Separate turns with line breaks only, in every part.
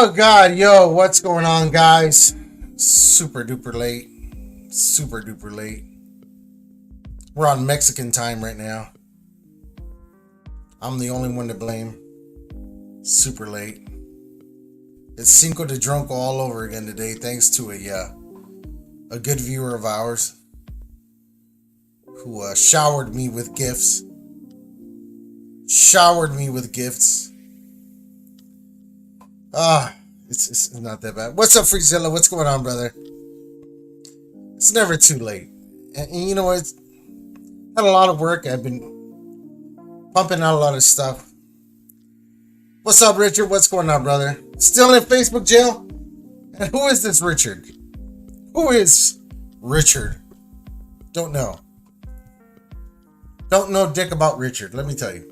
Oh God, yo, what's going on, guys? Super duper late. Super duper late. We're on Mexican time right now. I'm the only one to blame. Super late. It's Cinco de Drunk all over again today, thanks to a good viewer of ours who showered me with gifts. It's not that bad. What's up, Freezilla? What's going on, brother? It's never too late. And you know what? Had a lot of work. I've been pumping out a lot of stuff. What's up, Richard? What's going on, brother? Still in Facebook jail? And who is this Richard? Who is Richard? Don't know. Don't know dick about Richard, let me tell you.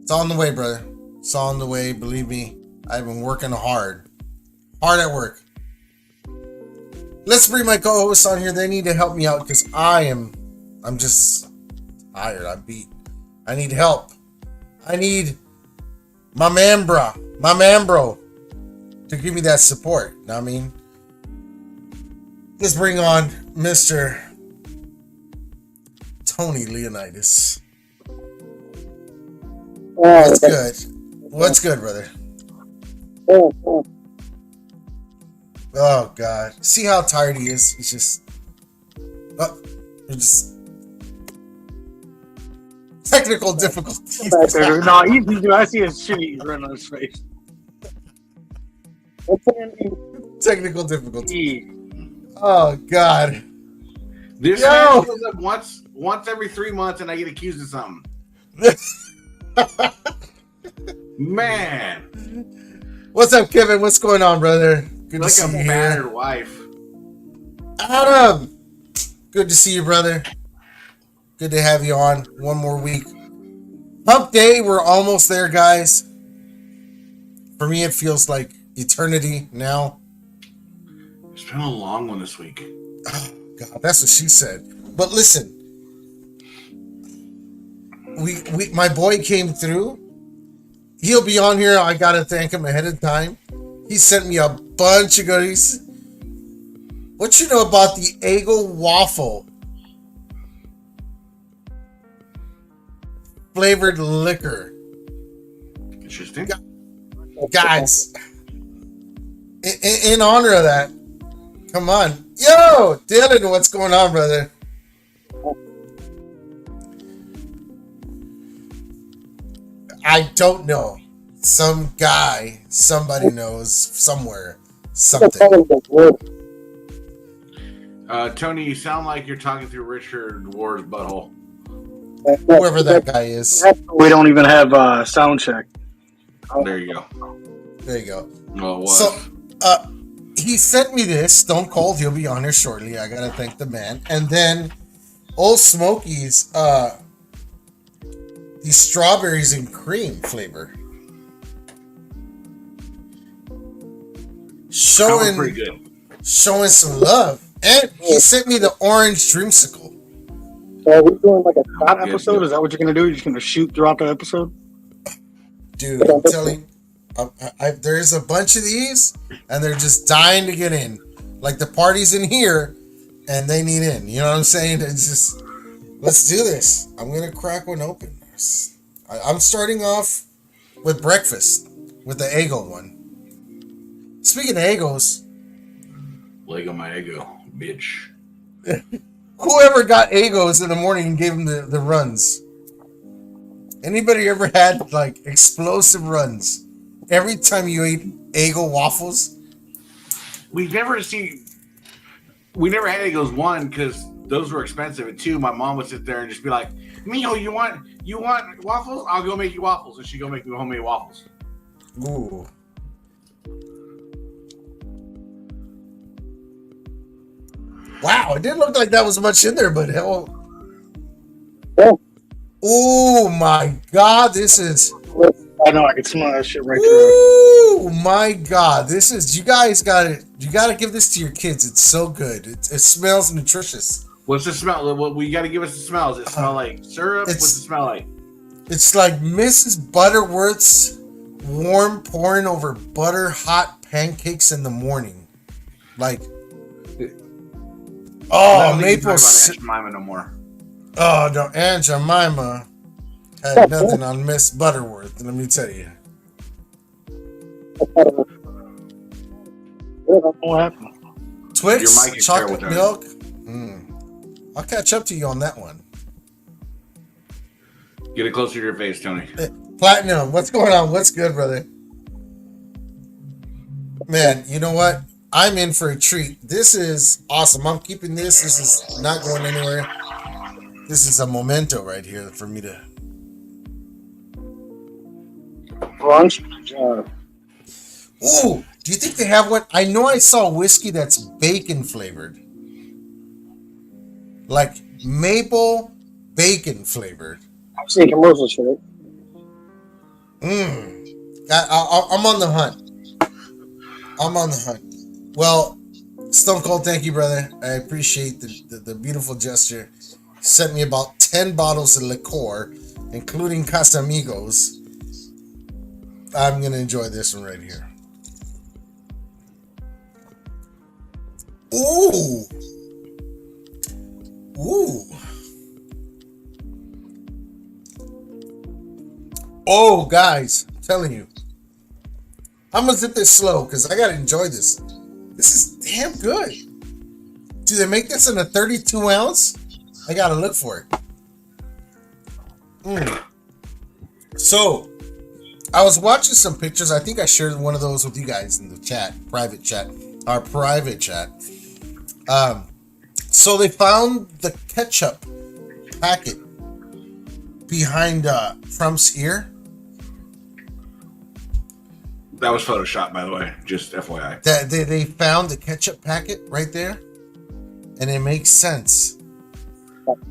It's on the way, brother. It's on the way. Believe me, I've been working hard. Hard at work. Let's bring my co-hosts on here. They need to help me out because I'm just tired. I'm beat. I need help. I need my man bro to give me that support. You know what I mean? Let's bring on Mr. Tony Leonidas. What's good? What's good, brother? Oh God! See how tired he is? He's just technical difficulties.
No, I see his shit. He's running on his face.
Technical difficulties. Oh God!
This man shows up once every 3 months, and I get accused of something. Man,
what's up, Kevin? What's going on, brother? Good
like
to see
a
you
battered
here.
wife.
Adam, good to see you, brother. Good to have you on one more week. Hump day, we're almost there, guys. For me, it feels like eternity now.
It's been a long one this week.
Oh God, that's what she said. But listen, we my boy came through. He'll be on here. I gotta thank him ahead of time. He sent me a bunch of goodies. What you know about the Eggo waffle flavored liquor?
Interesting.
Guys, in honor of that, come on. Yo, Dylan, what's going on, brother? I don't know. Some guy, somebody knows somewhere, something.
Tony, you sound like you're talking through Richard Ward's butthole.
Whoever that guy is.
We don't even have sound check.
There you go.
There you go.
Oh, what?
So, he sent me this. Stone Cold, he'll be on here shortly. I gotta thank the man. And then, Old Smoky's, the strawberries and cream flavor.
Pretty good.
Showing some love. And he sent me the orange dreamsicle.
So are we doing like a shot episode? Is that what you're going to do? You're just going to shoot throughout the episode?
Dude, I'm telling you, there's a bunch of these, and they're just dying to get in. Like the party's in here, and they need in. You know what I'm saying? It's just, let's do this. I'm going to crack one open. I'm starting off with breakfast, with the Eggo one. Speaking of Eggos,
Lego my ego, bitch.
whoever got Eggos in the morning and gave them the runs? Anybody ever had like explosive runs every time you ate Eggo waffles?
We never had Egos, one, because those were expensive, and two, my mom would sit there and just be like, Mijo, you want waffles? I'll go make you waffles. And she'd go make me homemade waffles.
Ooh. Wow, it didn't look like that was much in there, but hell. Oh my God, this is.
I know, I can smell that shit right
through. Oh my God, this is. You gotta give this to your kids. It's so good. It smells nutritious.
What's the smell? We got to give us the smell. Does it smell like syrup? What's it smell like?
It's like Mrs. Butterworth's warm pouring over butter hot pancakes in the morning. Like, oh, maple
Aunt Jemima no more.
Oh, no, Aunt Jemima had nothing on Miss Butterworth, let me tell you.
What happened?
Your mic
Twix,
is
chocolate
terrible,
milk. I'll catch up to you on that one.
Get it closer to your face, Tony.
Platinum, what's going on? What's good, brother? Man, you know what? I'm in for a treat. This is awesome. I'm keeping this. This is not going anywhere. This is a memento right here for me to.
Brunch.
Ooh, do you think they have one? I know I saw whiskey that's bacon flavored. Like maple bacon flavored.
I've seen commercials for it.
I'm on the hunt. I'm on the hunt. Well, Stone Cold, thank you, brother. I appreciate the beautiful gesture. Sent me about 10 bottles of liqueur, including Casamigos. I'm going to enjoy this one right here. Ooh. Ooh. Oh, guys, I'm telling you. I'm going to zip this slow because I got to enjoy this. This is damn good. Do they make this in a 32 ounce? I got to look for it. So, I was watching some pictures. I think I shared one of those with you guys in the chat, private chat. So they found the ketchup packet behind Trump's ear.
That was Photoshop, by the way. Just FYI.
That they found the ketchup packet right there, and it makes sense.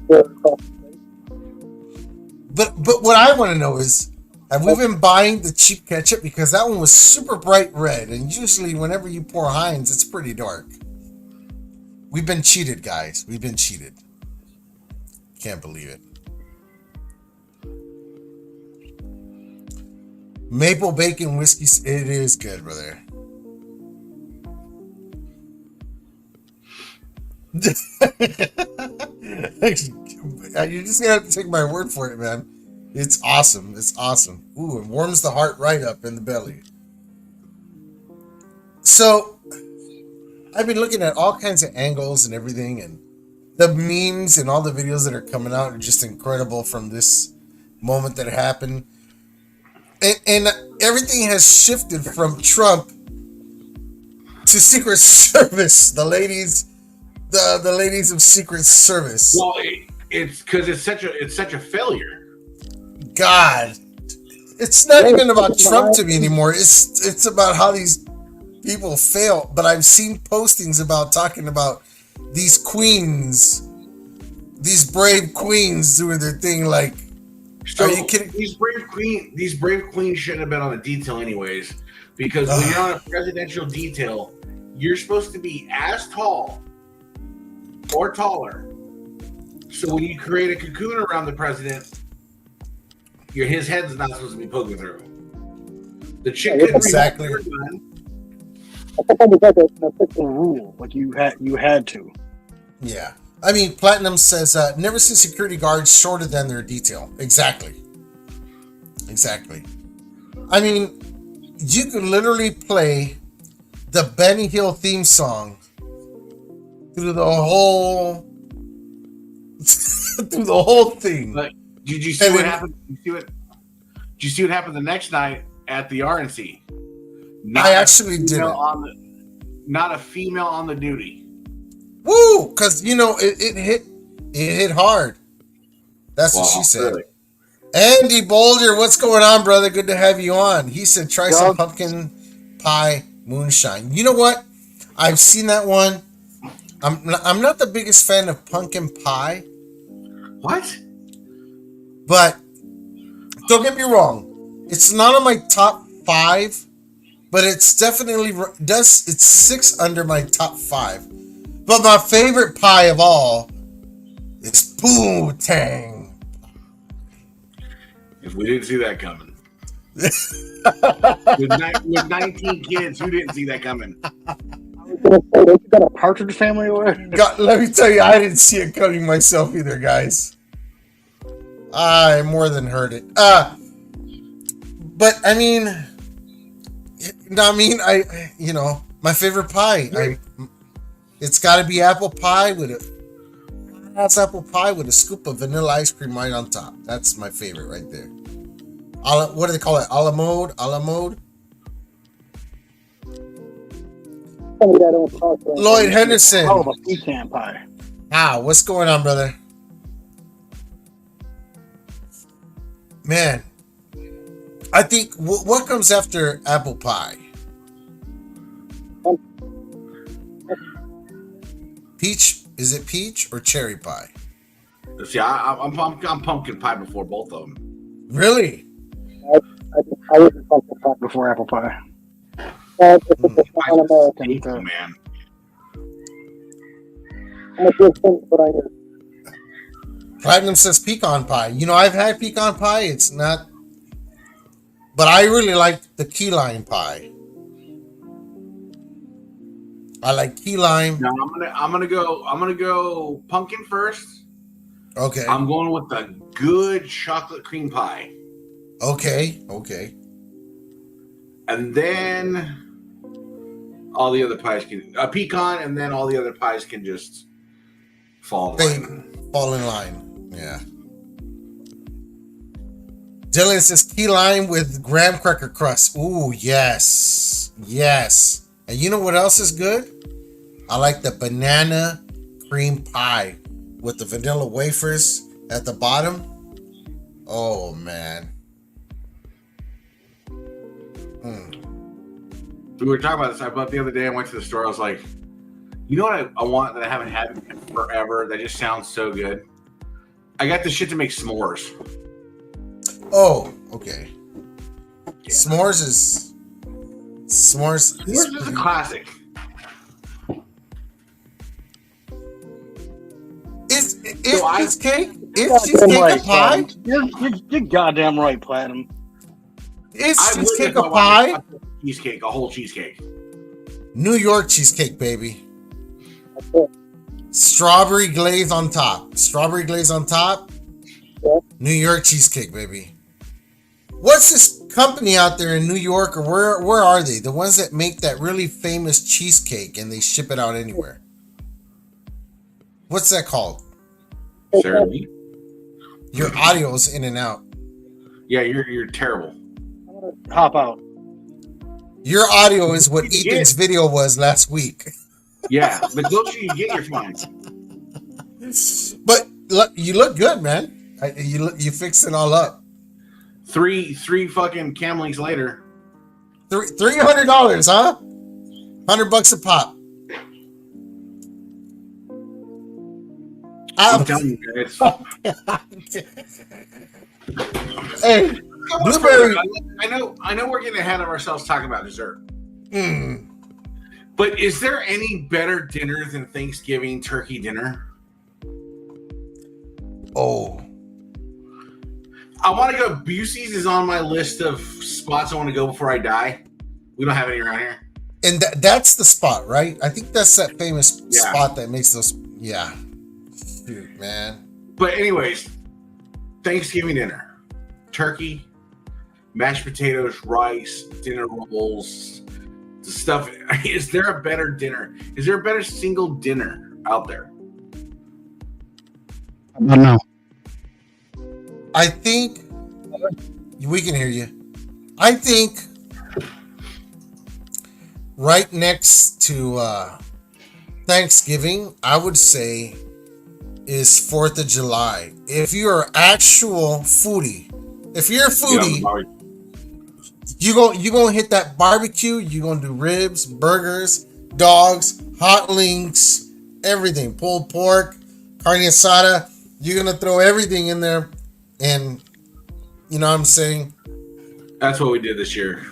But what I want to know is, have we been buying the cheap ketchup? Because that one was super bright red, and usually whenever you pour Heinz, it's pretty dark. We've been cheated, guys. We've been cheated. Can't believe it. Maple bacon whiskey. It is good, brother. You're just gonna have to take my word for it, man. It's awesome. It's awesome. Ooh, it warms the heart right up in the belly. So, I've been looking at all kinds of angles and everything, and the memes and all the videos that are coming out are just incredible from this moment that happened. And everything has shifted from Trump to Secret Service. The ladies of Secret Service.
Well, it's because it's such a failure.
God, it's not even about Trump to me anymore. It's about how these people fail. But I've seen postings about talking about these queens, these brave queens doing their thing. Like,
so
are you kidding?
These brave queens shouldn't have been on a detail anyways, because when you're on a presidential detail, you're supposed to be as tall or taller. So when you create a cocoon around the president, his head's not supposed to be poking through. The chick couldn't
exactly.
I thought that was like an official rule, like you had to.
Yeah. I mean, Platinum says, never seen security guards shorter than their detail. Exactly. I mean, you could literally play the Benny Hill theme song through the whole thing.
But did you see what happened? Did you see what happened the next night at the RNC?
I actually didn't.
Not a female on the duty.
Woo! Because it hit hard. That's what she said. Really? Andy Boulder, what's going on, brother? Good to have you on. He said, try some pumpkin pie moonshine. You know what? I've seen that one. I'm not the biggest fan of pumpkin pie.
What?
But don't get me wrong. It's not on my top 5, but it's definitely it's 6 under my top 5. But my favorite pie of all is Poo-Tang.
If we didn't see that coming. with 19 kids, who didn't see that coming?
You got a Partridge Family over there?
God, let me tell you, I didn't see it coming myself either, guys. I more than heard it. But I mean, my favorite pie. It's got to be apple pie with that's apple pie with a scoop of vanilla ice cream right on top. That's my favorite right there. What do they call it? A la mode? A la mode? Lloyd Henderson.
Oh, a pecan pie.
What's going on, brother? Man, I think what comes after apple pie? Peach? Is it peach or cherry pie?
See, I'm pumpkin pie before both of them.
Really?
I was pumpkin pie before apple pie.
American, man.
Platinum says pecan pie. I've had pecan pie. It's not, but I really like the key lime pie. I like key lime.
No, I'm gonna go pumpkin first.
Okay.
I'm going with the good chocolate cream pie.
Okay.
And then all the other pies can pecan, and then all the other pies can just fall in
line. Yeah. Dylan says key lime with graham cracker crust. Ooh, yes. And you know what else is good? I like the banana cream pie with the vanilla wafers at the bottom. Oh, man.
We were talking about this. The other day I went to the store. I was like, you know what I want that I haven't had in forever that just sounds so good? I got this shit to make s'mores.
Oh, okay.
Yeah.
S'mores is
a classic.
Is cheesecake? Is cheesecake a pie?
You're goddamn right, Platinum.
Is cheesecake a pie?
Cheesecake, a whole cheesecake.
New York cheesecake, baby. Strawberry glaze on top. Yeah. New York cheesecake, baby. What's this company out there in New York, or where are they? The ones that make that really famous cheesecake and they ship it out anywhere. What's that called?
Certainly.
Your audio's in and out.
Yeah, you're terrible.
I'm gonna hop out.
Your audio is what Ethan's video was last week.
Yeah, the closer you get, you're fine.
But you look good, man. You fixed it all up.
Three fucking cam links later.
$300, huh? $100 a pop.
I'm telling you guys.
Hey, blueberry.
I know we're getting ahead of ourselves talking about dessert. But is there any better dinner than Thanksgiving turkey dinner?
Oh.
I want to go. Busey's is on my list of spots I want to go before I die. We don't have any around here.
And that's the spot, right? I think that's that famous spot that makes those. Yeah. Shoot, man.
But anyways, Thanksgiving dinner. Turkey, mashed potatoes, rice, dinner rolls, the stuff. Is there a better dinner? Is there a better single dinner out there?
I don't know.
I think we can hear you. I think right next to Thanksgiving, I would say is 4th of July. If you're an actual foodie, you gonna hit that barbecue. You're gonna do ribs, burgers, dogs, hot links, everything, pulled pork, carne asada. You're gonna throw everything in there, and you know what I'm saying?
That's what we did this year.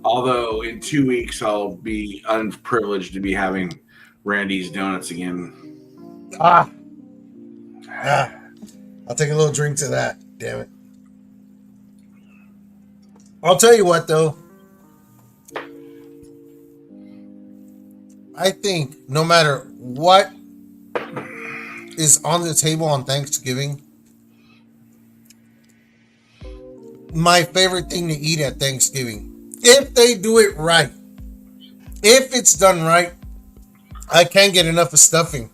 Although in 2 weeks I'll be unprivileged to be having Randy's Donuts again.
I'll take a little drink to that. Damn it. I'll tell you what, though. I think no matter what is on the table on Thanksgiving, my favorite thing to eat at Thanksgiving, if they do it right, if it's done right, I can't get enough of stuffing.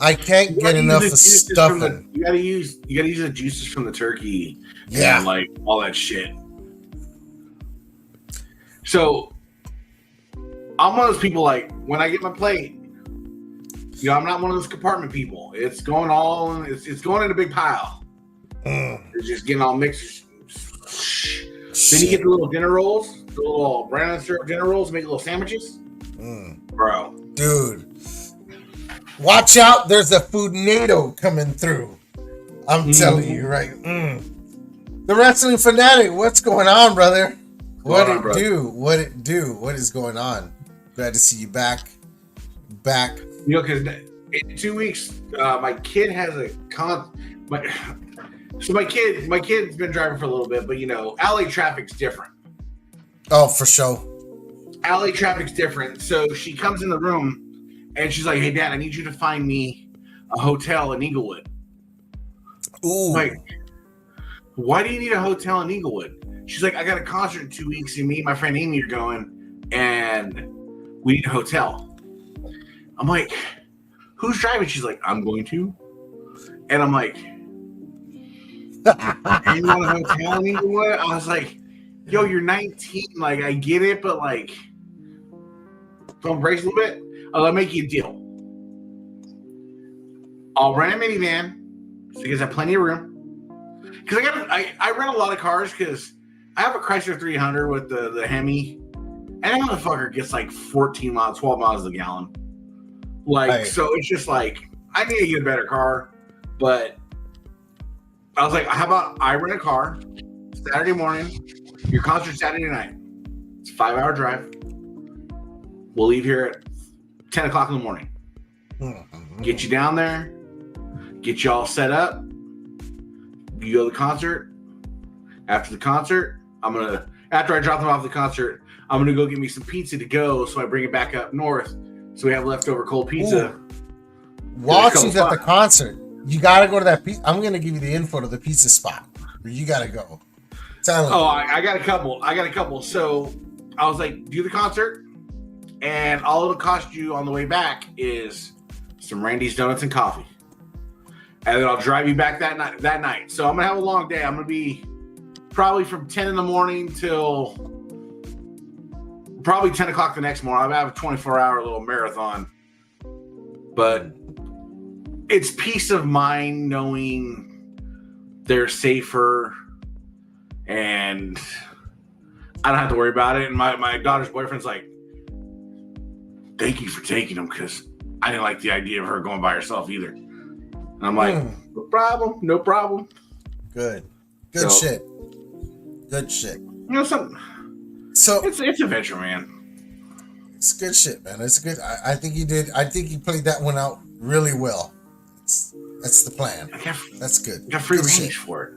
I can't get enough of stuffing.
You gotta use the juices from the turkey.
Yeah,
and like all that shit. So I'm one of those people, like, when I get my plate, I'm not one of those compartment people. It's going all it's going in a big pile. It's just getting all mixed. Then you get the little dinner rolls, the little brown syrup dinner rolls, make little sandwiches. Bro.
Dude. Watch out, there's a foodnado coming through. I'm telling you, right? The Wrestling Fanatic, what's going on, brother? What it do? What it do? What is going on? Glad to see you back.
Because in 2 weeks, my kid has a my kid's been driving for a little bit, but LA traffic's different.
Oh, for sure.
LA traffic's different. So she comes in the room and she's like, "Hey, Dad, I need you to find me a hotel in Inglewood."
Ooh.
Like, why do you need a hotel in Inglewood? She's like, "I got a concert in 2 weeks, and me and my friend Amy are going, and we need a hotel." I'm like, "Who's driving?" She's like, "I'm going to." And I'm like, "You want a hotel in Inglewood?" I was like, "Yo, you're 19. Like, I get it, but like, don't brace a little bit. I'll make you a deal. I'll rent a minivan so you guys have plenty of room. Because I rent a lot of cars because I have a Chrysler 300 with the Hemi, and that motherfucker gets like 14 miles, 12 miles a gallon. Like, so it's just like, I need to get a better car. But I was like, how about I rent a car Saturday morning, your concert Saturday night. It's a 5-hour drive. We'll leave here at 10 o'clock in the morning. Get you down there, get you all set up. You go to the concert. After the concert, after I drop them off the concert, I'm gonna go get me some pizza to go, so I bring it back up north, so we have leftover cold pizza.
While she's at the concert, you gotta go to that pizza. I'm gonna give you the info to the pizza spot where you gotta go.
I got a couple. So I was like, do the concert, and all it'll cost you on the way back is some Randy's Donuts and coffee. And then I'll drive you back that night. So I'm gonna have a long day. I'm gonna be probably from 10 in the morning till probably 10 o'clock the next morning. I'll have a 24-hour little marathon. But it's peace of mind knowing they're safer and I don't have to worry about it. And my daughter's boyfriend's like, "Thank you for taking them, because I didn't like the idea of her going by herself either." And I'm like, no problem.
Good shit.
Something. So it's adventure, man.
It's good shit, man. It's good. I think you did. I think you played that one out really well. That's the plan. That's good.
I got free range for it.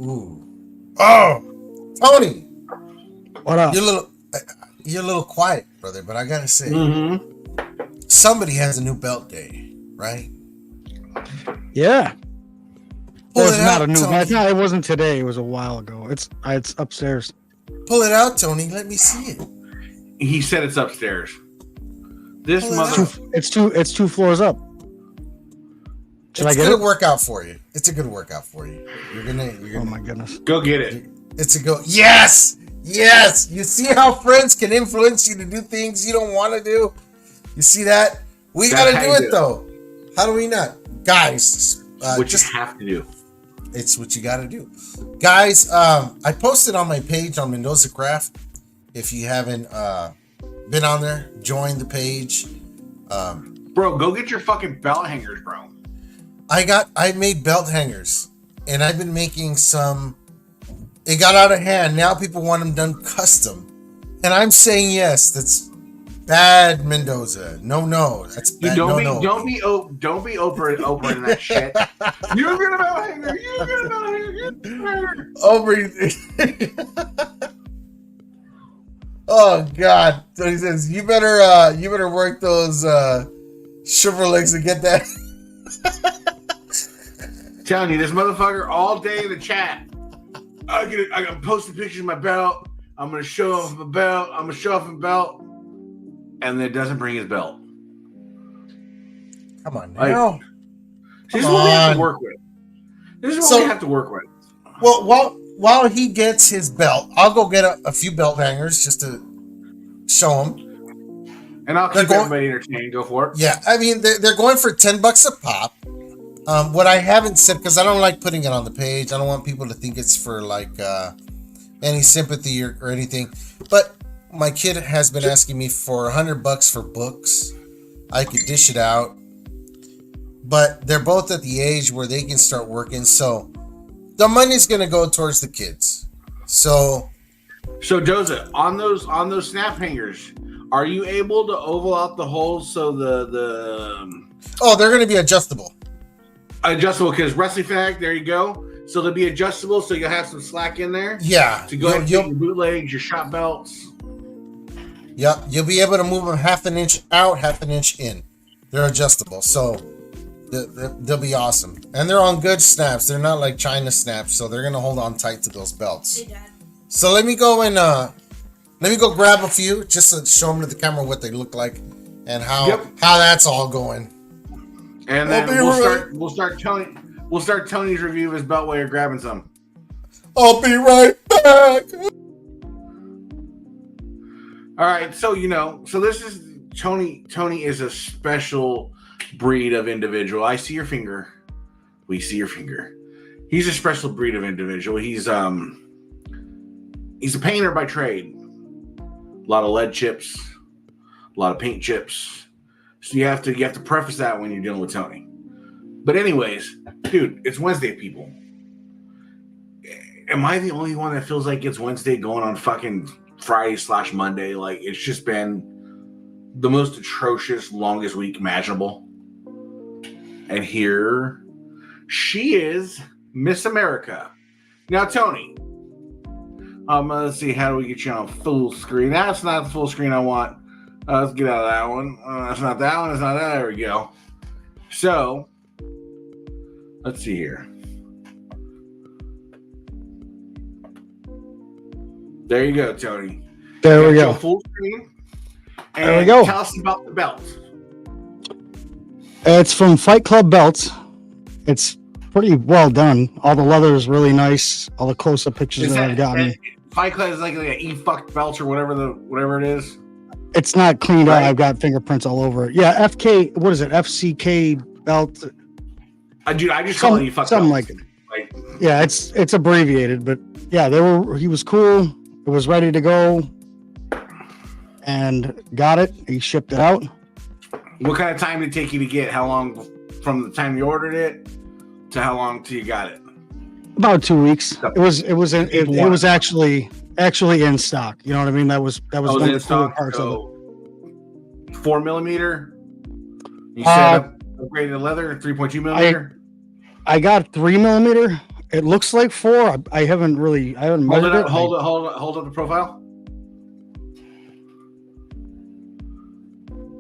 Ooh. Oh, Tony.
What up?
You're a little quiet, brother. But I gotta say, somebody has a new belt day, right?
Yeah.
Pull
It's
it
not
out,
a new.
Tony.
It wasn't today. It was a while ago. It's upstairs.
Pull it out, Tony. Let me see it.
He said it's upstairs. This
Pull it
mother.
out.
It's 2 floors up. Should I get it?
It's a good workout for you. It's a good workout for you. You're gonna.
Oh my goodness.
Go get it.
It's a go. Yes. You see how friends can influence you to do things you don't want to do? You see that? We got to do it though. How do we not? Guys.
What you have to do.
It's what you got to do. Guys, I posted on my page on Mendoza Craft. If you haven't been on there, join the page.
Bro, go get your fucking belt hangers, bro.
I made belt hangers, and I've been making some. It got out of hand. Now people want them done custom, and I'm saying yes. Bad Mendoza. No. That's bad.
Don't be Oprah in that shit. You're gonna about hanger. You're gonna about hanger.
Oprah. Oh God. So he says, you better work those sugar legs and get that.
Telling you, this motherfucker all day in the chat. I'm posting pictures of my belt. I'm gonna show off my belt. And then doesn't bring his belt.
Come on now.
This is what we have to work with.
Well, while he gets his belt, I'll go get a few belt hangers just to show him.
And I'll keep everybody entertained. Go for it.
Yeah, I mean they're going for $10 a pop. What I haven't said, because I don't like putting it on the page. I don't want people to think it's for like any sympathy or anything. But my kid has been asking me for $100 for books. I could dish it out, but they're both at the age where they can start working. So the money's gonna go towards the kids. So
Doza, on those snap hangers, are you able to oval out the holes so
they're gonna be adjustable.
Adjustable, because wrestling fanatic, there you go. So they'll be adjustable, so you'll have some slack in there.
Yeah.
To go ahead and get your bootlegs, your shot belts.
Yep, you'll be able to move them half an inch out, half an inch in. They're adjustable, so they'll be awesome. And they're on good snaps. They're not like China snaps, so they're gonna hold on tight to those belts.
Hey, Dad.
So let me go grab a few just to show them to the camera what they look like and how that's all going.
And then we'll start Tony's review of his belt while you're grabbing some.
I'll be right back.
All right, so this is Tony. Tony is a special breed of individual. I see your finger. We see your finger. He's a special breed of individual. He's a painter by trade. A lot of lead chips, a lot of paint chips. So you have to preface that when you're dealing with Tony. But anyways, dude, it's Wednesday, people. Am I the only one that feels like it's Wednesday going on fucking Friday/Monday? Like, it's just been the most atrocious, longest week imaginable. And here she is, Miss America. Now, Tony, let's see, how do we get you on full screen? That's not the full screen I want. Let's get out of that one. That's not that one. It's not that. There we go. So, let's see here. There you go, Tony.
There we go.
Full screen. And
there we go.
Tell us about the belt.
It's from Fight Club Belts. It's pretty well done. All the leather is really nice. All the close-up pictures that I've gotten.
Fight Club is like an e-fucked belt or whatever it is.
It's not cleaned out. I've got fingerprints all over it. Yeah, FK. What is it? FCK belt.
Dude, I just call it e-fucked
something
belt.
like it. Yeah, it's abbreviated, but yeah, he was cool. It was ready to go, and got it. He shipped it out.
What kind of time did it take you to get? How long from the time you ordered it to how long till you got it?
About 2 weeks. It was actually in stock. You know what I mean? That was one of the cool parts of it.
4mm. You said upgraded leather, 3.2 millimeter.
I got 3mm. It looks like 4. I haven't measured it.
Hold up the profile.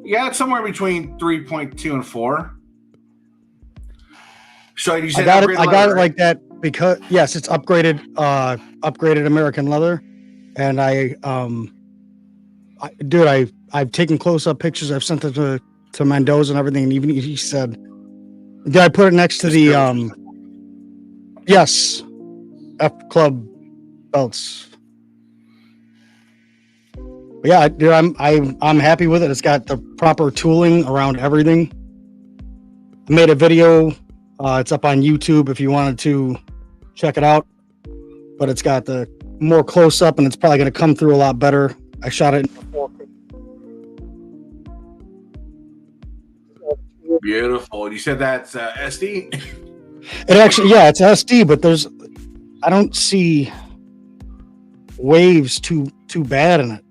Yeah, it's somewhere between 3.2 and 4. So you said
I got it like that because yes, it's upgraded American leather, and I've taken close up pictures. I've sent it to Mendoza and everything, and even he said, "Did I put it next to the yes, F Club belts?" But yeah, dude, I'm happy with it. It's got the proper tooling around everything. I made a video. It's up on YouTube if you wanted to check it out. But it's got the more close up, and it's probably going to come through a lot better. I shot it in 4K.
Beautiful. You said that's SD?
It actually, yeah, it's SD, but I don't see waves too bad in it.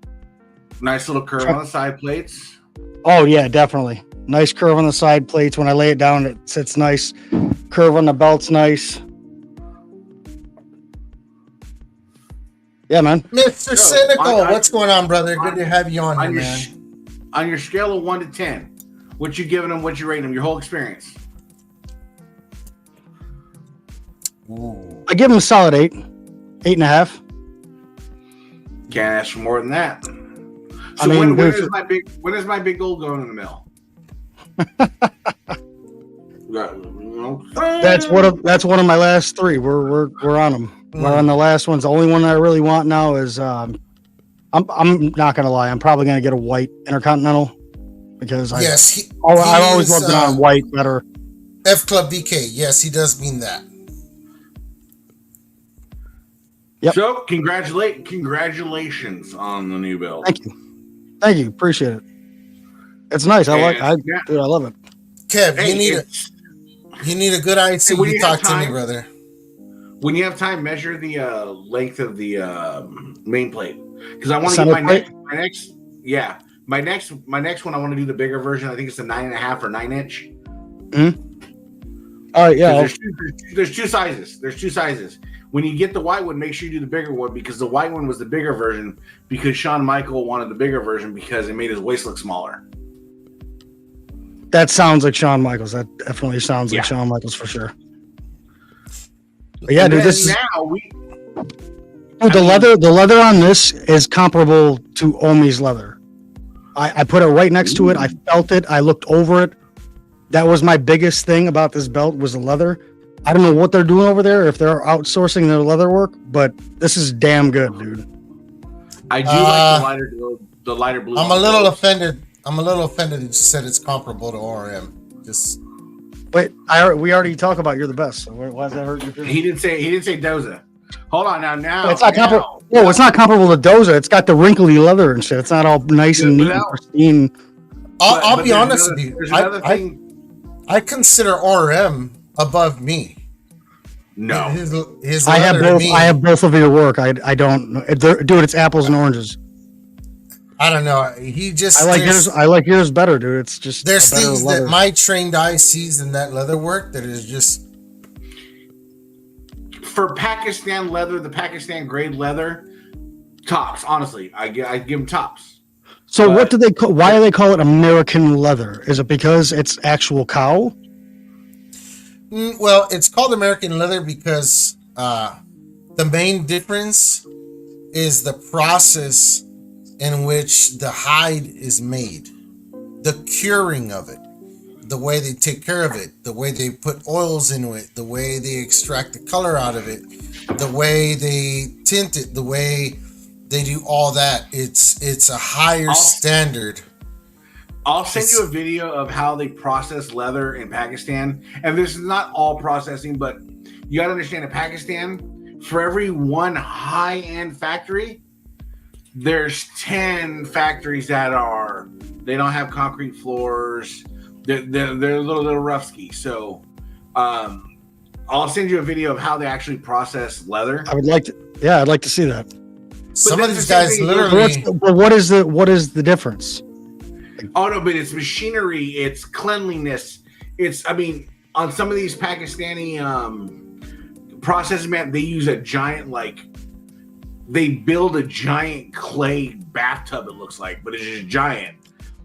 Nice little curve on the side plates.
Oh yeah, definitely. Nice curve on the side plates. When I lay it down, it sits nice. Curve on the belt's nice. Yeah, man.
Mr. Cynical, what's going on, brother? Good to have you on here, man.
On your scale of 1 to 10, what you giving them? What you rating them? Your whole experience.
Ooh.
I give him a solid 8, 8.5.
Can't ask for more than that. So
I mean,
when is my big gold going in the mill?
That's one of my last 3. We're on them. We're on the last ones. The only one I really want now is I'm not gonna lie. I'm probably gonna get a white Intercontinental because I've always loved it on white better.
F Club BK. Yes, he does mean that.
Yep.
So congratulations on the new build.
Thank you. Appreciate it. It's nice. Dude, I love it.
Kev, you need a good IC. You talk to me, brother.
When you have time, measure the length of the main plate because I want to get my next one. I want to do the bigger version. I think it's the 9.5 or 9 inch.
All right, yeah.
There's two sizes. There's 2 sizes. When you get the white one, make sure you do the bigger one because the white one was the bigger version because Shawn Michael wanted the bigger version because it made his waist look smaller.
That sounds like Shawn Michaels. That definitely sounds like Shawn Michaels for sure. But yeah, dude, the leather on this is comparable to Omi's leather. I put it right next to it. I felt it. I looked over it. That was my biggest thing about this belt was the leather. I don't know what they're doing over there, if they're outsourcing their leather work, but this is damn good, dude.
I do like the lighter blue.
I'm a little offended. That you said it's comparable to ORM.
But we already talked about you're the best. So why does that hurt your feelings?
He didn't say Doza. Hold on now.
It's not comparable. No, it's not comparable to Doza. It's got the wrinkly leather and shit. It's not all nice and neat and pristine.
I'll be honest with you. I consider ORM above me.
No,
his
I have both. I have both of your work. I don't, dude. It's apples and oranges.
I don't know. He just.
I like yours better, dude. It's just
there's things that my trained eye sees in that leather work that is just.
For Pakistan leather, the Pakistan grade leather, tops. Honestly, I give them tops.
So what do they call? Why do they call it American leather? Is it because it's actual cow?
Well, it's called American leather because the main difference is the process in which the hide is made, the curing of it, the way they take care of it, the way they put oils into it, the way they extract the color out of it, the way they tint it, the way they do all that. It's a higher standard.
I'll send you a video of how they process leather in Pakistan. And this is not all processing, but you got to understand in Pakistan, for every one high-end factory, there's 10 factories that they don't have concrete floors. They're a little rough-ski. So I'll send you a video of how they actually process leather.
I would like to. Yeah, I'd like to see that.
Some of these guys literally.
But what is the difference?
Oh no, but it's machinery, it's cleanliness. On some of these Pakistani processes, man, they use a giant they build a giant clay bathtub. It looks like, but it's just giant.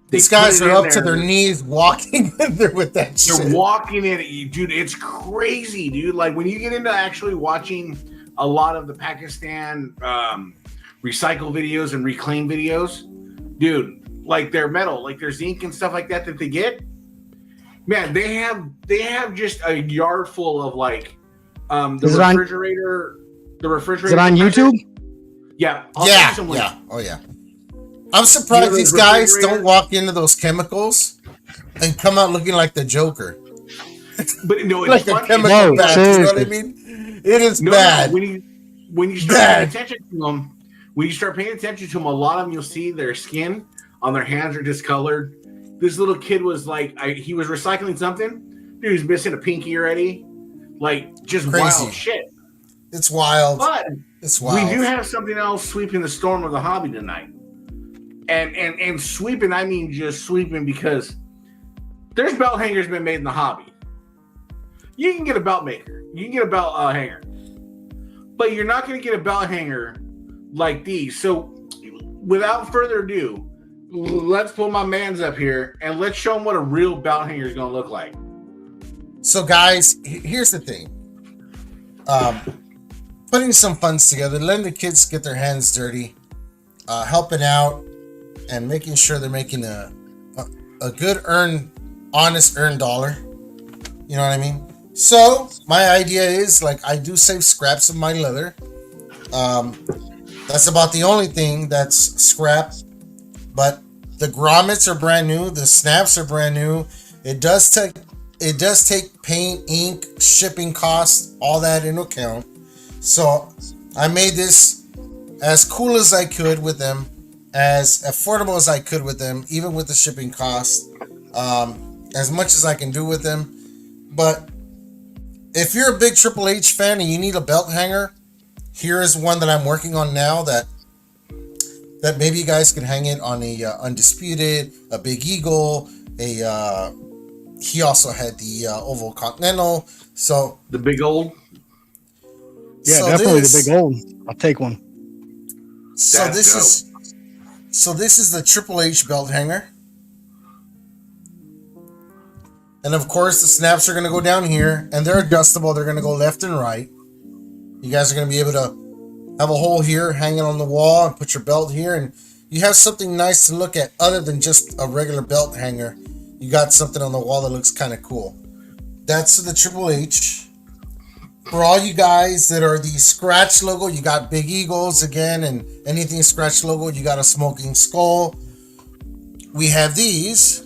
These guys are up to their knees walking in there with that shit.
They're walking in it, dude. It's crazy, dude. Like when you get into actually watching a lot of the Pakistan recycle videos and reclaim videos, dude. Like their metal, like their zinc and stuff like that they get, man, they have just a yard full of the refrigerator. Is
it on YouTube?
Yeah.
Yeah. Oh yeah. I'm surprised these guys don't walk into those chemicals and come out looking like the Joker.
But no, it's
like
funny.
the chemical batch, you know what I mean? It is bad.
No, when you start paying attention to them, a lot of them you'll see their skin on their hands are discolored. This little kid was he was recycling something. Dude, he's missing a pinky already. Just
crazy.
Wild shit.
It's wild.
But
it's wild.
We do have something else sweeping the storm of the hobby tonight. And sweeping, I mean just sweeping, because there's belt hangers been made in the hobby. You can get a belt maker, you can get a belt hanger, but you're not going to get a belt hanger like these. So without further ado, let's pull my mans up here and let's show them what a real belt hanger is going to look like.
So guys, here's the thing. Putting some funds together, letting the kids get their hands dirty, helping out, and making sure they're making a good honest earned dollar. You know what I mean? So my idea is, like, I do save scraps of my leather. That's about the only thing that's scrap. But the grommets are brand new. The snaps are brand new. It does take paint, ink, shipping costs, all that into account. So I made this as cool as I could with them, as affordable as I could with them, even with the shipping cost, as much as I can do with them. But if you're a big Triple H fan and you need a belt hanger, here is one that I'm working on now that maybe you guys can hang it on a Undisputed, a Big Eagle, he also had the Oval Continental. So
the big old.
Yeah,
so
definitely the big old. I'll take one.
So this is the Triple H belt hanger. And of course the snaps are going to go down here, and they're adjustable. They're going to go left and right. You guys are going to be able to have a hole here, hang it on the wall, and put your belt here, and you have something nice to look at other than just a regular belt hanger. You got something on the wall that looks kind of cool. That's the Triple H. For all you guys that are the scratch logo, you got Big Eagles again, and anything scratch logo, you got a Smoking Skull. We have these.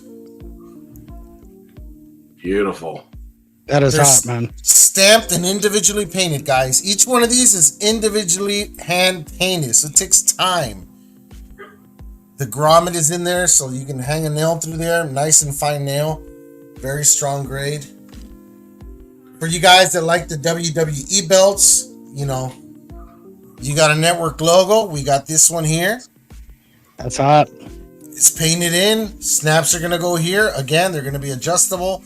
Beautiful.
That is
They're
hot, man.
Stamped and individually painted, guys. Each one of these is individually hand painted, so it takes time. The grommet is in there, so you can hang a nail through there. Nice and fine nail. Very strong grade. For you guys that like the WWE belts, you know, you got a network logo. We got this one here.
That's hot.
It's painted in. Snaps are going to go here. Again, they're going to be adjustable.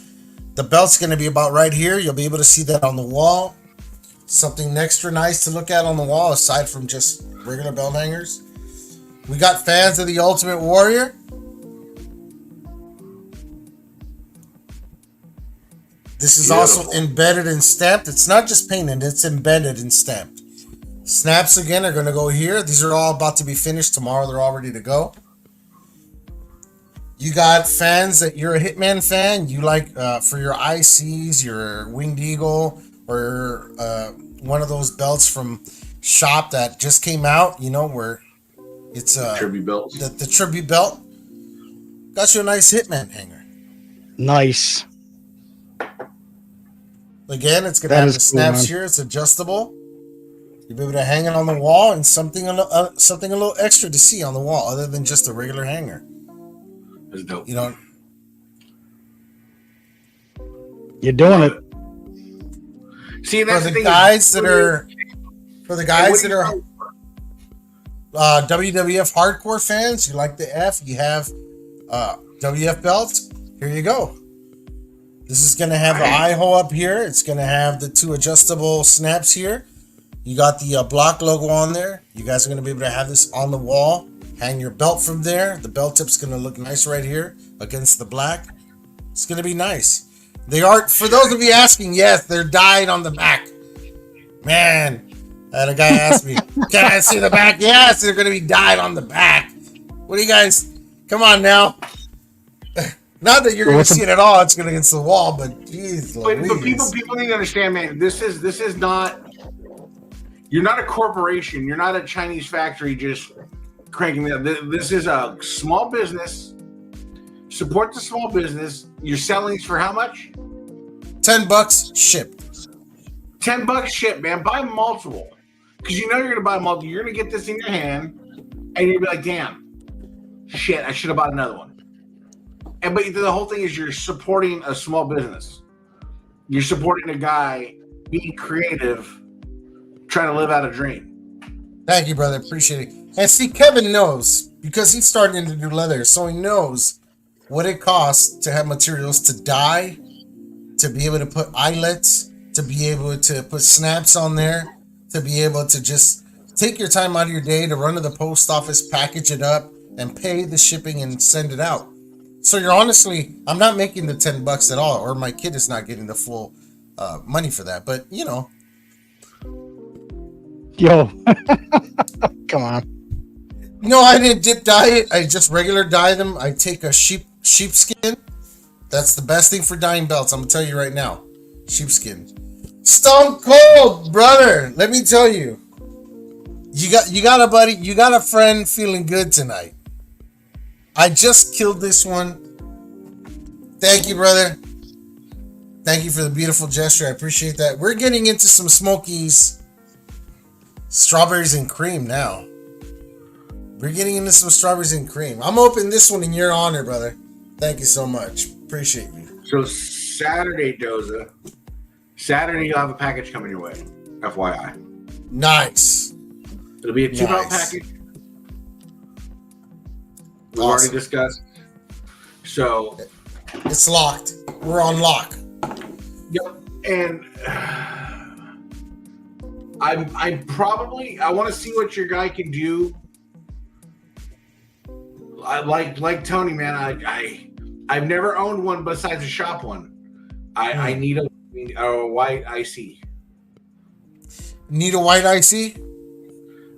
The belt's going to be about right here. You'll be able to see that on the wall. Something extra nice to look at on the wall, aside from just regular belt hangers. We got fans of the Ultimate Warrior. This is also embedded and stamped. It's not just painted, it's embedded and stamped. Snaps again are going to go here. These are all about to be finished tomorrow. They're all ready to go. You got fans that you're a Hitman fan. You like for your ICs, your Winged Eagle, or one of those belts from Shop that just came out, you know, where it's
tribute belt.
The tribute belt. Got you a nice Hitman hanger.
Nice.
Again, it's going to have the snaps here. It's adjustable. You'll be able to hang it on the wall, and something a little extra to see on the wall other than just a regular hanger.
That's dope.
You know,
you're doing it.
See, that's
for the guys that are WWF hardcore fans, you like the F, you have WF belts. Here you go. This is going to have the eye hole up here. It's going to have the two adjustable snaps here. You got the block logo on there. You guys are going to be able to have this on the wall. Hang your belt from there. The belt tip's going to look nice right here against the black. It's going to be nice. They are, for those of you asking, yes, they're dyed on the back. Man, I had a guy ask me, can I see the back? Yes, they're going to be dyed on the back. What do you guys, come on now. Not that you're going to see it at all. It's going to against the wall, but geez,
but people need to understand, man. This is not. You're not a corporation. You're not a Chinese factory just cranking that. This is a small business. Support the small business. You're selling these for how much?
$10 shipped.
$10 shipped, man. Buy multiple, because you know you're going to buy multiple. You're going to get this in your hand, and you're going to be like, "Damn, shit! I should have bought another one." And but the whole thing is you're supporting a small business. You're supporting a guy being creative, trying to live out a dream.
Thank you, brother. Appreciate it. And see, Kevin knows. because he's starting to do leather, so he knows what it costs to have materials to dye, to be able to put eyelets, to be able to put snaps on there, to be able to just take your time out of your day to run to the post office, package it up, and pay the shipping and send it out. So you're honestly, I'm not making the $10 at all, or my kid is not getting the full money for that. But you know,
Yo, come on.
no, I didn't dip dye it. I just regular dye them. I take a sheepskin. That's the best thing for dyeing belts. I'm gonna tell you right now, sheepskin. Stone cold, brother. Let me tell you, you got a buddy, you got a friend feeling good tonight. I just killed this one. Thank you, brother. Thank you for the beautiful gesture. I appreciate that. We're getting into some Smokies, strawberries and cream now. We're getting into some strawberries and cream. I'm opening this one in your honor, brother. Thank you so much. Appreciate you.
So Saturday, Doza. Saturday, you'll have a package coming your way. FYI.
Nice.
It'll be a 2-belt
Nice.
package. We've
Awesome.
already discussed. So,
It's locked. We're on lock.
yep. And I'm probably, I want to see what your guy can do. I like Tony, man. I've never owned one besides a shop one. I need a white IC.
Need a white IC?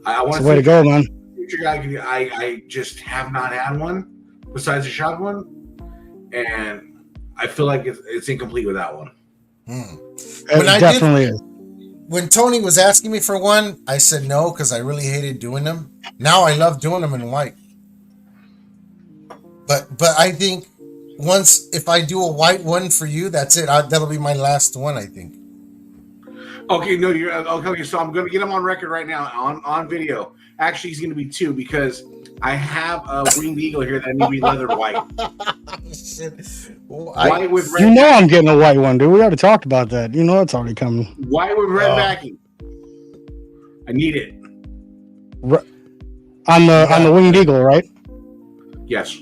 I want
That's the way to go, man.
what your guy can do. I just have not had one besides a shop one, and I feel like it's incomplete without one.
It
When I
definitely is.
When Tony was asking me for one, I said no because I really hated doing them. Now I love doing them in white. But I think once, if I do a white one for you, that's it. That'll be my last one, I think.
Okay, no, you're okay. So I'm going to get him on record right now on video. Actually, he's going to be 2 because I have a winged eagle here that need to be leathered white. White with red.
You know I'm getting a white one, dude. We already talked about that. You know it's already coming.
White with red backing. I need it.
On the Winged Eagle, right?
Yes.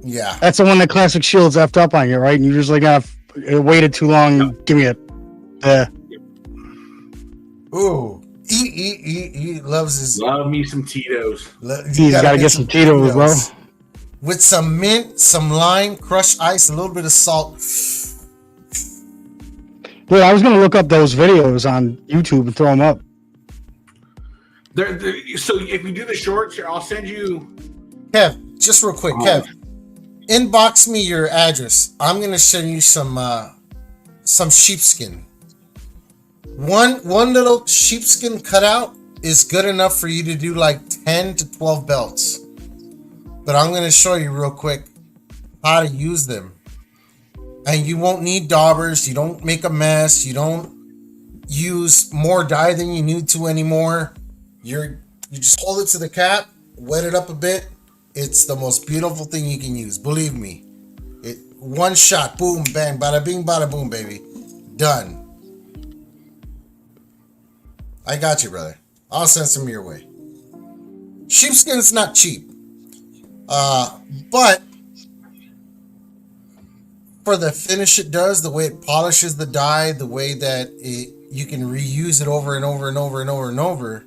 Yeah.
That's the one that Classic Shields effed up on you, right? And you just like, it waited too long. Give me it.
Ooh. He loves his.
Love me some Tito's.
He's got to get some Tito's, bro.
With some mint, some lime, crushed ice, a little bit of salt.
Dude, I was going to look up those videos on YouTube and throw them up.
So if we do the shorts, I'll send you.
Kev, just real quick, Kev. Inbox me your address. I'm gonna send you some sheepskin. One little sheepskin cutout is good enough for you to do like 10 to 12 belts. But I'm gonna show you real quick how to use them. And you won't need daubers. You don't make a mess. You don't use more dye than you need to anymore. You just hold it to the cap, wet it up a bit. It's the most beautiful thing you can use. Believe me. One shot, boom, bang, bada bing, bada boom, baby. Done. I got you, brother. I'll send some your way. Sheepskin's not cheap. But for the finish it does, the way it polishes the dye, the way that you can reuse it over and over and over and over and over.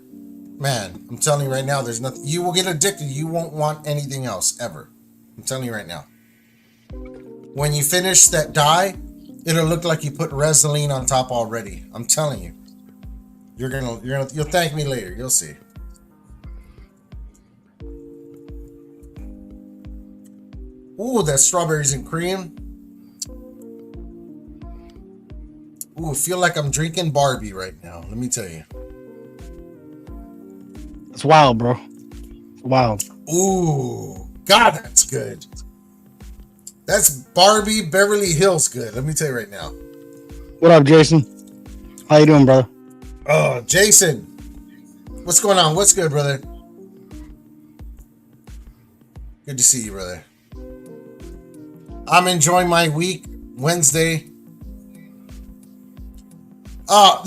Man, I'm telling you right now, there's nothing. You will get addicted. You won't want anything else ever. I'm telling you right now. When you finish that dye, it'll look like you put Resolene on top already. I'm telling you. You'll thank me later. You'll see. Ooh, that strawberries and cream. Ooh, I feel like I'm drinking Barbie right now. Let me tell you.
It's wild, bro. It's wild.
Ooh, God, that's good. That's Barbie Beverly Hills good. Let me tell you right now.
What up, Jason? How you doing, brother?
Oh, Jason. What's going on? What's good, brother? Good to see you, brother. I'm enjoying my week. Wednesday. Oh,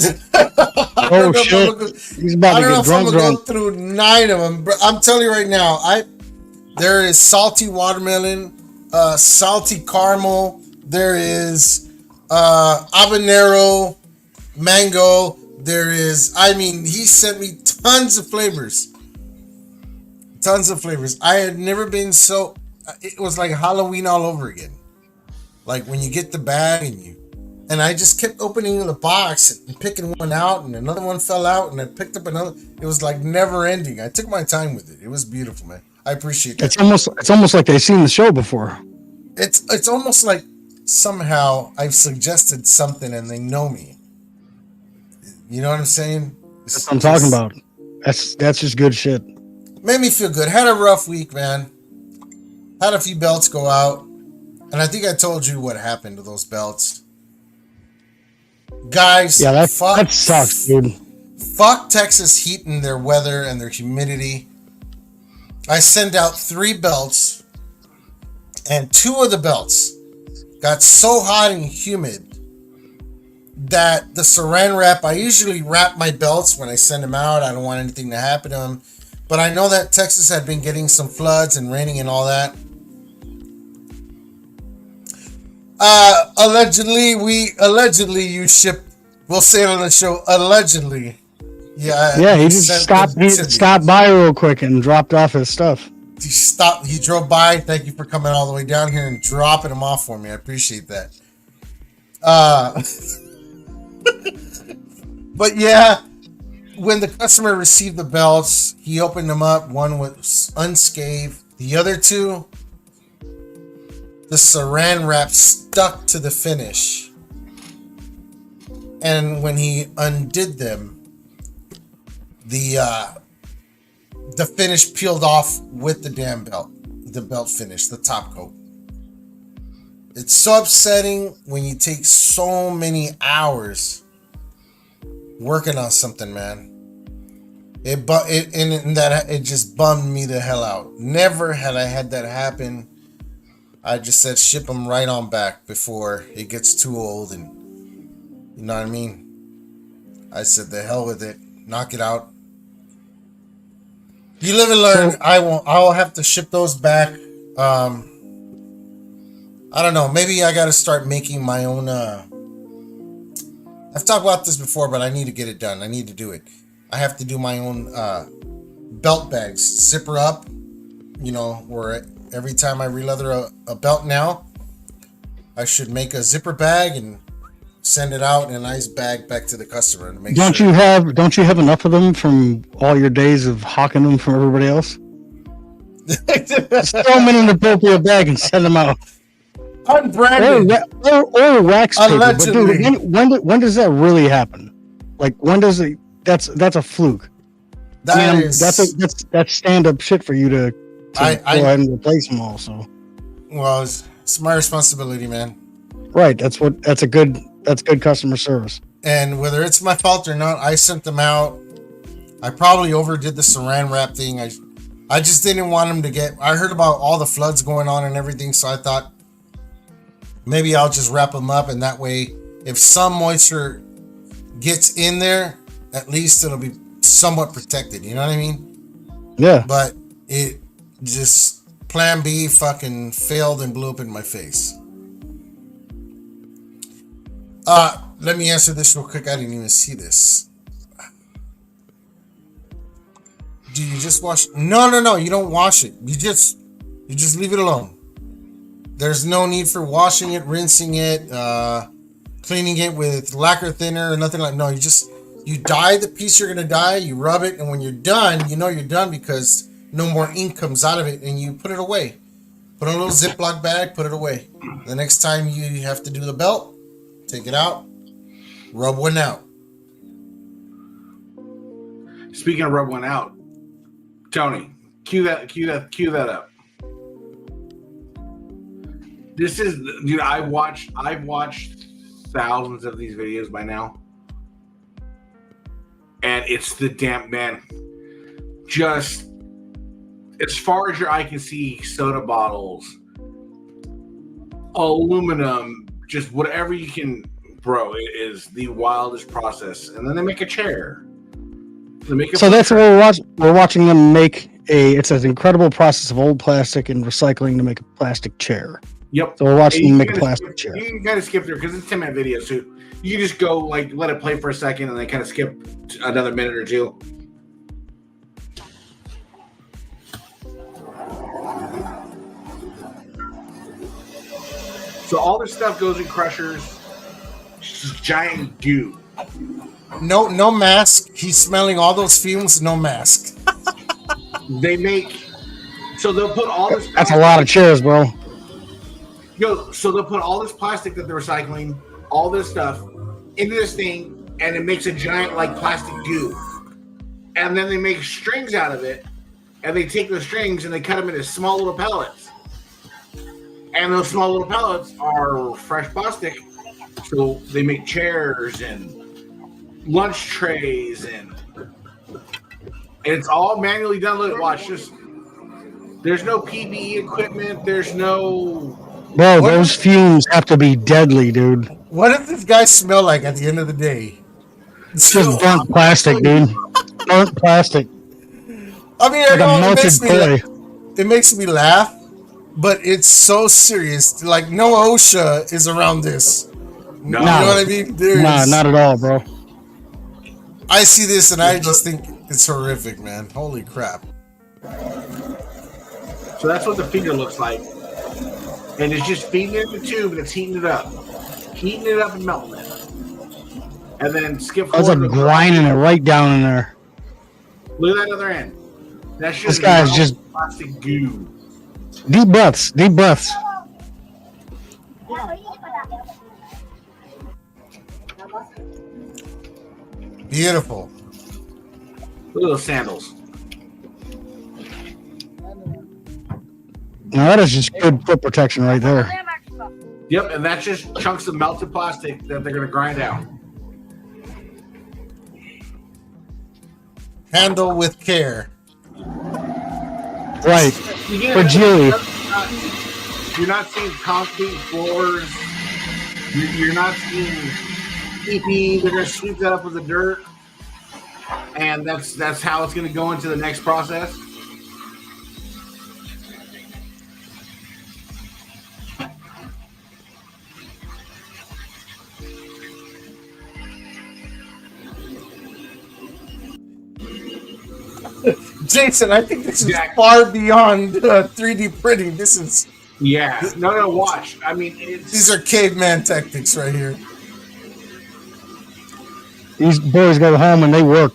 Oh, shit. He's about to get drunk.
Go through 9 of them. I'm telling you right now, There is salty watermelon, salty caramel. There is habanero, mango. There is, I mean, he sent me tons of flavors. Tons of flavors. I had never been so, it was like Halloween all over again. Like when you get the bag and I just kept opening the box and picking one out, and another one fell out, and I picked up another. It was like never ending. I took my time with it. It was beautiful, man. I appreciate that.
It's almost like they've seen the show before.
It's almost like somehow I've suggested something and they know me. You know what I'm saying?
That's what I'm talking about. That's just good shit.
Made me feel good. Had a rough week, man. Had a few belts go out, and I think I told you what happened to those belts. Guys,
yeah, that sucks, dude.
Fuck Texas heat and their weather and their humidity. I sent out 3 belts, and 2 of the belts got so hot and humid that the saran wrap, I usually wrap my belts when I send them out. I don't want anything to happen to them. But I know that Texas had been getting some floods and raining and all that. Allegedly you shipped, we'll say it on the show, allegedly.
Yeah, he just stopped by real quick and dropped off his stuff.
He drove by. Thank you for coming all the way down here and dropping them off for me. I appreciate that. But yeah, when the customer received the belts, he opened them up. One was unscathed. The other 2, the saran wrap stuck to the finish. And when he undid them, the finish peeled off with the damn belt. The belt finish, the top coat. It's so upsetting when you take so many hours working on something, man. It just bummed me the hell out. Never had I had that happen. I just said ship them right on back before it gets too old, and you know what I mean. I said the hell with it, knock it out. You live and learn. I'll have to ship those back. I don't know. Maybe I got to start making my own. I've talked about this before, but I need to get it done. I need to do it. I have to do my own belt bags, zipper up. You know, where every time I re-leather a belt now, I should make a zipper bag and send it out in a nice bag back to the customer to make
Don't you have enough of them from all your days of hawking them from everybody else? Just throw them in an appropriate bag and send them out.
Unbranded
or wax paper.
Allegedly.
But dude, when does that really happen? Like when does it? That's a fluke. That's stand-up shit for you to go ahead and replace them all. So,
well, it's my responsibility, man.
Right. That's good customer service.
And whether it's my fault or not, I sent them out. I probably overdid the saran wrap thing. I just didn't want them to get. I heard about all the floods going on and everything, so I thought maybe I'll just wrap them up, and that way, if some moisture gets in there, at least it'll be somewhat protected. You know what I mean?
Yeah.
But it just plan B fucking failed and blew up in my face. Let me answer this real quick. I didn't even see this. Do you just wash? No. You don't wash it. You just leave it alone. There's no need for washing it, rinsing it, cleaning it with lacquer thinner or nothing like. No, you dye the piece you're gonna dye. You rub it, and when you're done, you know you're done because no more ink comes out of it, and you put it away. Put it in a little Ziploc bag. Put it away. The next time you have to do the belt, take it out. Rub one out.
Speaking of rub one out, Tony, cue that up. This is, dude. I've watched thousands of these videos by now, and it's the damn man. Just as far as your eye can see, soda bottles, aluminum, just whatever you can. Bro, it is the wildest process. And then they make a chair.
So that's what we're watching them make it's an incredible process of old plastic and recycling to make a plastic chair.
Yep.
So we're watching
You
them make a
can
plastic
skip-
chair.
You can kind of skip through because it's a 10-minute video, so you can just go like let it play for a second and then kind of skip another minute or two. So all this stuff goes in crushers. It's just giant goo.
No mask. He's smelling all those fumes. No mask.
They make so they'll put all this.
That's a lot of chairs, bro.
So they'll put all this plastic that they're recycling, all this stuff, into this thing, and it makes a giant like plastic goo. And then they make strings out of it, and they take the strings and they cut them into small little pellets. And those small little pellets are fresh plastic, so they make chairs and lunch trays, and it's all manually done. Look, watch, just there's no PPE equipment. There's no.
Bro, those fumes have to be deadly, dude.
What does this guy smell like at the end of the day?
It's just burnt plastic, dude. Burnt plastic.
I mean,
Like a
it
melted
makes me
toy.
it makes me laugh, but it's so serious. Like no OSHA is around this.
No.
You know what I mean?
Nah, not at all, bro.
I see this and I just think it's horrific, man. Holy crap.
So that's what the feeder looks like. And it's just feeding it in the tube and it's heating it up. Heating it up and melting it. And then skip
I was
forward.
grinding it right down in there.
Look at that other end. That's just
This guy's just
plastic goo.
deep breaths, deep breaths.
Beautiful.
Look at those sandals.
Now that is just good foot protection right there.
Yep, and that's just chunks of melted plastic that they're going to grind out.
Handle with care.
Right.
You
For Julie.
You're not seeing concrete floors. You're not seeing PP. They're going to sweep that up with the dirt. And that's how it's going to go into the next process.
Jason, I think this is
Jack.
far beyond 3D printing. This is
Yeah. No, watch. I mean, it's...
these are caveman tactics right here.
These boys go home and they work.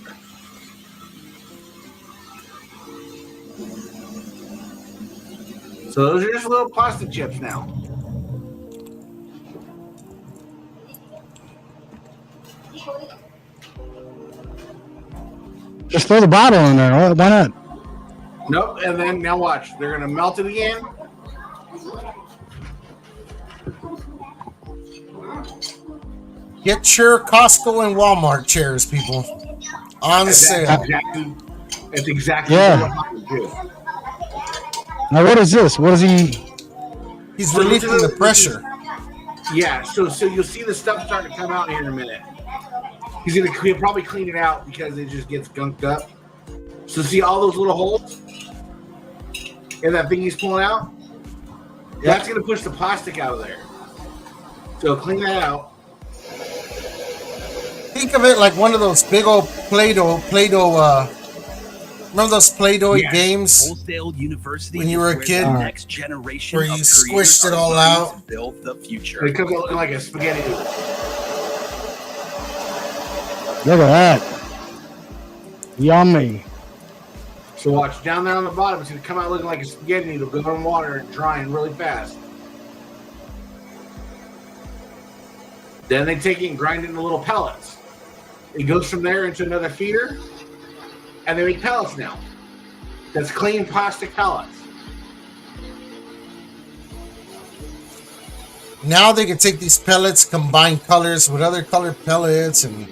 So those are just little plastic chips now.
Just throw the bottle in there. Why not?
Nope, and then now watch. They're going to melt it again.
Get your Costco and Walmart chairs, people. On sale.
That's exactly
Yeah.
what I would do.
Now what is this? What is he?
He's relieving the pressure.
Yeah, so you'll see the stuff starting to come out here in a minute. He'll probably clean it out because it just gets gunked up. So see all those little holes in that thing he's pulling out? That's going to push the plastic out of there. So clean that out.
Think of it like one of those big old Play-Doh, remember those Play-Doh games
Wholesale University
when you were a
is
kid?
where the next generation
Where you
of
squished
creators
it all
are learning
out?
to build the future.
It comes out looking like a spaghetti noodle.
Look at that. Yummy.
So watch, down there on the bottom, it's going to come out looking like a spaghetti noodle, go in water and drying really fast. Then they take it and grind it into little pellets. It goes from there into another feeder, and they make pellets now. That's clean plastic pellets.
Now they can take these pellets, combine colors with other colored pellets, and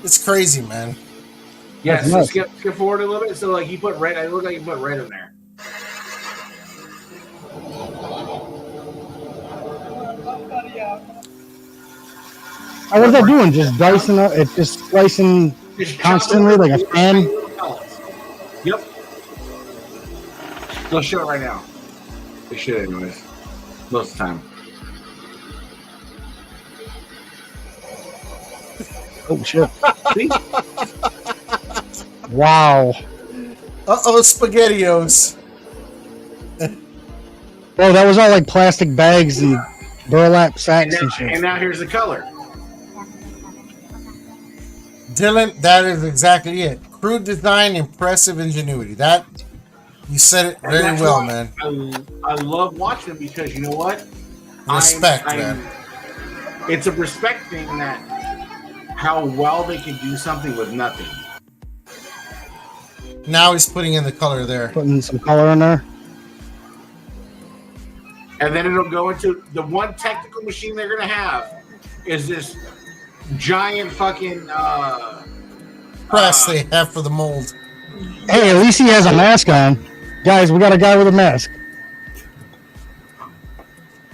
it's crazy, man.
Yeah,
That's
so
nuts.
skip forward a little bit. So like he put red, it looked like he put red in there.
What is that doing? Just dicing up? It's just slicing
Just
constantly
chop
like a
it up
fan?
into little pellets. Yep. They'll show it right now. They should anyways. Most of the time.
Oh shit!
See?
Wow.
Uh-oh, SpaghettiOs.
Oh, that was all like plastic bags and burlap sacks and shit.
And now here's the color.
Dylan, that is exactly it. Crude design, impressive ingenuity. That, you said it
And
very
that's
well,
why
man.
I love watching them because you know what?
Respect, man.
It's a respect thing that how well they can do something with nothing.
Now he's putting in the color there.
Putting some color in there.
And then it'll go into the one technical machine they're gonna have is this giant fucking
Press they have for the mold.
Hey, at least he has a mask on. Guys, we got a guy with a mask.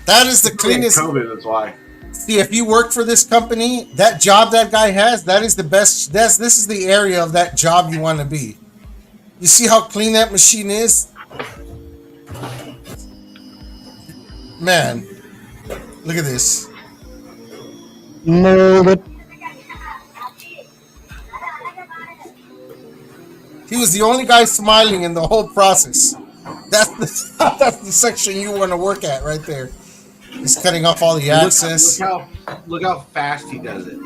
That is the cleanest.
COVID, that's why.
See, if you work for this company, that job that guy has, that is the best. This is the area of that job you want to be. You see how clean that machine is? Man, look at this.
Mold it.
He was the only guy smiling in the whole process. That's the that's the section you want to work at right there. He's cutting off all the access.
Look how fast he does it.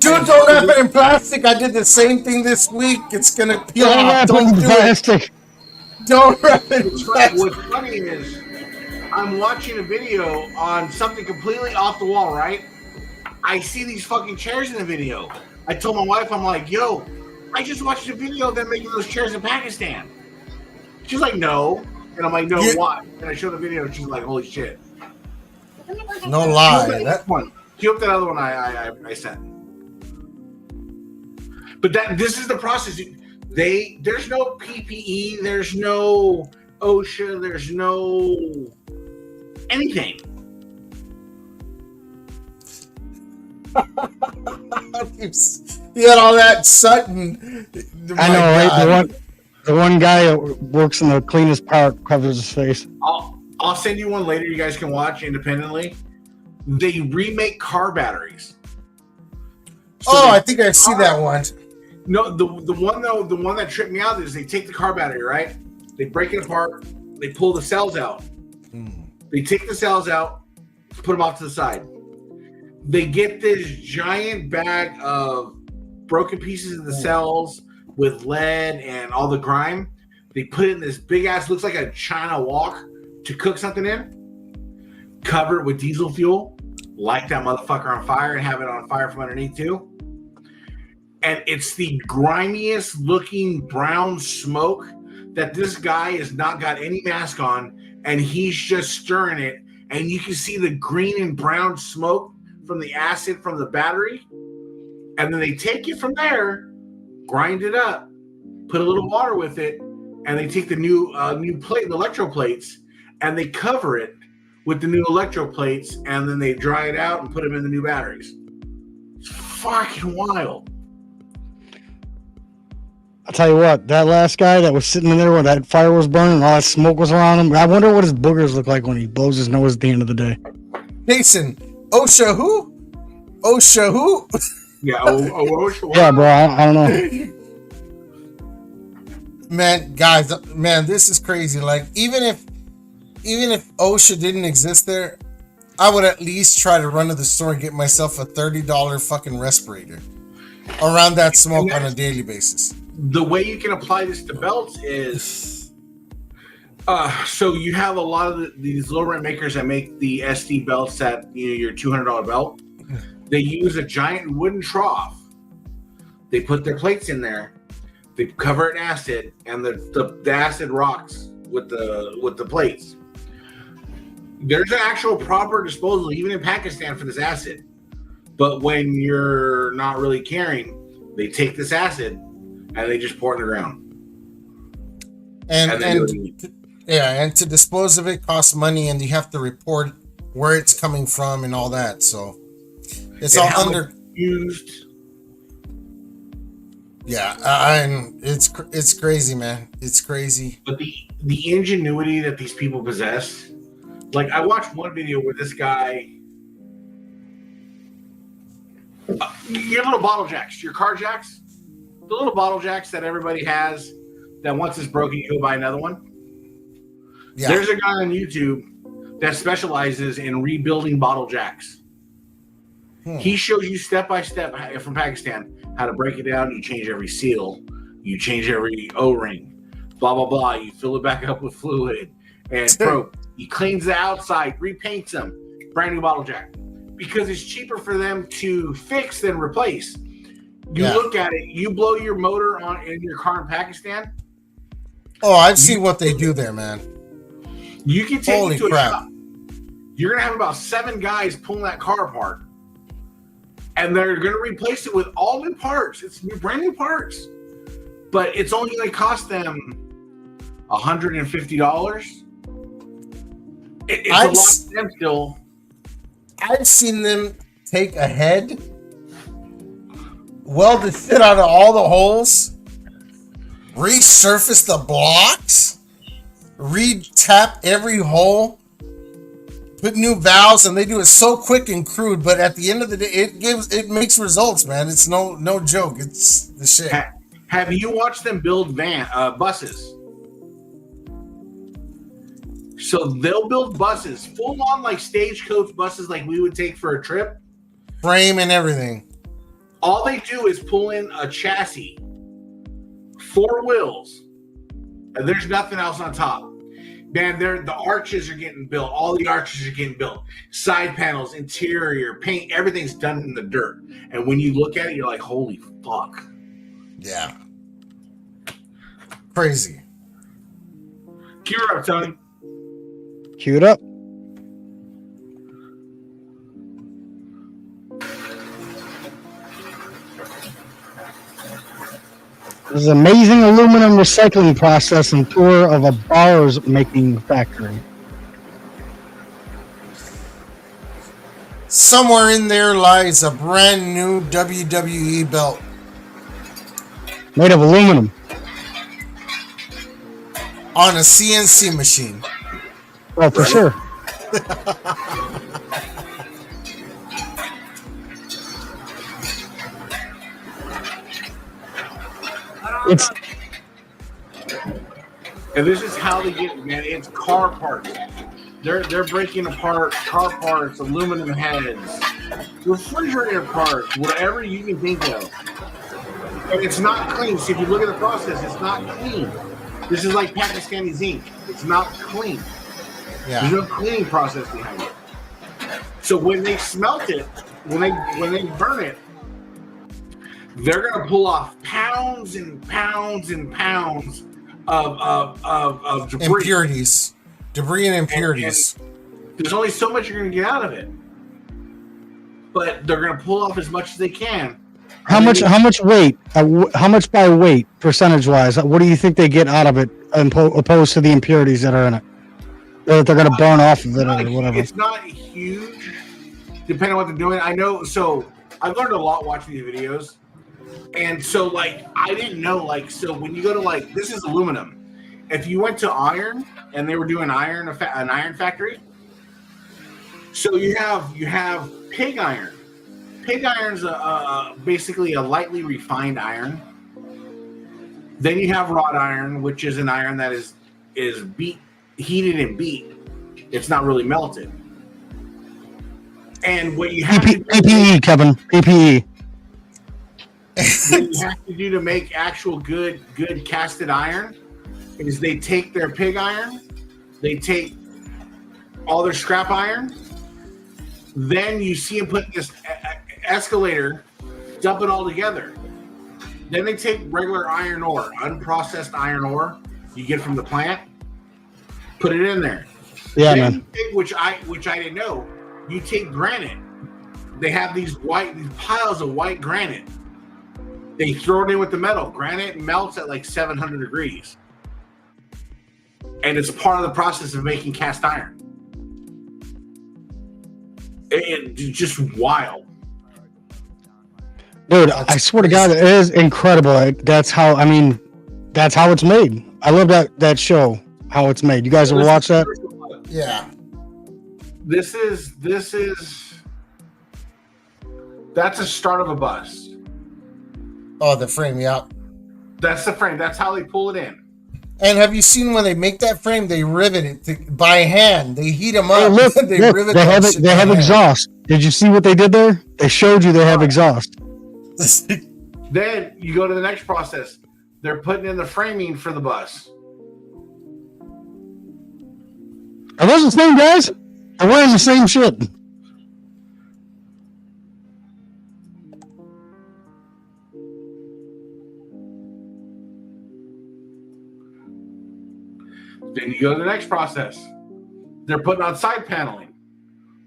Dude, don't wrap it in plastic. I did the same thing this week. It's gonna peel
Don't
off.
wrap it
Don't
in
do it.
plastic.
Don't wrap it in plastic.
What's funny is I'm watching a video on something completely off the wall, right? I see these fucking chairs in the video. I told my wife, I'm like, yo, I just watched a video of them making those chairs in Pakistan. She's like, no. And I'm like, no,
Yeah.
why? And I show the video and she's like, holy shit.
No
Cue
lie.
up that one. Cue up that other one I sent. But this is the process. There's no PPE, there's no OSHA, there's no anything.
He had all that Sutton.
I know, right? The one guy that works in the cleanest part covers his face.
I'll send you one later. You guys can watch independently. They remake car batteries.
Oh, I think I've seen that one.
No, the one that tripped me out is they take the car battery, right? They break it apart. They pull the cells out. They take the cells out, put them off to the side. They get this giant bag of broken pieces of the cells with lead and all the grime. They put it in this big ass, looks like a China wok to cook something in. Cover it with diesel fuel, light that motherfucker on fire and have it on fire from underneath too. And it's the grimiest looking brown smoke that this guy has not got any mask on, and he's just stirring it, and you can see the green and brown smoke from the acid from the battery. And then they take it from there, grind it up, put a little water with it, and they take the new plate, the electroplates, and they cover it with the new electroplates, and then they dry it out and put them in the new batteries. It's fucking wild.
I'll tell you what, that last guy that was sitting in there when that fire was burning and all that smoke was around him, I wonder what his boogers look like when he blows his nose at the end of the day.
Jason, OSHA who? OSHA who?
Yeah,
Yeah, bro, I don't know.
Man, guys, man, this is crazy. Like, even if OSHA didn't exist there, I would at least try to run to the store and get myself a $30 fucking respirator around that smoke on a daily basis.
The way you can apply this to belts is, so you have a lot of these low rent makers that make the SD belts at your $200 belt. They use a giant wooden trough. They put their plates in there. They cover it in acid, and the acid rocks with the plates. There's an actual proper disposal, even in Pakistan, for this acid. But when you're not really caring, they take this acid and they just pour it in the ground.
And to dispose of it costs money, and you have to report where it's coming from and all that. So it's all under
used.
Yeah, and it's crazy, man. It's crazy.
But the ingenuity that these people possess, like I watched one video where this guy, your little bottle jacks, your car jacks, the little bottle jacks that everybody has, that once it's broken, you go buy another one.
Yeah.
There's a guy on YouTube that specializes in rebuilding bottle jacks. He shows you step by step from Pakistan how to break it down. You change every seal, you change every O-ring, blah blah blah. You fill it back up with fluid and probe. He cleans the outside, repaints them, brand new bottle jack, because it's cheaper for them to fix than replace. You look at it, you blow your motor on in your car in Pakistan.
Oh, I've seen what they do there, man.
You can take
Holy
it to
crap.
a shop. You're gonna have about 7 guys pulling that car apart, and they're gonna replace it with all new parts. It's brand new parts, but it's only gonna cost them $150. It's a lot for them still.
I've seen them take a head, weld the shit out of all the holes, resurface the blocks, re-tap every hole, put new valves, and they do it so quick and crude. But at the end of the day, it makes results, man. It's no joke. It's the shit.
Have you watched them build buses? So they'll build buses, full on like stagecoach buses, like we would take for a trip.
Frame and everything.
All they do is pull in a chassis, 4 wheels, and there's nothing else on top. Man, the arches are getting built. All the arches are getting built. Side panels, interior, paint, everything's done in the dirt. And when you look at it, you're like, holy fuck.
Yeah. Crazy.
Cue her up, Tony.
Cue it up. This is an amazing aluminum recycling process and tour of a bars making factory.
Somewhere in there lies a brand new WWE belt.
Made of aluminum.
On a CNC machine.
Well, for sure. It's
And this is how they get it, man. It's car parts. They're breaking apart car parts, aluminum heads, refrigerator parts, whatever you can think of. And it's not clean. So if you look at the process, it's not clean. This is like Pakistani zinc. It's not clean.
Yeah.
There's no cleaning process behind it. So when they smelt it, when they burn it, they're gonna pull off pounds and pounds and pounds of debris.
Impurities. Debris and impurities.
And there's only so much you're gonna get out of it. But they're gonna pull off as much as they can.
how much weight? How much by weight, percentage wise? What do you think they get out of it, opposed to the impurities that are in it? That they're going to burn off of it or whatever.
It's not huge, depending on what they're doing. I know. So I've learned a lot watching these videos, and so like I didn't know. Like so, when you go to like this is aluminum. If you went to iron and they were doing an iron factory, so you have pig iron. Pig iron's basically a lightly refined iron. Then you have wrought iron, which is an iron that is heated and beat. It's not really melted. And what you have
PPE, Kevin. PPE.
what you have to do to make actual good casted iron is they take their pig iron, they take all their scrap iron, then you see them put this escalator, dump it all together. Then they take regular iron ore, unprocessed iron ore you get from the plant, put it in there.
Yeah,
then
man.
you take, which I didn't know, you take granite. They have these piles of white granite. They throw it in with the metal. Granite melts at like 700 degrees. And it's part of the process of making cast iron. It's just wild.
Dude, I swear to God, it is incredible. That's how, I mean, that's how it's made. I love that show, how it's made. You guys ever watch that?
Yeah.
That's a start of a bus.
Oh, the frame, yeah.
That's the frame. That's how they pull it in.
And have you seen when they make that frame? They rivet it by hand. They heat them up.
Hey, look,
they
look,
rivet
they have,
that shit
they
by
have
hand.
exhaust. Did you see what they did there? They showed you they have exhaust.
Then you go to the next process. They're putting in the framing for the bus.
Are those the same guys? They're wearing the same shit.
Then you go to the next process. They're putting on side paneling.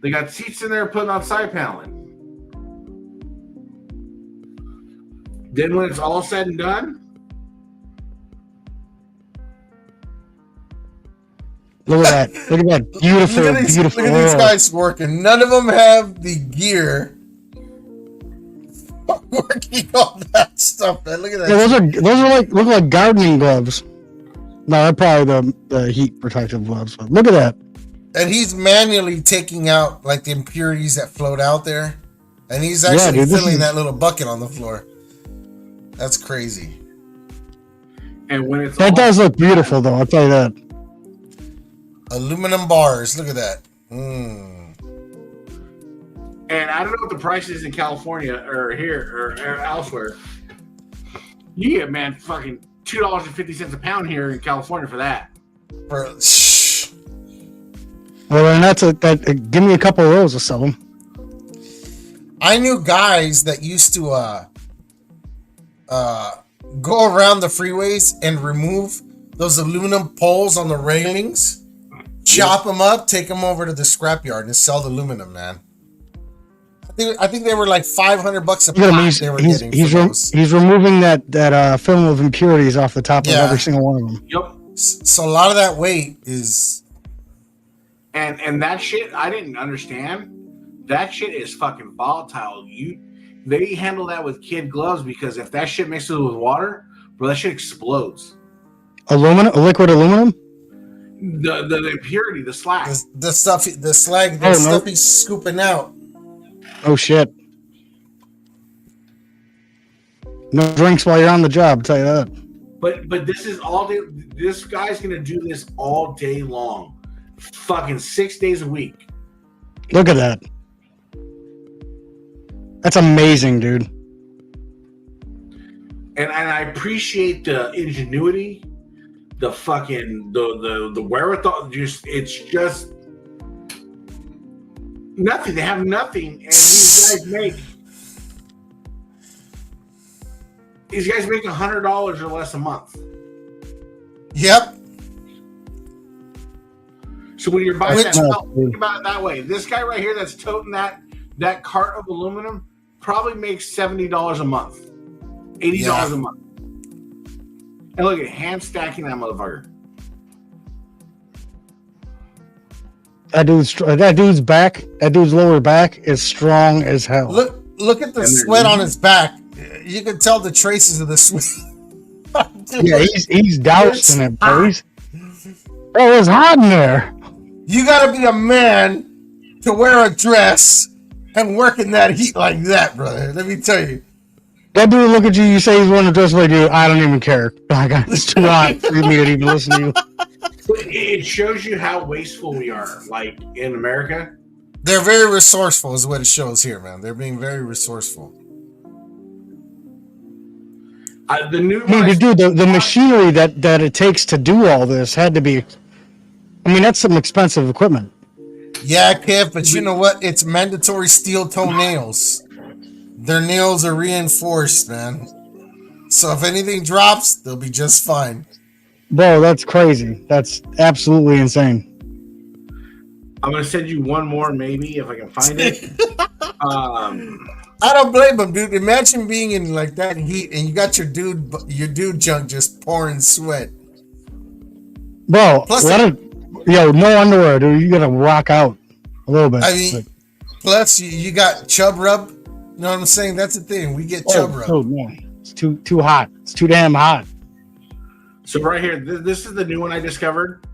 They got seats in there putting on side paneling. Then when it's all said and done,
Look at that. Look at that beautiful,
Look at
beautiful
these
world.
guys working. None of them have the gear working on that stuff, man. Look at that.
Yeah, those are like look like gardening gloves. No, they're probably the heat protective gloves. But look at that.
And he's manually taking out like the impurities that float out there. And he's actually
dude,
filling that little bucket on the floor. That's crazy.
and when it's
That
all
does look beautiful, though. I'll tell you that.
Aluminum bars. Look at that.
and I don't know what the price is in California or here or elsewhere. You get fucking $2.50 a pound here in California for that.
Shh.
Well, then that. Give me a couple of those to sell them.
I knew guys that used to go around the freeways and remove those aluminum poles on the railings, chop them up, take them over to the scrapyard and sell the aluminum, man. I think they were like $500 a
Look at him.
pop they were getting for those.
He's removing that film of impurities off the top of
Yeah.
every single one of them.
Yep.
So a lot of that weight is
And that shit I didn't understand. That shit is fucking volatile. They handle that with kid gloves because if that shit mixes with water, bro, that shit explodes.
Liquid aluminum.
The impurity, the slack.
the stuff, the slag, the
Oh, no.
stuff he's scooping out.
Oh shit. No drinks while you're on the job. I'll tell you that.
But this is all day. This guy's gonna do this all day long, fucking 6 days a week.
Look at that. That's amazing, dude.
And I appreciate the ingenuity, the fucking the wherewithal. It's just nothing. They have nothing, and these guys make $100 or less a month.
Yep.
So when you're buying
Which-
that, think about it that way. This guy right here that's toting that cart of aluminum probably makes $70 a month, $80 a month. And look at hand stacking that motherfucker.
That dude's lower back is strong as hell.
Look at the
And they're
sweat on his back. You can tell the traces of the sweat.
Yeah, he's doused in it, bro. Bro, it's hot in there.
You gotta be a man to wear a dress and work in that heat like that, brother. Let me tell you.
That dude look at you, you say he's one of dress like you. I don't even care. Like, it's too hot for me to even listen to you.
It shows you how wasteful we are, like in America.
They're very resourceful, is what it shows here, man. They're being very resourceful.
The new
I mean, dude, the machinery that it takes to do all this had to be. I mean, that's some expensive equipment.
Yeah, Kev, but you know what? It's mandatory steel toe nails. Their nails are reinforced, man. So if anything drops, they'll be just fine.
Bro, that's crazy. That's absolutely insane.
I'm gonna send you one more, maybe if I can find it.
I don't blame them, dude. Imagine being in like that heat and you got your dude junk just pouring sweat.
Bro,
Plus
no underwear, dude. You gotta rock out a little bit.
I mean, plus you got chub rub You know what I'm saying? That's the thing. We get
Oh,
chub rub.
dude, no. It's too hot. It's too damn hot.
So right here, this is the new one I discovered.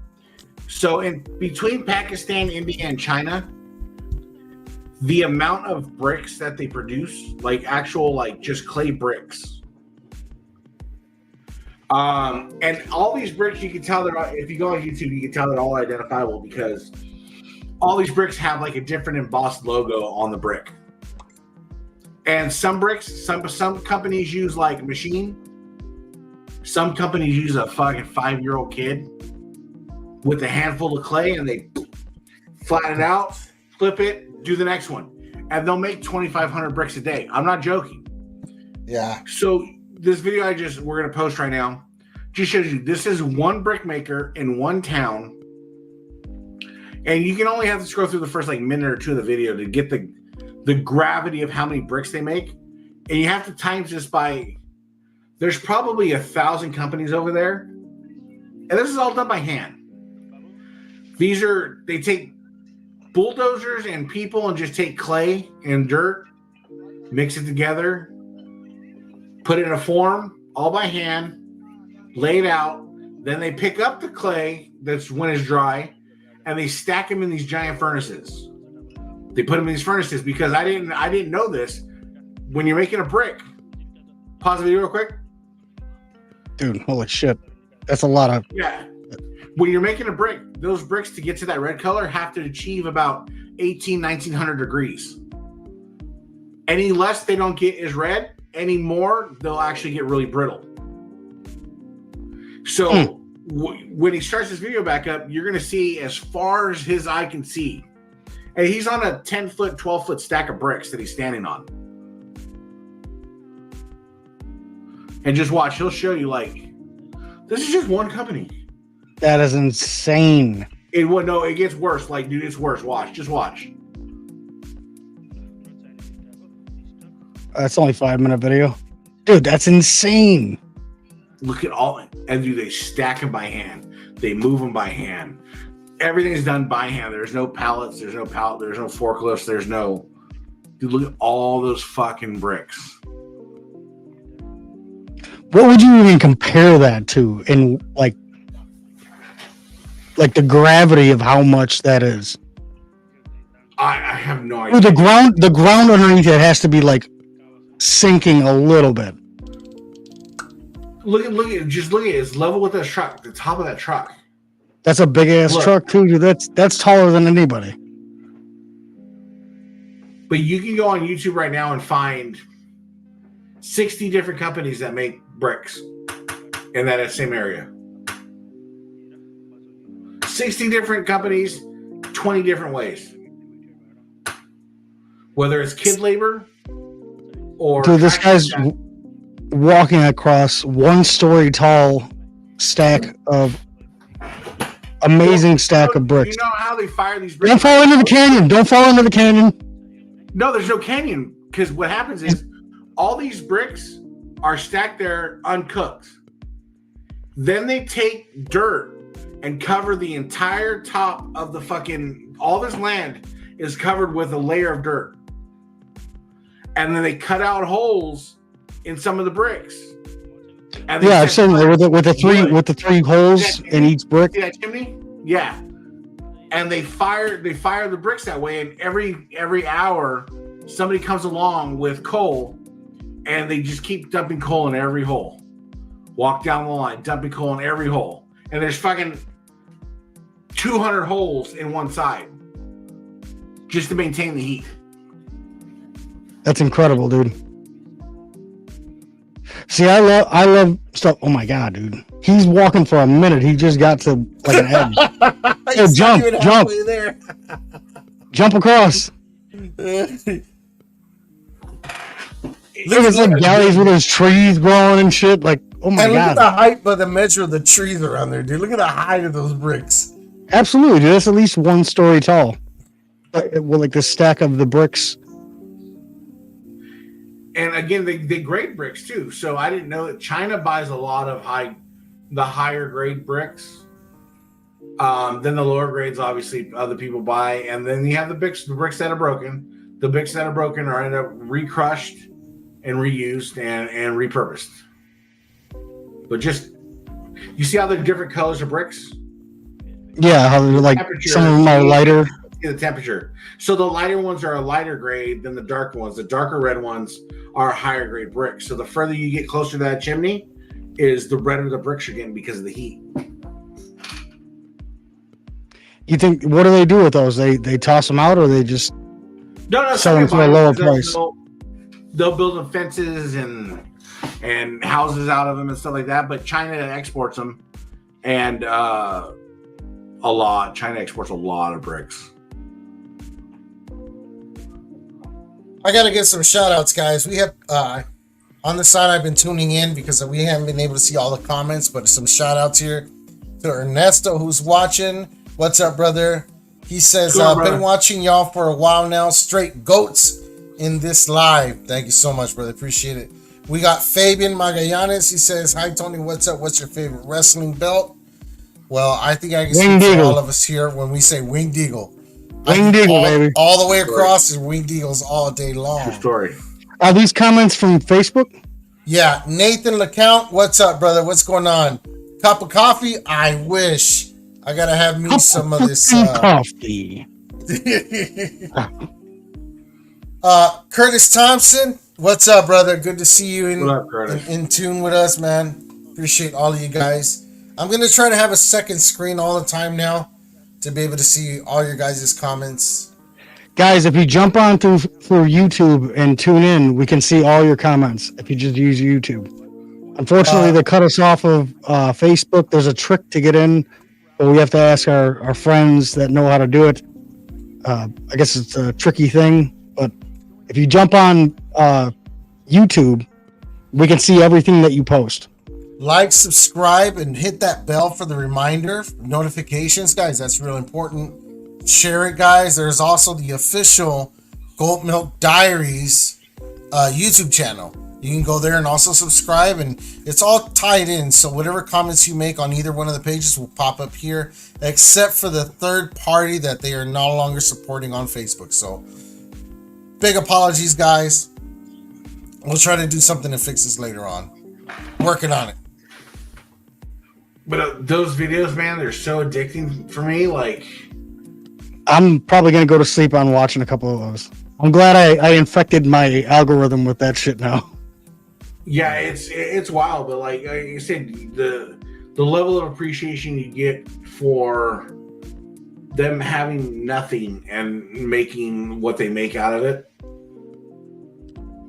So in between Pakistan, India, and China, the amount of bricks that they produce, like actual, like just clay bricks. And all these bricks, you can tell they're, if you go on YouTube, you can tell they're all identifiable because all these bricks have like a different embossed logo on the brick. And some bricks, some companies use like a machine. Some companies use a fucking 5-year-old kid with a handful of clay and they flatten it out, flip it, do the next one. And they'll make 2,500 bricks a day. I'm not joking.
Yeah.
So this video we're going to post right now just shows you this is one brick maker in one town. And you can only have to scroll through the first like minute or two of the video to get the gravity of how many bricks they make. And you have to times this by, there's probably 1,000 companies over there. And this is all done by hand. They take bulldozers and people and just take clay and dirt, mix it together, put it in a form, all by hand, lay it out. Then they pick up the clay that's when it's dry, and they stack them in these giant furnaces. They put them in these furnaces because I didn't know this. When you're making a brick, pause the video real quick.
Dude, holy shit. That's a lot of...
Yeah. When you're making a brick, those bricks to get to that red color have to achieve about 1900 degrees. Any less they don't get is red. Any more, they'll actually get really brittle. So when he starts this video back up, you're going to see as far as his eye can see. And he's on a 10-foot, 12-foot stack of bricks that he's standing on. And just watch. He'll show you, like, this is just one company.
That is insane.
It gets worse. Like, dude, it's worse. Watch. Just watch.
That's only 5-minute video. Dude, that's insane.
Look at all, and do they stack them by hand? They move them by hand. Everything's done by hand. There's no pallets. There's no forklifts. Dude, look at all those fucking bricks.
What would you even compare that to in like the gravity of how much that is?
I have no idea.
Dude, the ground underneath it has to be like sinking a little bit.
Look at it. Just look at it. It's level with that truck. The top of that truck.
That's a big ass
Look.
truck too, dude. That's taller than anybody.
But you can go on YouTube right now and find 60 different companies that make bricks in that same area. 60 different companies, 20 different ways. Whether it's kid labor or...
Dude, this guy's walking across 1-story tall stack of amazing stack of bricks.
You know how they fire these bricks?
Don't fall into the canyon. Don't fall into the canyon.
No, there's no canyon, because what happens is all these bricks are stacked there uncooked. Then they take dirt and cover the entire top of the fucking... All this land is covered with a layer of dirt. And then they cut out holes in some of the bricks. And
Yeah, I've seen it with the three holes in each brick.
See that chimney? Yeah. And they fire the bricks that way, and every hour somebody comes along with coal, and they just keep dumping coal in every hole. Walk down the line, dumping coal in every hole. And there's fucking 200 holes in one side just to maintain the heat.
That's incredible, dude. See, I love stuff. Oh my god, dude. He's walking for a minute. He just got to like an edge. Oh, jump.
There.
Jump across. Look at some galleys with those trees growing and shit. Like, oh my
and look
god.
at the height by the measure of the trees around there, dude. Look at the height of those bricks.
Absolutely, dude. That's at least 1 story tall. Well, like the stack of the bricks.
And again, they grade bricks too. So I didn't know that China buys a lot of the higher grade bricks. Then the lower grades, obviously, other people buy. And then you have the bricks that are broken. The bricks that are broken are end up recrushed and reused and repurposed. But just, you see how they're different colors of bricks?
Yeah, how they're like some of them are lighter.
The temperature. So the lighter ones are a lighter grade than the dark ones. The darker red ones are higher grade bricks. So the further you get closer to that chimney, is the redder the bricks you're getting because of the heat.
You think, what do they do with those? They toss them out, or they just sell them for a lower price?
They'll build them fences and houses out of them and stuff like that. But China exports them, and China exports a lot of bricks.
I gotta get some shout outs, guys. We have on the side I've been tuning in because we haven't been able to see all the comments, but some shout outs here to Ernesto who's watching. What's up, brother? He says, been watching y'all for a while now. Straight goats in this live. Thank you so much, brother. Appreciate it. We got Fabian Magallanes. He says, hi, Tony. What's up? What's your favorite wrestling belt? Well, I think I can speak for all of us here when we say Winged Eagle.
Winged Eagle, baby.
All the way across is Winged Eagles all day long.
True story.
Are these comments from Facebook?
Yeah. Nathan LeCount, what's up, brother? What's going on? Cup of coffee? I wish. I gotta have me some of this
coffee.
Curtis Thompson, what's up, brother? Good to see you in tune with us, man. Appreciate all of you guys. I'm gonna try to have a second screen all the time now to be able to see all your guys' comments.
Guys, if you jump on through YouTube and tune in, we can see all your comments if you just use YouTube. Unfortunately, they cut us off of Facebook. There's a trick to get in, but we have to ask our friends that know how to do it. I guess it's a tricky thing, but if you jump on YouTube, we can see everything that you post.
Like, subscribe, and hit that bell for the reminder notifications, guys. That's real important. Share it, guys. There's also the official Goat Milk Diaries YouTube channel. You can go there and also subscribe, and it's all tied in. So whatever comments you make on either one of the pages will pop up here, except for the third party that they are no longer supporting on Facebook. So big apologies, guys. We'll try to do something to fix this later on. Working on it.
But those videos, man, they're so addicting for me. Like,
I'm probably going to go to sleep on watching a couple of those. I'm glad I infected my algorithm with that shit now.
Yeah, it's wild, but like you said, the level of appreciation you get for them having nothing and making what they make out of it,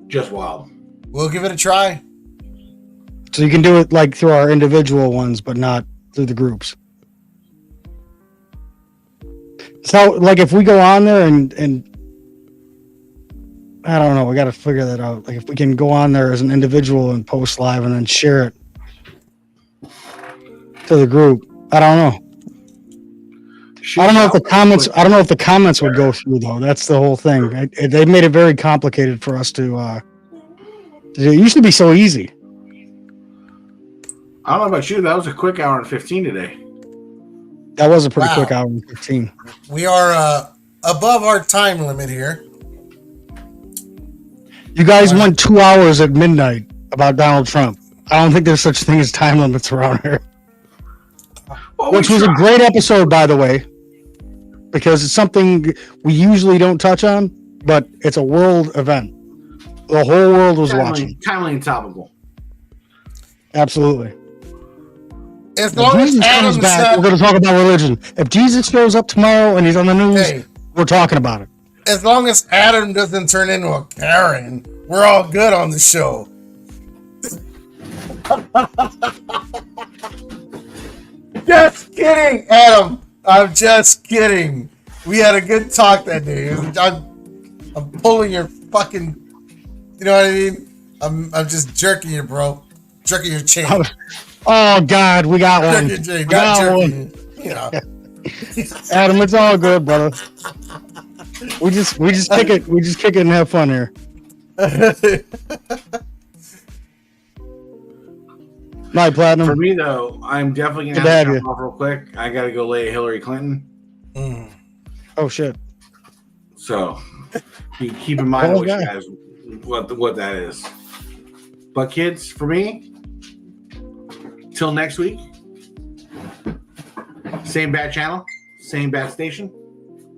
just wild.
We'll give it a try.
So you can do it like through our individual ones, but not through the groups. So, like, if we go on there and I don't know, we got to figure that out. Like, if we can go on there as an individual and post live and then share it to the group, I don't know. I don't know if the comments. I don't know if the comments would go through though. That's the whole thing. They made it very complicated for us to do. It used to be so easy.
I don't know about you. That was a quick hour and 15 today.
That was a pretty quick hour and 15.
We are above our time limit here.
You guys went 2 hours at midnight about Donald Trump. I don't think there's such thing as time limits around here.
Well,
which was a great episode, by the way, because it's something we usually don't touch on, but it's a world event. The whole world was watching.
Timely and topical.
Absolutely.
As long as
Jesus comes back, we're going to talk about religion. If Jesus shows up tomorrow and he's on the news, we're talking about it.
As long as Adam doesn't turn into a Karen, we're all good on the show. Just kidding, Adam. I'm just kidding. We had a good talk that day. I'm pulling your fucking, you know what I mean? I'm just jerking you, bro. Jerking your chain.
Oh God, we got one.
Jerking, not jerking. You know.
Adam, it's all good, brother. We just kick it and have fun here. Night, Platinum.
For me though, I'm definitely gonna have to jump off real quick. I gotta go lay Hillary Clinton.
Oh shit.
So Keep in mind
Oh,
what you
yeah.
guys what that is. But kids, for me, till next week, same bad channel, same bad station.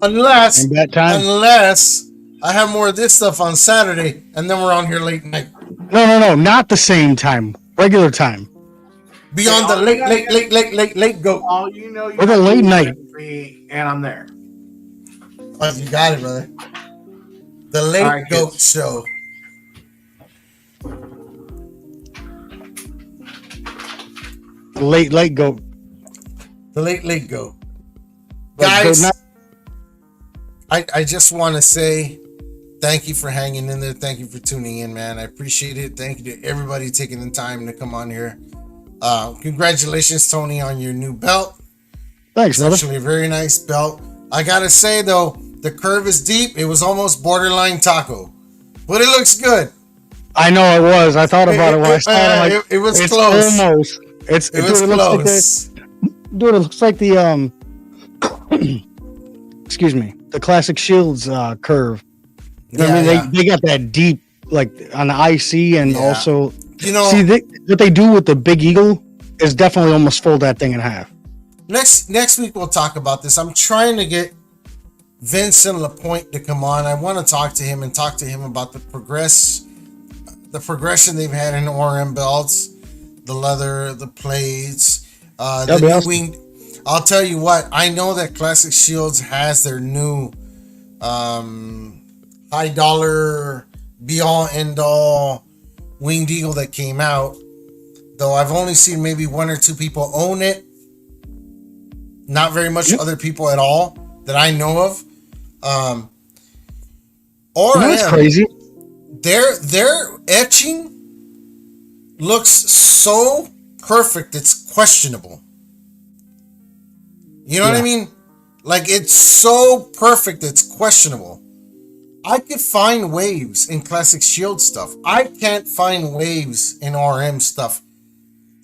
Unless,
And that time.
unless I have more of this stuff on Saturday, and then we're on here late night.
No, not the same time. Regular time.
Beyond the late goat.
All you know, you
With a late night.
and I'm there.
Oh, you got it, brother. The late
All right,
goat
kids.
show.
Late goat.
The late goat.
Like,
Guys,
not-
I just want to say thank you for hanging in there. Thank you for tuning in, man. I appreciate it. Thank you to everybody taking the time to come on here. Congratulations, Tony, on your new belt.
Thanks,
It's
brother.
actually a very nice belt. I gotta say though, the curve is deep. It was almost borderline taco, but it looks good.
I know it was. I thought about it when I saw it. I'm like,
it was
it's
close.
almost. It's
It was
dude, it looks like
close.
dude, it looks like the excuse me, the classic Shields curve. You know what I mean?
Yeah.
They got that deep, like on the IC, and
Yeah.
also
You know,
see what they do with the Big Eagle is definitely almost fold that thing in half.
next week we'll talk about this. I'm trying to get Vincent Lapointe to come on. I want to talk to him about the progression they've had in ORM belts, the leather, the plates, the
That'd be
new
awesome.
wing. I'll tell you what, I know that Classic Shields has their new high dollar be all end all Winged Eagle that came out, though I've only seen maybe one or two people own it. Not very much
Yep.
other people at all that I know of.
You know what's crazy?
Their etching looks so perfect it's questionable. You know what I
Yeah.
mean? Like it's so perfect it's questionable. I could find waves in Classic Shield stuff. I can't find waves in RM stuff.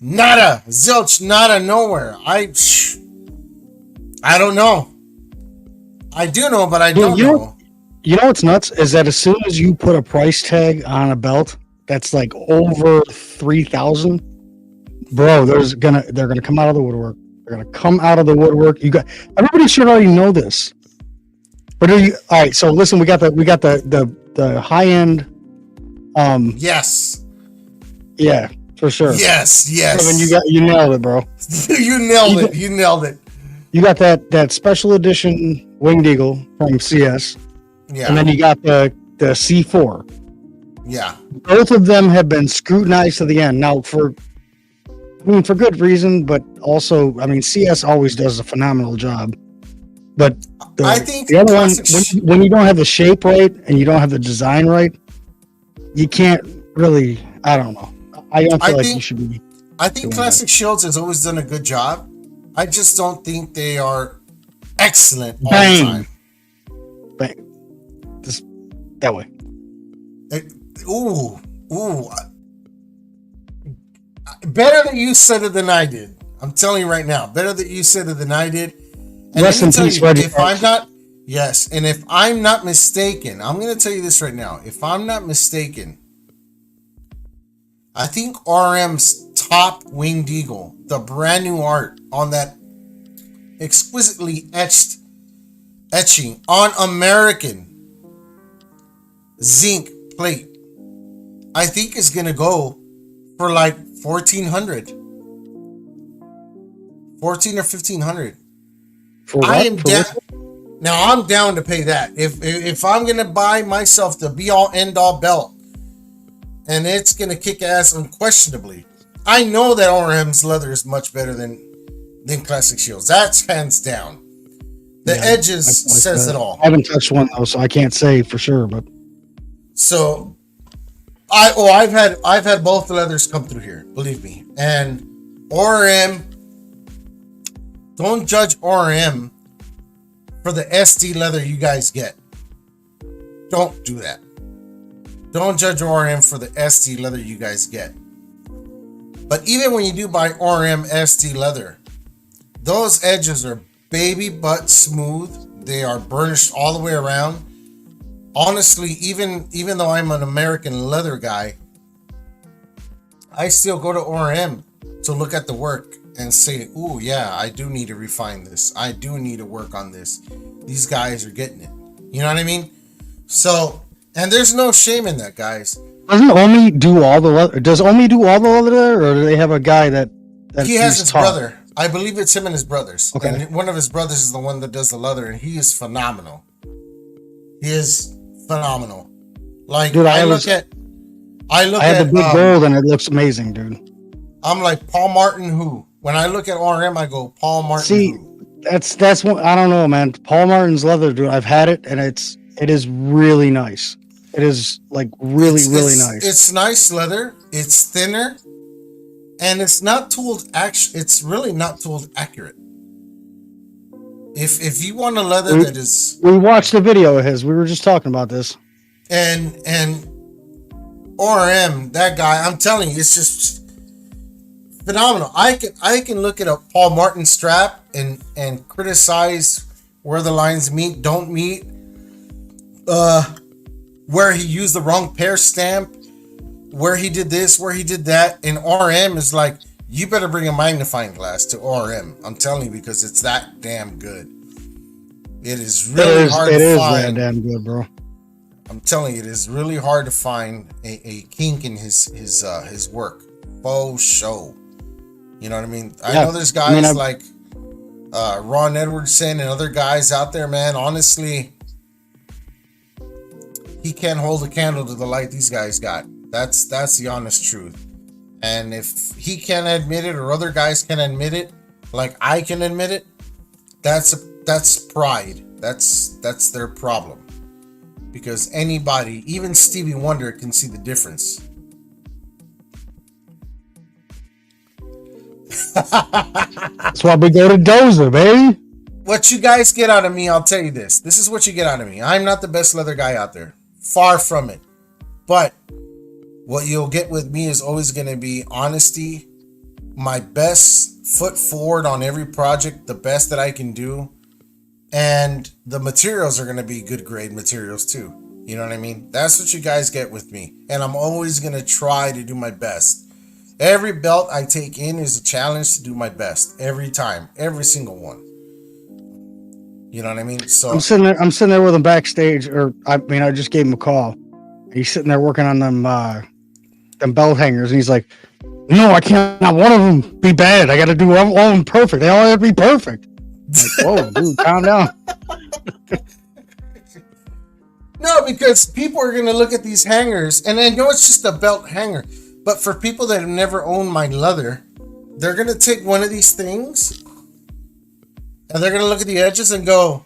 Nada, zilch, nada, nowhere. I don't know. I do know, but I
Dude,
don't
you know-
know.
You know what's nuts is that as soon as you put a price tag on a belt that's like over 3,000, bro, they're gonna come out of the woodwork. They're gonna come out of the woodwork. Everybody should already know this. But all right? So listen, we got the high end.
Yes.
Yeah, for sure.
Yes.
Kevin, you nailed it, bro.
You nailed it. You nailed it.
You got that special edition Winged Eagle from CS,
Yeah.
and then you got the C4.
Yeah.
Both of them have been scrutinized to the end. Now, for good reason, but also, I mean, CS always does a phenomenal job. But
I think
the other one,
classic
when you don't have the shape right and you don't have the design right, you can't really. I don't know. I don't feel like you should be.
I think Classic Shields has always done a good job. I just don't think they are excellent all the
Bang.
time.
Bang. Just that way.
Ooh. Better that you said it than I did. I'm telling you right now. Better that you said it than I did. And
Rest
let me
in
tell
peace,
you,
Reggie
if I'm
Fox.
not, yes, and if I'm not mistaken, I'm going to tell you this right now. If I'm not mistaken, I think RM's top Winged Eagle, the brand new art on that exquisitely etching on American zinc plate, I think is going to go for like 1,400. 14 or 1,500.
For what?
I am
For
down.
what?
Now I'm down to pay that. If I'm gonna buy myself the be all end all belt, and it's gonna kick ass unquestionably. I know that RM's leather is much better than Classic Shields. That's hands down. The
Yeah,
edges
I like
says
that.
it all.
I haven't touched one though, so I can't say for sure. But
So, I've had both the leathers come through here. Believe me. And RM. Don't judge RM for the SD leather you guys get. Don't do that. Don't judge RM for the SD leather you guys get. But even when you do buy RM SD leather, those edges are baby butt smooth. They are burnished all the way around. honestly, even though I'm an American leather guy, I still go to ORM to look at the work and say, "Ooh, yeah, I do need to refine this. I do need to work on this. These guys are getting it." You know what I mean? So, and there's no shame in that, guys.
Doesn't Omi do all the leather? Does Omi do all the leather there, or do they have a guy that
He has
he's
his
taught?
brother. I believe it's him and his brothers.
Okay.
And one of his brothers is the one that does the leather, and he is phenomenal. He is phenomenal. Like,
Dude,
I
I
look at
had the big gold, and it looks amazing, dude.
I'm like, Paul Martin who? When I look at RM, I go, Paul Martin
See,
who?
that's what I don't know, man. Paul Martin's leather, dude. I've had it, and it is really nice. It is like really nice.
It's nice leather. It's thinner, and it's not tooled. It's really not tooled accurate. If you want a leather that is,
We watched a video of his. We were just talking about this.
and RM, that guy, I'm telling you, it's just phenomenal. I can look at a Paul Martin strap and criticize where the lines meet, don't meet, where he used the wrong pair stamp, where he did this, where he did that, and RM is like, you better bring a magnifying glass to RM. I'm telling you, because it's that damn good. It is really hard to find.
It is damn good, bro.
I'm telling you, it is really hard to find a kink in his work. Faux show. You know what I mean? I know there's guys like Ron Edwardson and other guys out there, man. Honestly, he can't hold a candle to the light these guys got. That's the honest truth. And if he can't admit it, or other guys can admit it, like I can admit it, that's pride. That's their problem. Because anybody, even Stevie Wonder, can see the difference.
That's why we go to Dozer, baby.
What you guys get out of me, I'll tell you this. This is what you get out of me. I'm not the best leather guy out there. Far from it. But what you'll get with me is always going to be honesty, my best foot forward on every project, the best that I can do. And the materials are going to be good grade materials too. You know what I mean? That's what you guys get with me. And I'm always going to try to do my best. Every belt I take in is a challenge to do my best. Every time. Every single one. You know what I mean? So
I'm sitting there with him backstage, I just gave him a call. He's sitting there working on them belt hangers, and he's like, "No, I can't. Not one of them be bad. I got to do all of them perfect. They all have to be perfect." I'm like, whoa, dude, calm down.
no, because people are going to look at these hangers, and I know it's just a belt hanger, but for people that have never owned my leather, they're going to take one of these things, and they're going to look at the edges and go,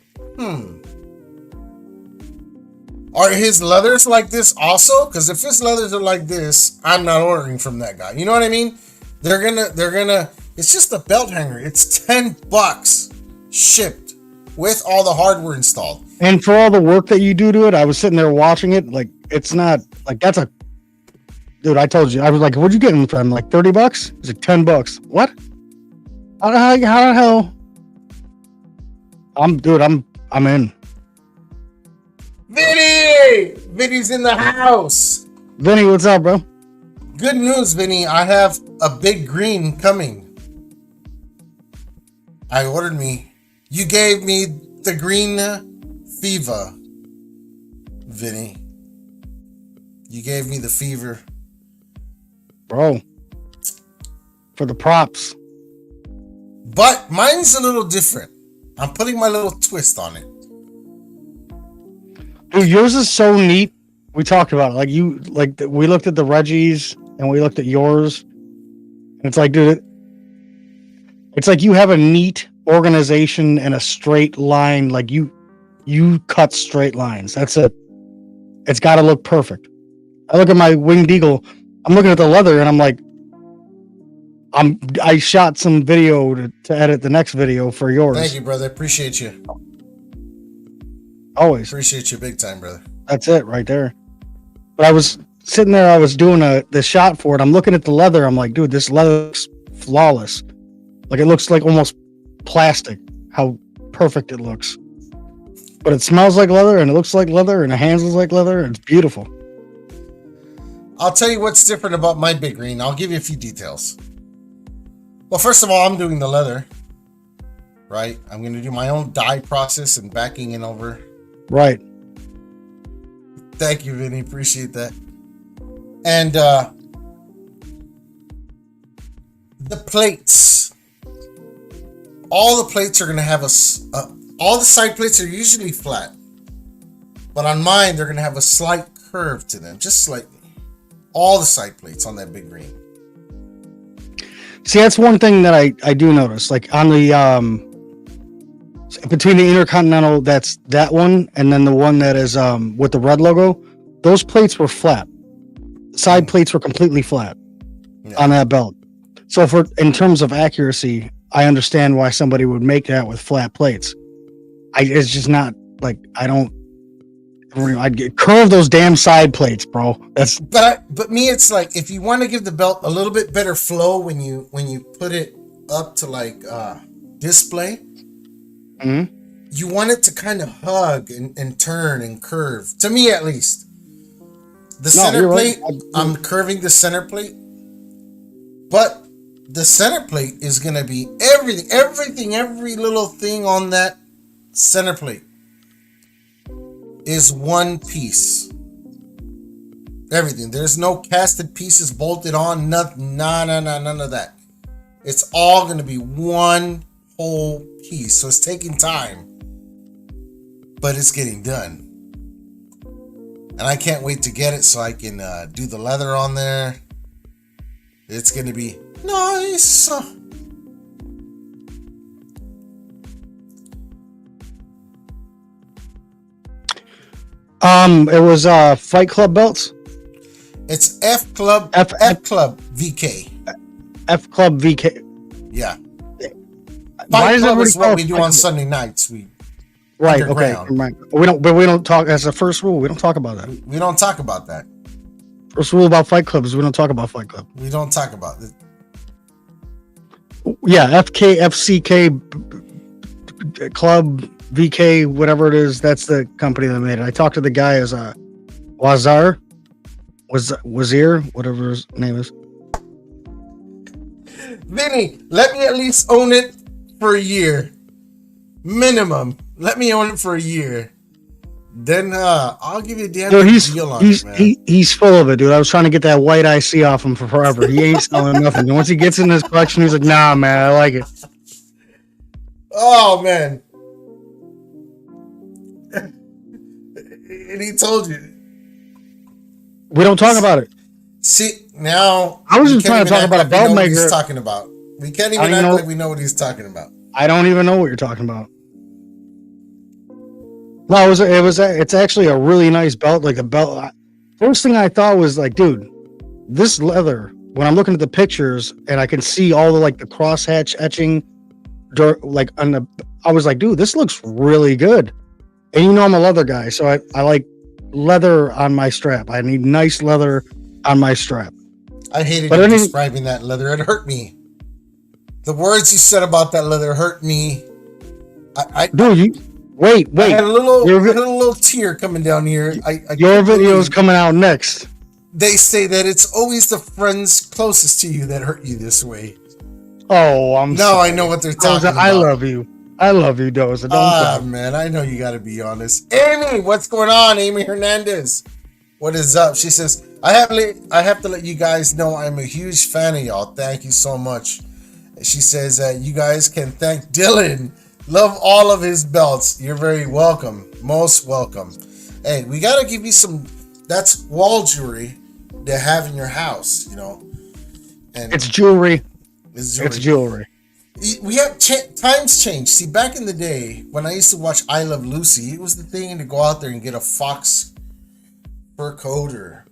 are his leathers like this also? Because if his leathers are like this, I'm not ordering from that guy. You know what I mean? They're gonna, it's just a belt hanger. It's $10 shipped with all the hardware installed.
And for all the work that you do to it, I was sitting there watching it. Like, it's not like dude, I told you, I was like, what'd you get him from? Like $30? It's like $10. What? How the hell? I'm in.
Vinny's in the house.
Vinny, what's up, bro?
Good news, Vinny. I have a big green coming. I ordered me. You gave me the green fever, Vinny. You gave me the fever.
Bro. For the props.
But mine's a little different. I'm putting my little twist on it.
Dude, yours is so neat. We talked about it. We looked at the Reggie's and we looked at yours. And it's like, dude, it's like you have a neat organization and a straight line. Like you cut straight lines. That's it. It's got to look perfect. I look at my Winged Eagle. I'm looking at the leather and I'm like, I shot some video to edit the next video for yours.
Thank you, brother. Appreciate you.
Always.
Appreciate you big time, brother.
That's it right there. But I was sitting there, I was doing the shot for it. I'm looking at the leather. I'm like, dude, this leather looks flawless. Like it looks like almost plastic. How perfect it looks. but it smells like leather and it looks like leather and it handles like leather. And it's beautiful.
I'll tell you what's different about my big green. I'll give you a few details. Well, first of all, I'm doing the leather, right? I'm going to do my own dye process and backing it over.
Right.
Thank you, Vinny. Appreciate that. And the plates. All the plates are going to have all the side plates are usually flat. But on mine, they're going to have a slight curve to them, just slightly. All the side plates on that big green.
See, that's one thing that I do notice. Like on the between the Intercontinental, that's that one, and then the one that is with the red logo, those plates were flat. Side plates were completely flat on that belt. So in terms of accuracy, I understand why somebody would make that with flat plates. It's just not like I'd curve those damn side plates, bro.
But me, it's like if you want to give the belt a little bit better flow when you put it up to like display, you want it to kind of hug and turn and curve. To me, at least, the center plate. Right. I'm curving the center plate, but the center plate is gonna be everything, every little thing on that center plate is one piece. Everything. There's no casted pieces bolted on. Nothing. None of that. It's all going to be one whole piece. So it's taking time, but it's getting done. And I can't wait to get it so I can do the leather on there. It's going to be nice.
It was Fight Club belts.
It's F Club VK.
F Club VK.
Yeah.
Why
Fight Club is what we do on Sunday nights.
Right. Okay. Right. We don't talk. That's the first rule. We don't talk about that.
We don't talk about that.
First rule about Fight Club is we don't talk about Fight Club.
We don't talk about it.
Yeah. FCK Club VK, whatever it is, that's the company that made it. I talked to the guy as Wazir, whatever his name is.
Vinny, let me at least own it for a year. Minimum. Let me own it for a year. Then I'll give you a damn deal on it, man.
He's full of it, dude. I was trying to get that white IC off him for forever. He ain't selling nothing. Once he gets in his collection, he's like, nah, man, I like it.
Oh, man. And he told you.
We don't talk about it.
See, now
I was just trying to talk about a belt maker.
He's talking about. We can't even act like we know what he's talking about.
I don't even know what you're talking about. No, it's actually a really nice belt. Like a belt. First thing I thought was like, dude, this leather. When I'm looking at the pictures and I can see all the like the crosshatch etching, like on the, I was like, dude, this looks really good. And you know I'm a leather guy, so I like leather on my strap. I need nice leather on my strap.
I hated you describing that leather. It hurt me. The words you said about that leather hurt me.
Wait.
I had a little tear coming down here.
Your video's coming out next.
They say that it's always the friends closest to you that hurt you this way.
Oh, sorry.
I know what they're talking about.
I love you. I love you, Doza. Don't
man, I know you got to be honest. Amy, what's going on? Amy Hernandez. What is up? She says, I have to let you guys know I'm a huge fan of y'all. Thank you so much. She says you guys can thank Dylan. Love all of his belts. You're very welcome. Most welcome. Hey, we got to give you some, that's wall jewelry to have in your house, you know. And
it's jewelry. It's jewelry.
We have times changed. See, back in the day when I used to watch I Love Lucy, it was the thing to go out there and get a fox fur coat or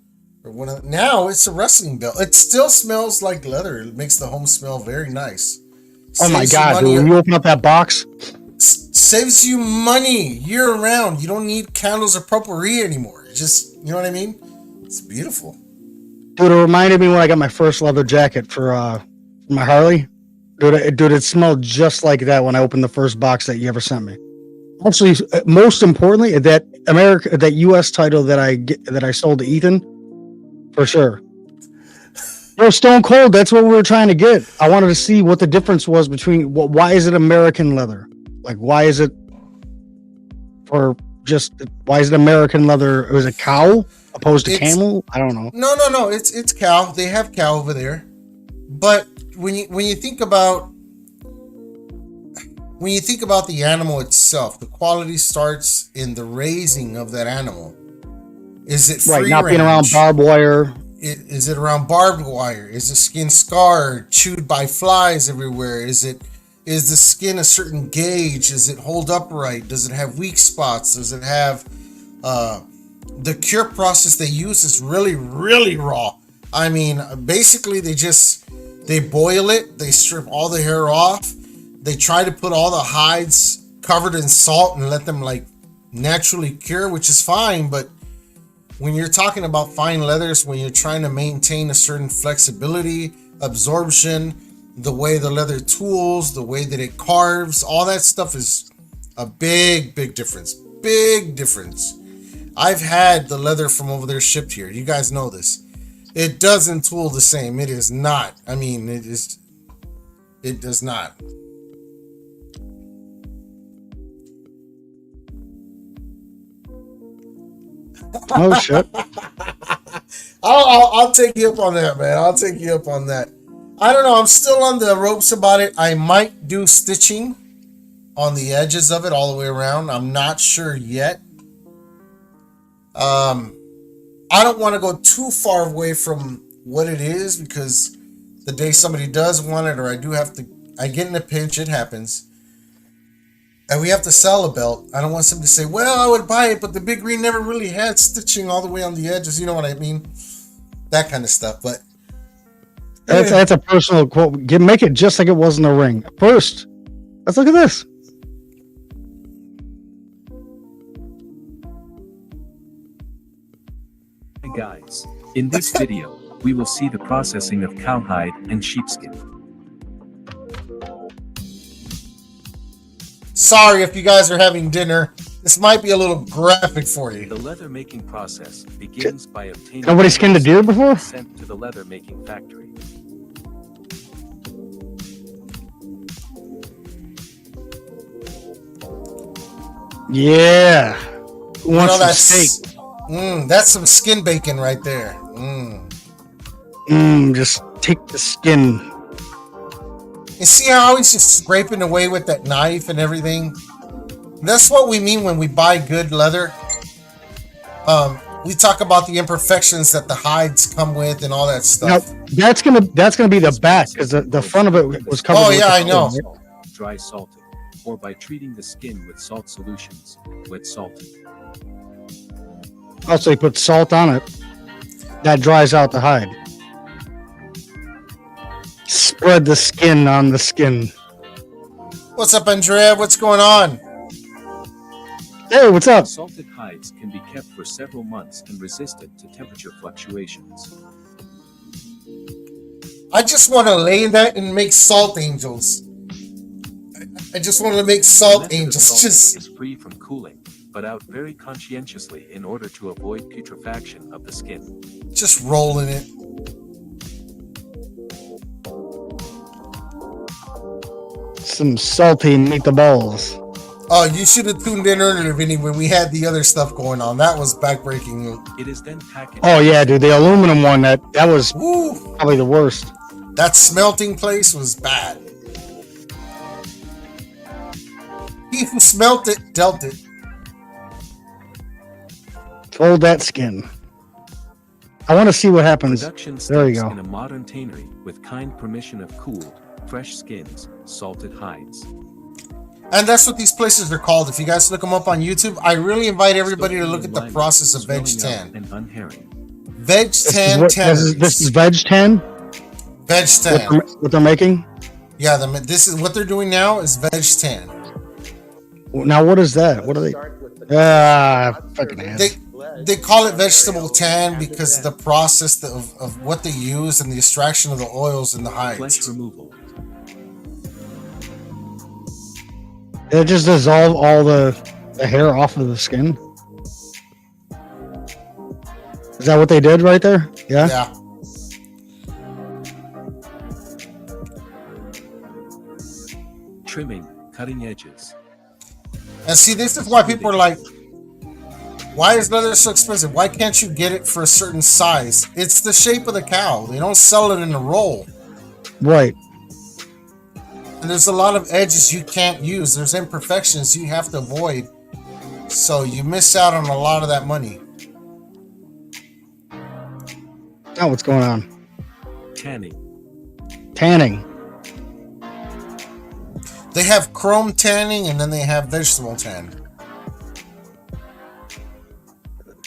one of. Now it's a wrestling belt. It still smells like leather. It makes the home smell very nice.
Oh my god, dude! When you open up that box,
saves you money year round. You don't need candles or potpourri anymore. It's just, you know what I mean? It's beautiful.
Dude, it reminded me when I got my first leather jacket for my Harley. Dude, it smelled just like that when I opened the first box that you ever sent me. Actually, most importantly, that U.S. title that I sold to Ethan, for sure. Bro, Stone Cold. That's what we were trying to get. I wanted to see what the difference was between why is it American leather? Like, why is it American leather? Was it cow opposed to camel? I don't know.
No. It's cow. They have cow over there. But when you think about the animal itself, the quality starts in the raising of that animal. Is it free
not
range?
being around barbed wire?
Is it around barbed wire? Is the skin scarred, chewed by flies everywhere? Is the skin a certain gauge? Does it hold upright? Does it have weak spots? Does it have the cure process they use is really, really raw. I mean, basically they boil it, they strip all the hair off, they try to put all the hides covered in salt and let them like naturally cure, which is fine, but when you're talking about fine leathers, when you're trying to maintain a certain flexibility, absorption, the way the leather tools, the way that it carves, all that stuff is a big difference. Big difference. I've had the leather from over there shipped here. You guys know this. It doesn't tool the same. It is not. I mean, it does not.
Oh shit!
I'll take you up on that, man. I'll take you up on that. I don't know. I'm still on the ropes about it. I might do stitching on the edges of it all the way around. I'm not sure yet. I don't want to go too far away from what it is because the day somebody does want it, or I get in a pinch, it happens. And we have to sell a belt. I don't want somebody to say, well, I would buy it, but the Big Green never really had stitching all the way on the edges. You know what I mean? That kind of stuff. But
that's a personal quote. Make it just like it was in the ring. First, let's look at this.
Hey guys, in this video, we will see the processing of cowhide and sheepskin.
Sorry if you guys are having dinner. This might be a little graphic for you.
The leather making process begins by obtaining.
Nobody skinned a deer before?
Sent to the leather making factory.
Yeah. Who wants some
that's
steak?
That's some skin bacon right there.
Just take the skin.
You see how he's just scraping away with that knife and everything? That's what we mean when we buy good leather. We talk about the imperfections that the hides come with and all that stuff.
Now, that's gonna be the back because the front of it was covered.
Oh
with
yeah, I
the
know.
skin.
Dry salted, or by treating the skin with salt solutions, wet salted.
Also, you put salt on it. That dries out the hide. Spread the skin on the skin.
What's up, Andrea? What's going on?
Hey, what's up?
Salted hides can be kept for several months and resistant to temperature fluctuations.
I just want to lay in that and make salt angels. I just want to make salt
The method of
angels.
salting
Just
is free from cooling, but out very conscientiously in order to avoid putrefaction of the skin.
rolling it.
Some salty meatballs.
Oh, you should have tuned in earlier, Vinny, when we had the other stuff going on. That was backbreaking.
It is then packaged.
Oh yeah, dude, the aluminum one that was
Woo!
probably the worst.
That smelting place was bad. He who smelt it dealt it.
Fold that skin. I want to see what happens.
Production
There you
steps
go.
in a modern tannery with kind permission of cooled, fresh skins, salted hides.
And that's what these places are called. If you guys look them up on YouTube, I really invite everybody to look at the
Lime,
process of Veg
swelling out
10.
and unherring.
Veg 10
This is Veg 10.
Veg 10.
What they're making.
Yeah, this is what they're doing now is Veg 10.
Now what is that? What are they? Fucking ass.
They call it vegetable tan because the process of what they use and the extraction of the oils in the
Flesh
hides.
removal.
They just dissolve all the the hair off of the skin. Is that what they did right there? Yeah.
Yeah.
Trimming, cutting edges.
And see, this is why people are like, why is leather so expensive? Why can't you get it for a certain size? It's the shape of the cow. They don't sell it in a roll.
Right.
And there's a lot of edges you can't use. There's imperfections you have to avoid. So you miss out on a lot of that money.
Now what's going on?
Tanning.
Tanning.
They have chrome tanning and then they have vegetable tan.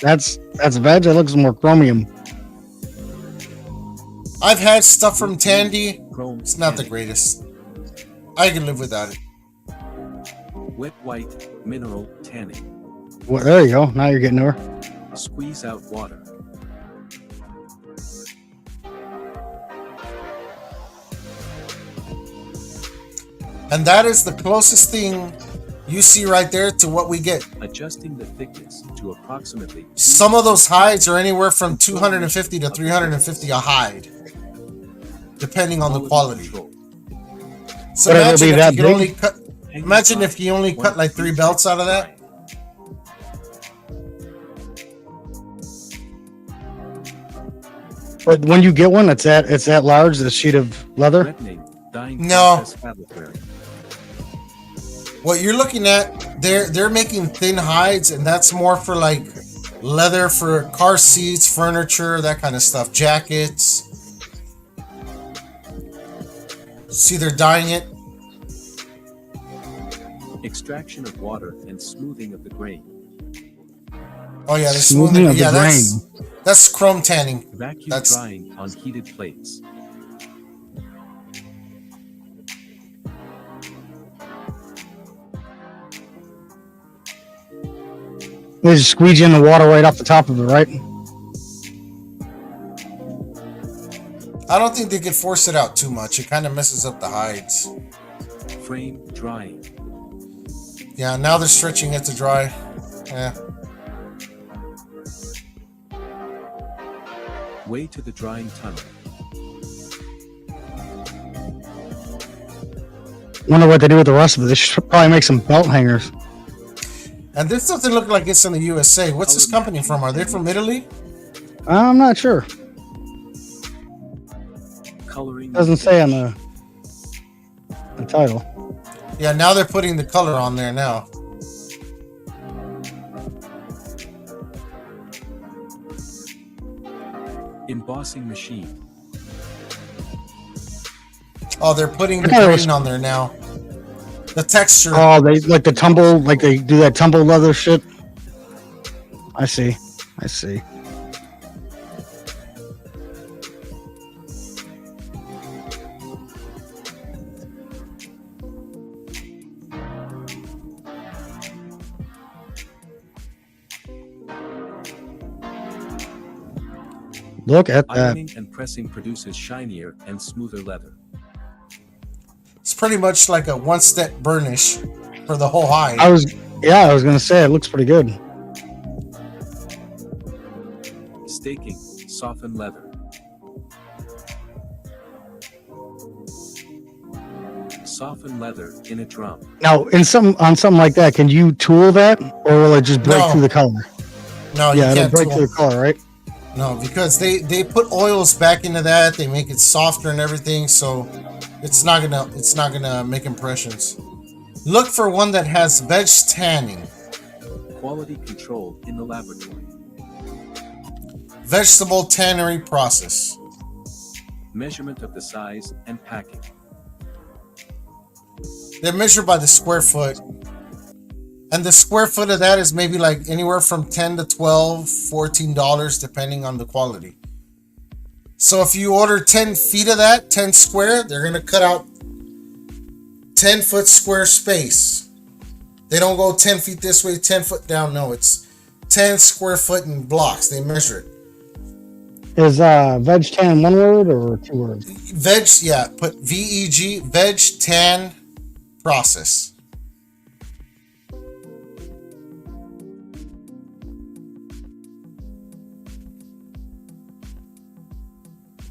That's veg. That looks more chromium.
I've had stuff from Tandy.
Chrome.
It's not the
tanning.
greatest. I can live without it.
Wet white, mineral tanning.
Well, there you go. Now you're getting to her.
Squeeze out water.
And that is the closest thing you see right there to what we get.
Adjusting the thickness to approximately.
Some of those hides are anywhere from 250 to 350 a hide, depending on the quality.
Control.
So
But it'll be that
you
big?
only cut. Imagine if you only cut like 3 belts out of that.
But when you get one, it's that large, the sheet of leather.
Threatening, dying
No.
process fabric.
What you're looking at, they're making thin hides, and that's more for like leather for car seats, furniture, that kind of stuff, jackets. See, they're dyeing it.
Extraction of water and smoothing of the grain.
Oh yeah, they're
Smoothing
smoothing.
of the
Yeah,
grain.
that's chrome tanning.
Vacuum
That's-
drying on heated plates.
They just squeeze in the water right off the top of it, right?
I don't think they could force it out too much. It kind of messes up the hides.
Frame drying.
Yeah, now they're stretching it to dry. Yeah.
Way to the drying tunnel.
Wonder what they do with the rest of it. They should probably make some belt hangers.
And this doesn't look like it's in the USA. What's this company from? Are they from Italy?
I'm not sure.
Coloring.
Doesn't say on the title.
Yeah, now they're putting the color on there now.
Embossing machine.
Oh, they're putting the
I thought it was-
green on there now. The texture.
Oh, they like the tumble, like they do that tumble leather shit. I see. I see. Look at that.
Ironing and pressing produces shinier and smoother leather.
It's pretty much like a one-step burnish for the whole hide.
I was gonna say it looks pretty good.
Staking, soften leather. Soften leather in a drum.
Now, on something like that, can you tool that, or will it just break
No.
through the color?
No, you
Yeah, it'll
can't
break
tool.
through the color, right?
No, because they put oils back into that. They make it softer and everything, so it's not gonna make impressions. Look for one that has veg tanning,
Quality control in the laboratory.
vegetable tannery process.
Measurement of the size and packing.
They measure by the square foot, and the square foot of that is maybe like anywhere from $10 to $12, $14, depending on the quality. So if you order 10 feet of that, 10 square, they're gonna cut out 10-foot square space. They don't go 10 feet this way, 10 foot down. No, it's 10 square foot in blocks. They measure it.
Is veg tan one word or two words?
Veg, yeah, put VEG, veg tan process.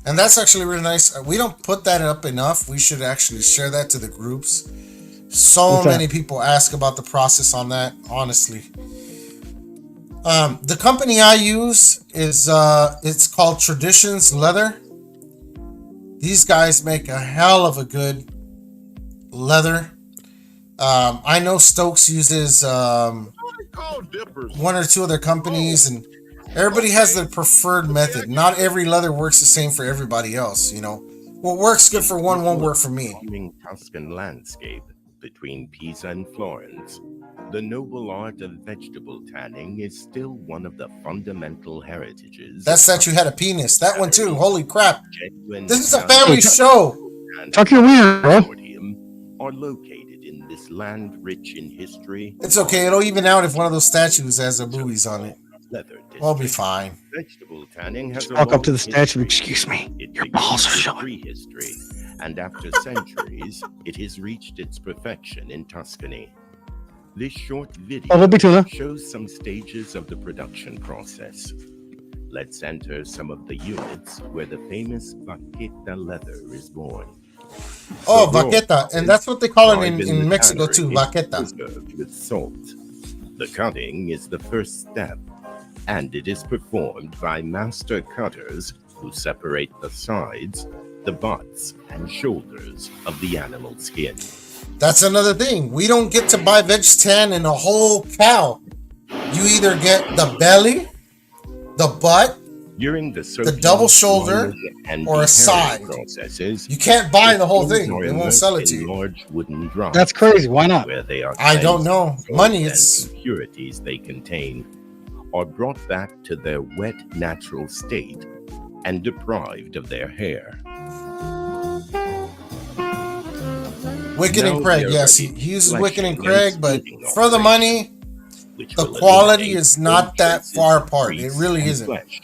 And that's actually really nice. We don't put that up enough. We should actually share that to the groups. So
Okay.
many people ask about the process on that, honestly. The company I use is it's called Traditions Leather. These guys make a hell of a good leather. I know Stokes uses one or two other companies, and everybody has their preferred method. Not every leather works the same for everybody else, you know. What works good for one won't work for me.
Charming Tuscan landscape between Pisa and Florence, the noble art of vegetable tanning is still one of the fundamental heritages.
That's that you had a penis. That one too. Holy crap.
Genuine
This is a
Italian
family show.
and
Tuck your wiener, bro.
consortium are located in this land rich in history.
It's okay. It'll even out if one of those statues has a boobies on it.
Leather
We'll be
district.
fine.
Vegetable tanning has
Walk up to the
long
statue.
history.
Excuse me.
It
Your
begins
balls are
with
showing.
prehistory, and after centuries, it has reached its perfection in Tuscany. This short video
Oh, we'll be tuna.
shows some stages of the production process. Let's enter some of the units where the famous Vaqueta leather is born.
Oh,
The raw
vaqueta. And that's what they call it
dried
in
the
Mexico too.
tannery,
Vaqueta.
preserved with salt. The cutting is the first step, and it is performed by master cutters who separate the sides, the butts, and shoulders of the animal skin.
That's another thing. We don't get to buy veg tan in a whole cow. You either get the belly, the butt.
During the
double shoulder
and
or a
deherring
side.
processes,
You can't buy the whole thing.
skins are
They won't
immersed
sell it to
in
you.
large wooden drums.
That's crazy. Why not?
Where they are
I don't
cleansed
know.
of
Money,
and
it's
impurities they contain are brought back to their wet natural state and deprived of their hair.
Wicked
Now
and Craig.
they're
Yes,
ready
he uses Wicked and
fleshing
Craig,
and
but
splitting
for the money,
which
the
will
quality
eliminate
is not
all
that
traces
far
of
apart. It
grease
really
and
isn't.
flesh.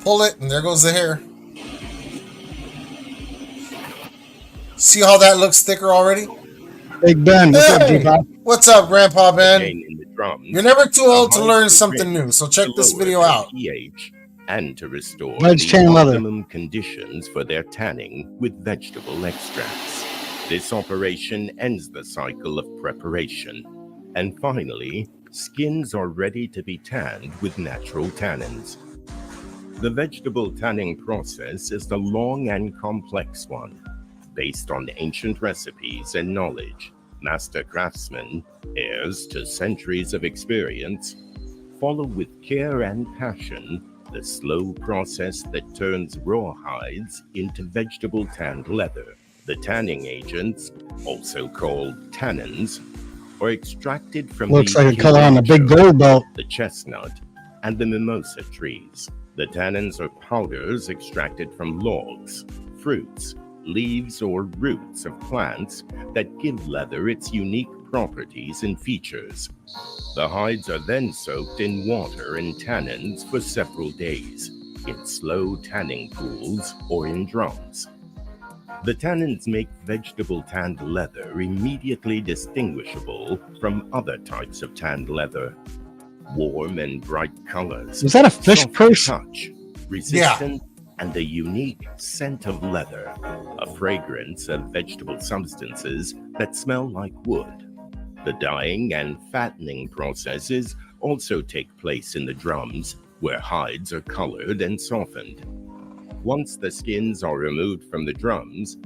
Pull it, and there goes the hair. See how that looks thicker already?
Big Ben. What's up,
Hey!
G-Pop?
What's up, Grandpa Ben?
Again, in the drums,
You're never too old to
the
learn
hides
something
are
new, so check
to
this
lower
video
their
out.
pH and to restore
Veg
the
tan leather.
optimum conditions for their tanning with vegetable extracts. This operation ends the cycle of preparation. And finally, skins are ready to be tanned with natural tannins. The vegetable tanning process is a long and complex one. Based on ancient recipes and knowledge, master craftsmen, heirs to centuries of experience, follow with care and passion the slow process that turns raw hides into vegetable tanned leather. The tanning agents, also called tannins, are extracted from
Looks
the
like a color on a big
cucaracha,
gold belt.
the chestnut, and the mimosa trees. The tannins are powders extracted from logs, fruits, leaves, or roots of plants that give leather its unique properties and features. The hides are then soaked in water and tannins for several days, in slow tanning pools or in drums. The tannins make vegetable tanned leather immediately distinguishable from other types of tanned leather. Warm and bright colors,
Was that a fish
soft
purse?
touch, resistant, and a unique scent of leather, a fragrance of vegetable substances that smell like wood. The dyeing and fattening processes also take place in the drums, where hides are colored and softened. Once the skins are removed from the drums,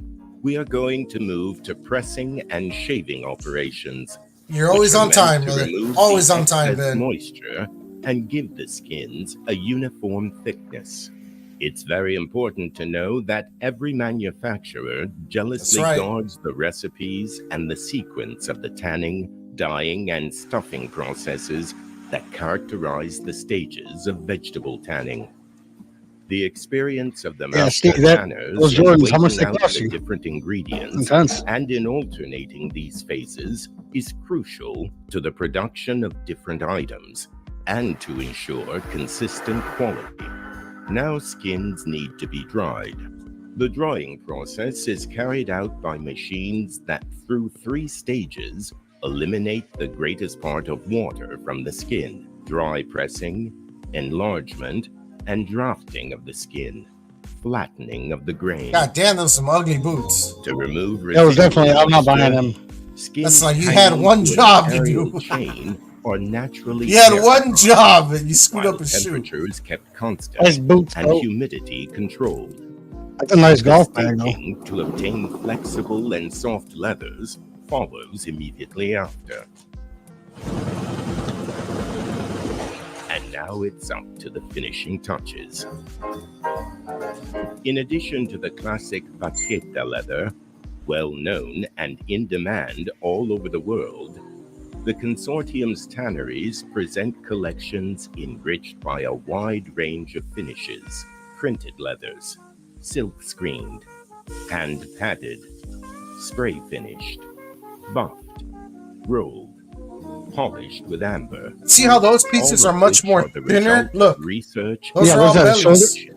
we are going to move to pressing and shaving operations.
You're always
which are
on
meant
time,
to
brother.
remove
Always
the
on time,
excess
Ben.
moisture and give the skins a uniform thickness. It's very important to know that every manufacturer jealously
That's right.
guards the recipes and the sequence of the tanning, dyeing, and stuffing processes that characterize the stages of vegetable tanning. The experience of the
Yeah,
master
Steve, that-
tanners
those
in
Jordans, how much
weighing
they
out
cost
the
you?
different ingredients
Intense.
and in alternating these phases is crucial to the production of different items and to ensure consistent quality. Now skins need to be dried. The drying process is carried out by machines that, through 3 stages, eliminate the greatest part of water from the skin, dry pressing, enlargement, and drafting of the skin, flattening of the grain.
God damn, those some ugly boots.
To remove
That was definitely, I'm not
moisture,
buying them.
skin
That's like you
hanging
had one
to an
job to
aerial
do.
chain are naturally
You had
air
one
apart,
job and you screwed
while
up a shoe.
temperatures kept constant
Nice boots,
and
though.
humidity controlled.
That's a nice
The
golf bag, though.
staging to obtain flexible and soft leathers follows immediately after. And now it's up to the finishing touches. In addition to the classic vaqueta leather, well known and in demand all over the world, the consortium's tanneries present collections enriched by a wide range of finishes: printed leathers, silk screened, hand padded, spray finished, buffed, rolled, polished with amber.
See how those pieces
All
are
of
much
which
more
are the
thinner?
result of
Look,
research.
those
Yeah,
are all
what's that,
bellies.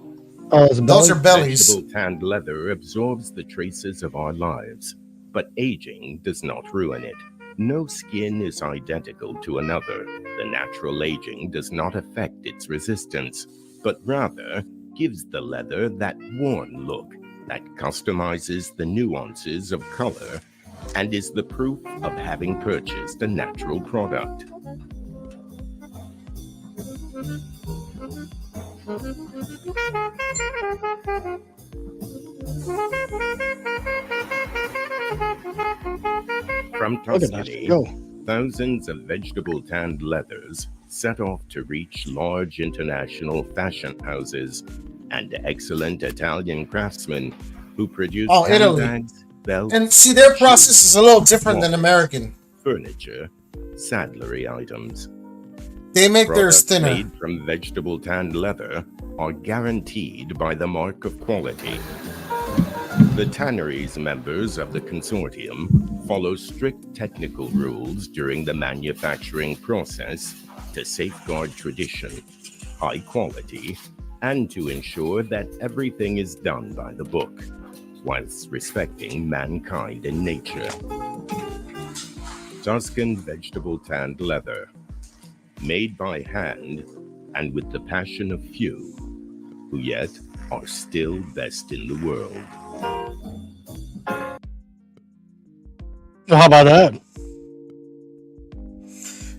Oh, it's a
Those
belly?
are bellies.
Vegetable tanned leather absorbs the traces of our lives, but aging does not ruin it. No skin is identical to another. The natural aging does not affect its resistance, but rather gives the leather that worn look that customizes the nuances of color and is the proof of having purchased a natural product. From
Look at that.
Tuscany,
Go.
thousands of vegetable tanned leathers set off to reach large international fashion houses and excellent Italian craftsmen who produce
Italy.
handbags, belts,
And see, their process is a little different than American.
furniture, saddlery items.
They make theirs
Products
thinner.
made from vegetable tanned leather are guaranteed by the mark of quality. The tanneries members of the consortium follow strict technical rules during the manufacturing process to safeguard tradition, high quality, and to ensure that everything is done by the book, whilst respecting mankind and nature. Tuscan vegetable tanned leather, made by hand and with the passion of few, who yet are still best in the world.
Well, how about that?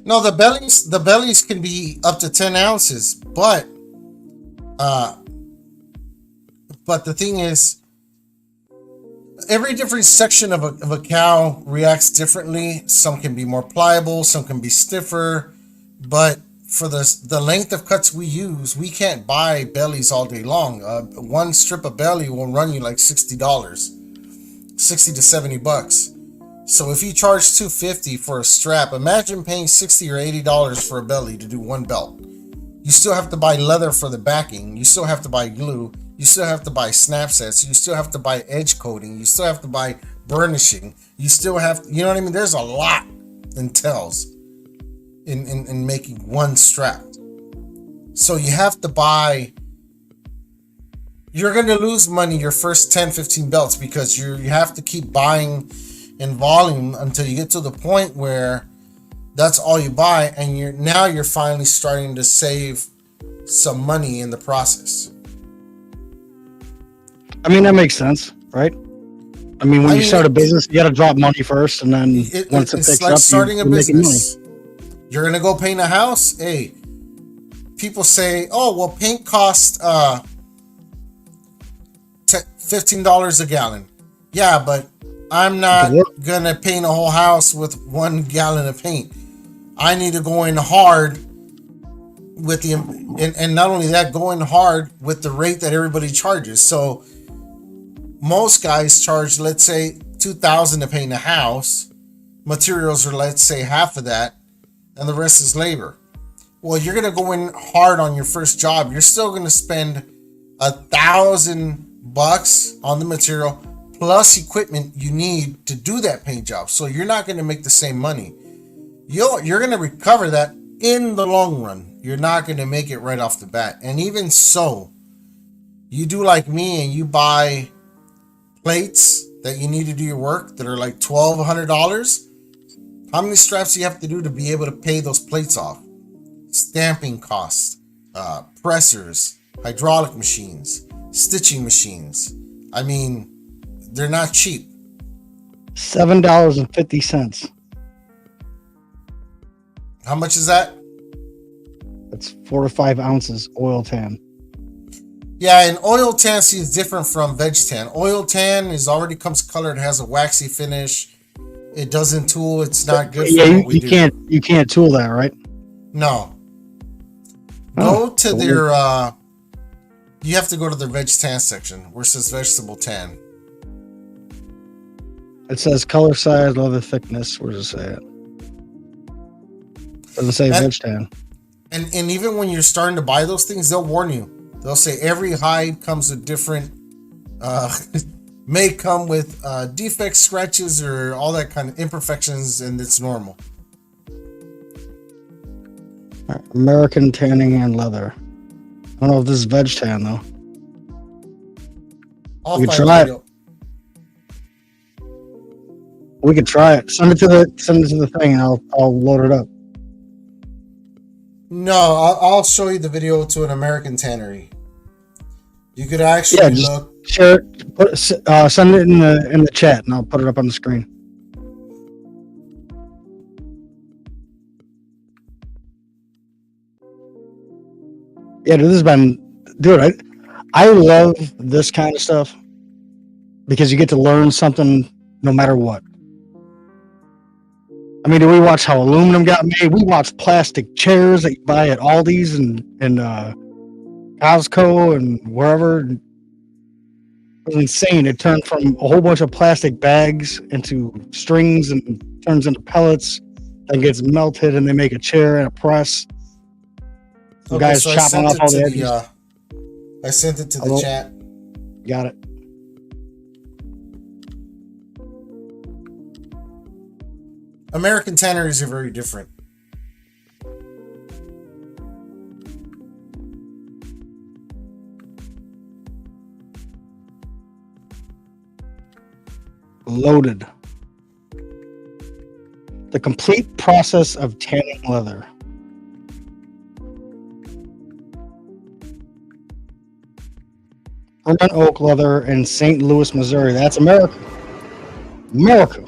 No, the bellies can be up to 10 ounces, but the thing is, every different section of a cow reacts differently. Some can be more pliable, some can be stiffer, but for the length of cuts we use, we can't buy bellies all day long. One strip of belly will run you like $60, 60 to 70 bucks. So if you charge $250 for a strap, imagine paying $60 or $80 for a belly to do one belt. You still have to buy leather for the backing. You still have to buy glue. You still have to buy snap sets. You still have to buy edge coating. You still have to buy burnishing. You still have, you know what I mean? There's a lot entails in making one strap. So you have to buy, you're going to lose money your first 10, 15 belts because you have to keep buying in volume until you get to the point where that's all you buy, and you're finally starting to save some money in the process.
I mean, that makes sense, right? I mean, when you start a business, you got to drop money first, and then once it
it's
picks
like
up,
starting a
you're making
business. You're gonna go paint a house. Hey, people say, "Oh, well, paint costs $15 a gallon." Yeah, but I'm not gonna paint a whole house with 1 gallon of paint. I need to go in hard with and not only that, going hard with the rate that everybody charges. So most guys charge, let's say, $2,000 to paint a house. Materials are, let's say, half of that, and the rest is labor. Well, you're gonna go in hard on your first job. You're still gonna spend $1,000 on the material plus equipment you need to do that paint job. So you're not gonna make the same money. You're gonna recover that in the long run. You're not gonna make it right off the bat. And even so, you do like me and you buy plates that you need to do your work that are like $1,200. How many straps do you have to do to be able to pay those plates off? Stamping costs, pressers, hydraulic machines, stitching machines. I mean, they're not cheap.
$7.50.
How much is that?
That's 4 to 5 ounces oil tan.
Yeah, and oil tan is different from veg tan. Oil tan is already comes colored, has a waxy finish. It doesn't tool. It's not good
Yeah,
for what we
you
do.
you can't tool that, right?
No.
Oh,
Go to their you have to go to their veg tan section where it says vegetable tan.
It says color, size, leather thickness. Where does it say it? Doesn't say
And-
veg tan.
And even when you're starting to buy those things, they'll warn you. They'll say every hide comes with different may come with defects, scratches, or all that kind of imperfections, and it's normal.
All right, American tanning and leather. I don't know if this is veg tan though.
I'll
We can
find
try
a
it.
video.
We could try it. Send it to the thing, and I'll load it up.
No, I'll show you the video to an American tannery. You could actually
Yeah, just
look.
share it. Send it in the chat, and I'll put it up on the screen. Yeah, dude, this has been, dude. I love this kind of stuff because you get to learn something no matter what. I mean, do we watch how aluminum got made? We watch plastic chairs that you buy at Aldi's and Costco and wherever. It was insane. It turned from a whole bunch of plastic bags into strings and turns into pellets. Then gets melted and they make a chair and a press. The
Okay,
guys
so
chopping off all the edges.
I sent it to the
Hello?
chat.
Got it.
American tanneries are very different.
Loaded. The complete process of tanning leather. Urban oak leather in St. Louis, Missouri. That's America. America.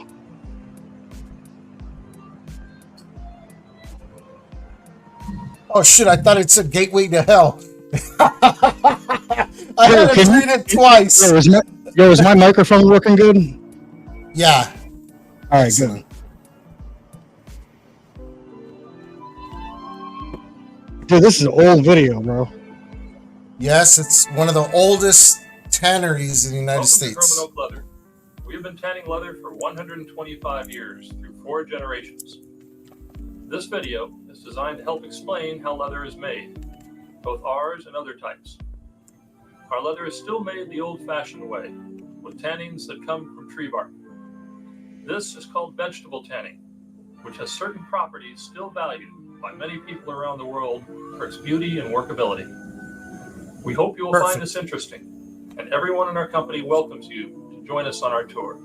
Oh shit! I thought it said gateway to hell. I
Yo,
had
can
to
you-
read it twice.
Is my microphone working good?
Yeah.
All right,
Excellent.
good. Dude, this is an old video, bro.
Yes, it's one of the oldest tanneries in the United
Welcome to
States.
Roman Oak Leather. We have been tanning leather for 125 years through 4 generations. This video is designed to help explain how leather is made, both ours and other types. Our leather is still made the old-fashioned way, with tannings that come from tree bark. This is called vegetable tanning, which has certain properties still valued by many people around the world for its beauty and workability. We hope you will
Perfect.
find this interesting, and everyone in our company welcomes you to join us on our tour.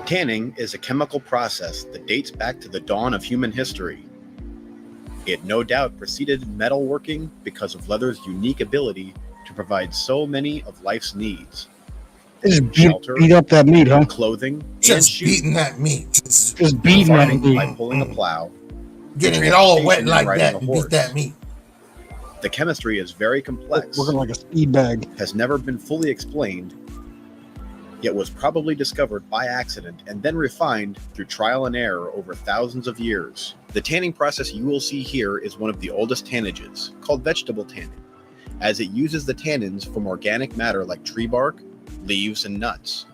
Tanning is a chemical process that dates back to the dawn of human history. It no doubt preceded metalworking because of leather's unique ability to provide so many of life's needs:
They just
Shelter.
beat up that meat, huh?
clothing, and
Just
shoes.
beating that meat. Just
Just beating that
Farming
meat.
by pulling a plow.
getting it all wet
Transportation
like
and riding
that
a
and
horse.
beat that meat.
The chemistry is very complex,
Working like a speed bag.
has never been fully explained, yet was probably discovered by accident and then refined through trial and error over thousands of years. The tanning process you will see here is one of the oldest tannages, called vegetable tanning, as it uses the tannins from organic matter like tree bark, leaves, and nuts.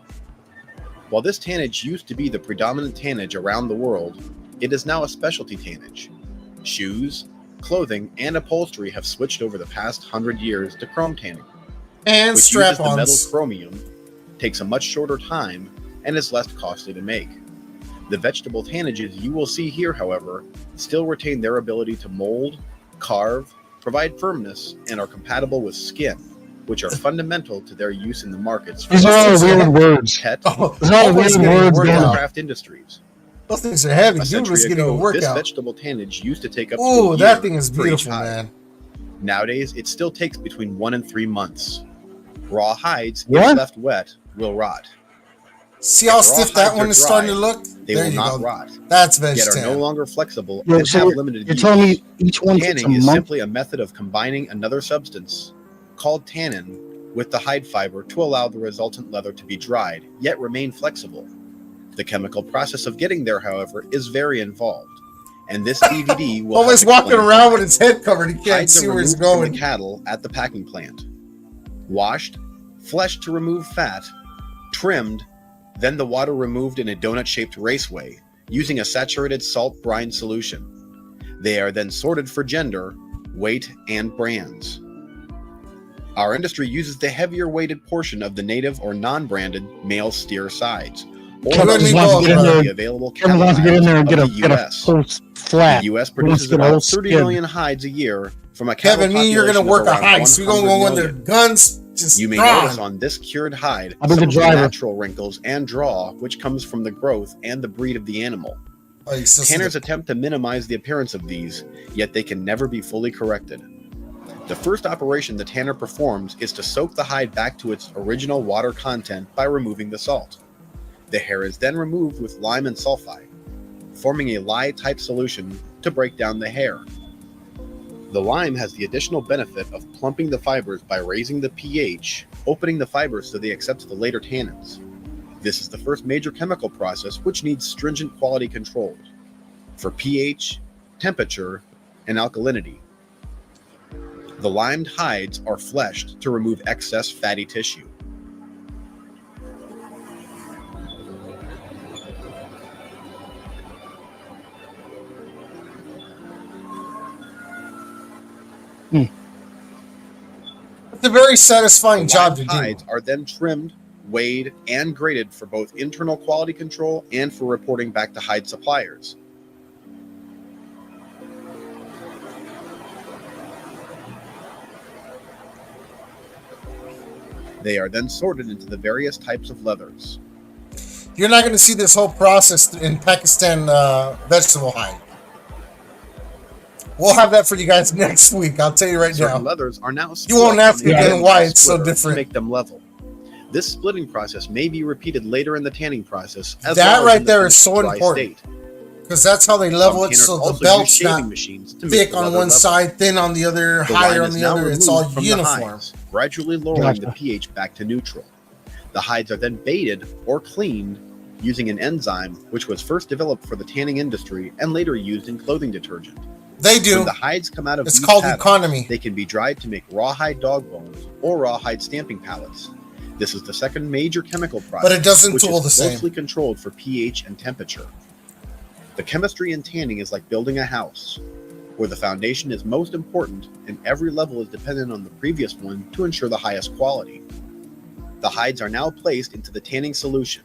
While this tannage used to be the predominant tannage around the world, it is now a specialty tannage. Shoes, clothing, and upholstery have switched over the past 100 years to chrome tanning,
And
which uses the metal
strap-ons.
chromium, takes a much shorter time, and is less costly to make. The vegetable tannages you will see here, however, still retain their ability to mold, carve, provide firmness, and are compatible with skin, which are fundamental to their use in the markets for
These are all weird words.
pet,
Oh,
There's all
always
weird
getting
words
word
going
out.
on.
craft industries.
Those things are heavy.
A
Dude
century
was getting a
ago, this
workout.
vegetable tannage used to take up to
Oh,
a
that
year
thing is
for each
beautiful,
hide.
man.
Nowadays, it still takes between 1 and 3 months. Raw hides,
What?
if left wet, will rot.
See how
If raw
stiff that
hides
one
are
is starting to
dry,
look?
They
There
will
you
not
go.
rot,
That's
yet are no
vegetarian.
longer flexible
Yeah,
and
so
have
you're-
limited
You're
use.
telling me each one takes a
Tanning is
month?
simply a method of combining another substance, called tannin, with the hide fiber to allow the resultant leather to be dried, yet remain flexible. The chemical process of getting there, however, is very involved, and this DVD will
Always
help
walking
explain
around
why.
with his head covered. He can't
Hides
see
are
where he's
removed from
going.
the cattle at the packing plant, washed, fleshed to remove fat, trimmed, then the water removed in a donut-shaped raceway using a saturated salt brine solution. They are then sorted for gender, weight, and brands. Our industry uses the heavier weighted portion of the native or non-branded male steer sides, or
Kevin
the
just wants to get in
of
there-
the available
Kevin wants to get in there and
of
get a,
the
get a
U.S.
full flat.
The U.S.
He wants
produces
to get a whole
about 30
skid.
million hides a year from a cattle
Kevin, me and you're gonna
population
work
of
a
around
hike. So we're gonna
100
go in there,
million.
guns just
You may
drawn.
notice on this cured hide
I'll be
some
the
of the
driver.
natural wrinkles and draw, which comes from the growth and the breed of the animal.
Oh, you still see
Tanners
the-
attempt to minimize the appearance of these, yet they can never be fully corrected. The first operation the tanner performs is to soak the hide back to its original water content by removing the salt. The hair is then removed with lime and sulfide, forming a lye-type solution to break down the hair. The lime has the additional benefit of plumping the fibers by raising the pH, opening the fibers so they accept the later tannins. This is the first major chemical process which needs stringent quality controls for pH, temperature, and alkalinity. The limed hides are fleshed to remove excess fatty tissue.
It's a very satisfying
The
job to
limed
do.
hides are then trimmed, weighed, and graded for both internal quality control and for reporting back to hide suppliers. They are then sorted into the various types of leathers.
You're not going to see this whole process in Pakistan vegetable hide. We'll have that for you guys next week. I'll tell you right
Certain
now.
leathers are now
You won't
split
ask
and
again
then
why it's so
splitter
different.
to make them level. This splitting process may be repeated later in the tanning process. As
That
well as
right
in the
there is
finished
so
dry
important.
state.
Because that's how they level
Some
it,
tanners
so the
also use
belt's
shaving
not
machines to make
thick
the
on
leather
one
level.
side, thin on the other,
The
higher
lime
on
is
the
now
other. It's
removed
all
from the
uniform.
hides, gradually lowering
Gotcha.
the pH back to neutral. The hides are then baited or cleaned using an enzyme which was first developed for the tanning industry and later used in clothing detergent.
They do.
When the hides come out of
It's
these
called
pattens,
economy.
they can be dried to make rawhide dog bones or rawhide stamping pallets. This is the second major chemical process,
But it doesn't
which
tool
is
the same.
closely controlled for pH and temperature. The chemistry in tanning is like building a house, where the foundation is most important and every level is dependent on the previous one to ensure the highest quality. The hides are now placed into the tanning solution,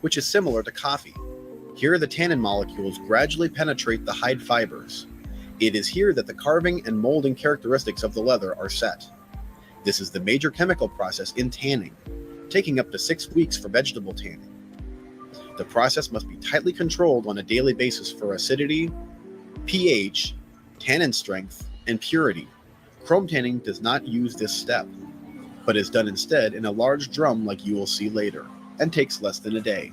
which is similar to coffee. Here the tannin molecules gradually penetrate the hide fibers. It is here that the carving and molding characteristics of the leather are set. This is the major chemical process in tanning, taking up to 6 weeks for vegetable tanning. The process must be tightly controlled on a daily basis for acidity, pH, tannin strength, and purity. Chrome tanning does not use this step, but is done instead in a large drum like you will see later, and takes less than a day.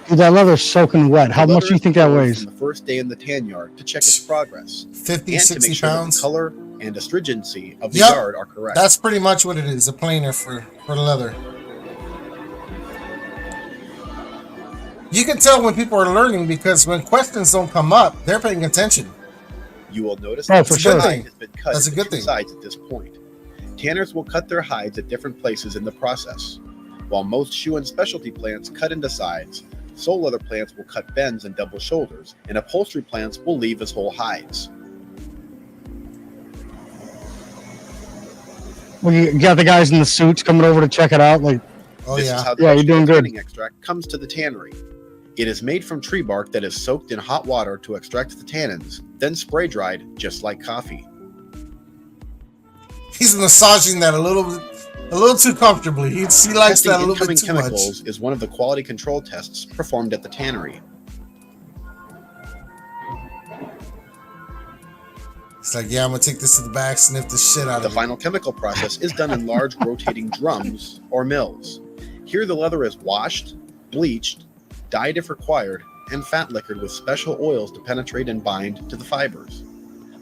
Dude, that leather's soaking wet. How
The
much do you
leather
think that
is
weighs?
from the first day in the tan yard to check its progress
50,
and to
60
make sure that the
pounds.
color and astringency of the
Yep.
yard are correct.
That's pretty much what it is, a planer for leather. You can tell when people are learning because when questions don't come up, they're paying attention.
You will notice
Oh,
that
for
the
sure.
hide has been cut
That's a
into
good
two
thing.
sides at this point. Tanners will cut their hides at different places in the process. While most shoe and specialty plants cut into sides, sole leather plants will cut bends and double shoulders, and upholstery plants will leave as whole hides.
Well, you got the guys in the suits coming over to check it out. Like,
Oh
This is
yeah.
how the
Yeah, you're doing
vegetable
good.
tanning extract comes to the tannery. It is made from tree bark that is soaked in hot water to extract the tannins, then spray dried just like coffee.
He's massaging that a little bit. A little too comfortably. He likes
Testing
that a little
incoming
bit too much.
chemicals is one of the quality control tests performed at the tannery.
It's like, yeah, I'm gonna take this to the back, sniff the shit out
The
of it.
final chemical process is done in large rotating drums or mills. Here the leather is washed, bleached, dyed if required, and fat liquored with special oils to penetrate and bind to the fibers.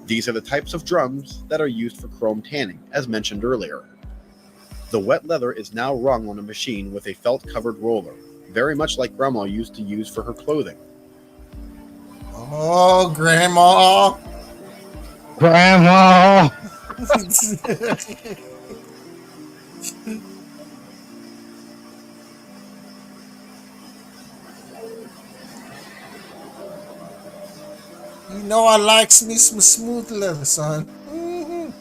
These are the types of drums that are used for chrome tanning, as mentioned earlier. The wet leather is now wrung on a machine with a felt-covered roller, very much like Grandma used to use for her clothing.
Oh, Grandma.
Grandma.
You know I likes me some smooth leather, son. Mhm.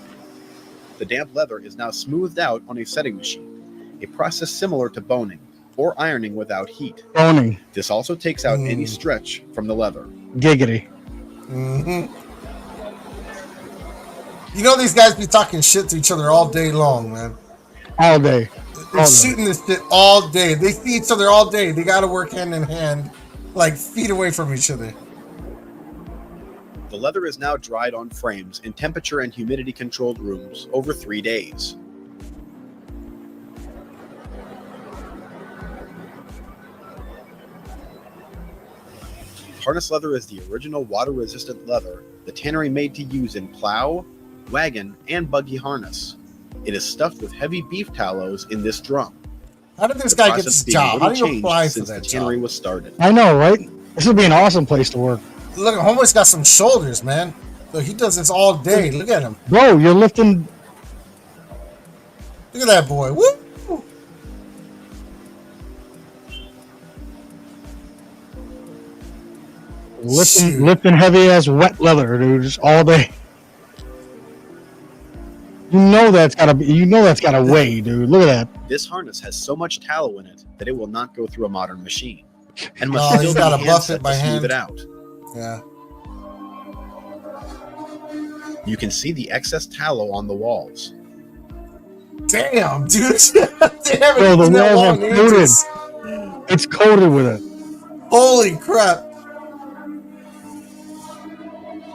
The damp leather is now smoothed out on a setting machine, a process similar to boning or ironing without heat.
Boning.
This also takes out any stretch from the leather.
Giggity.
Mhm. You know these guys be talking shit to each other all day long, man.
All day.
They're
All day.
shooting this shit all day. They see each other all day. They gotta work hand in hand, like feet away from each other.
The leather is now dried on frames in temperature and humidity controlled rooms over 3 days. Harness leather is the original water-resistant leather the tannery made to use in plow, wagon, and buggy harness. It is stuffed with heavy beef tallows in this drum.
How did this
The
guy get
process
this
being
job? How
little
do you
changed
apply for
since
that
the tannery
job?
was started.
I know, right? This would be an awesome place to work.
Look, homeboy's got some shoulders, man. Look, he does this all day. Look at him.
Bro, you're lifting.
Look at that boy. Woo! Shoot.
Lifting heavy ass wet leather, dude, just all day. You know that's gotta weigh, dude. Look at that.
This harness has so much tallow in it that it will not go through a modern machine, and
No,
must
he's
still be
gotta
hand
buff
set
it by
to smooth
hand.
it out.
Yeah.
You can see the excess tallow on the walls.
Damn, dude. They haven't
Bro, the
used that
walls are
long
coated.
ages.
It's coated with it.
Holy crap.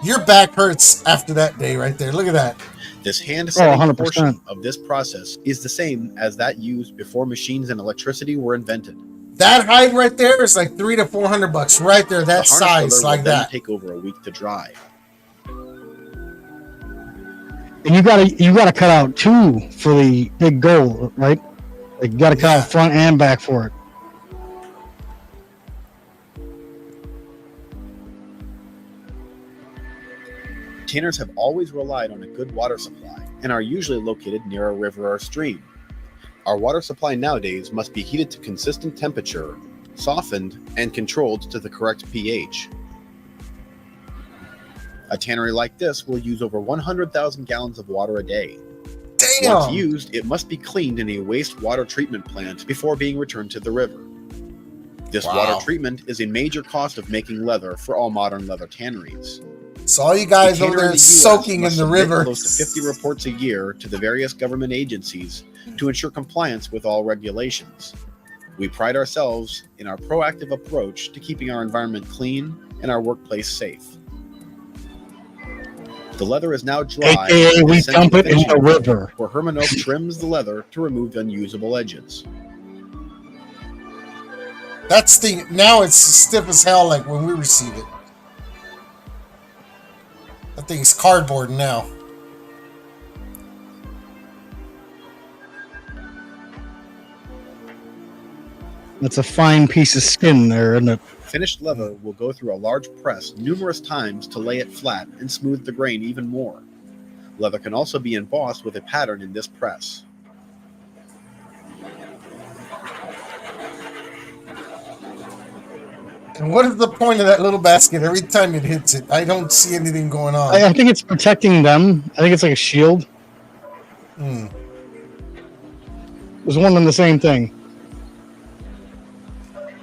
Your back hurts after that day right there. Look at that.
This hand setting
100%.
portion of this process is the same as that used before machines and electricity were invented.
That hide right there is like $300 to $400 right there. That
The harness
size
leather will
like
then
that.
take over a week to dry.
And you gotta cut out two for the big goal, right? Like you gotta cut out front and back for it.
Tanners have always relied on a good water supply and are usually located near a river or stream. Our water supply nowadays must be heated to consistent temperature, softened, and controlled to the correct pH. A tannery like this will use over 100,000 gallons of water a day.
Damn.
Once used, it must be cleaned in a wastewater treatment plant before being returned to the river. This
Wow.
water treatment is a major cost of making leather for all modern leather tanneries.
So all you guys
The
over
tanner
there
in the US
soaking in
must
the
submit
river.
Close to 50 reports a year to the various government agencies to ensure compliance with all regulations. We pride ourselves in our proactive approach to keeping our environment clean and our workplace safe. The leather is now dry.
AKA
and
we
sent to
dump it in the
finishing
river.
where Herman Oak trims the leather to remove unusable edges.
That's the now it's stiff as hell like when we receive it. That thing's cardboard now.
That's a fine piece of skin there, isn't it?
Finished leather will go through a large press numerous times to lay it flat and smooth the grain even more. Leather can also be embossed with a pattern in this press.
And what is the point of that little basket every time it hits it? I don't see anything going on.
I think it's protecting them. I think it's like a shield.
Hmm.
It was one and the same thing.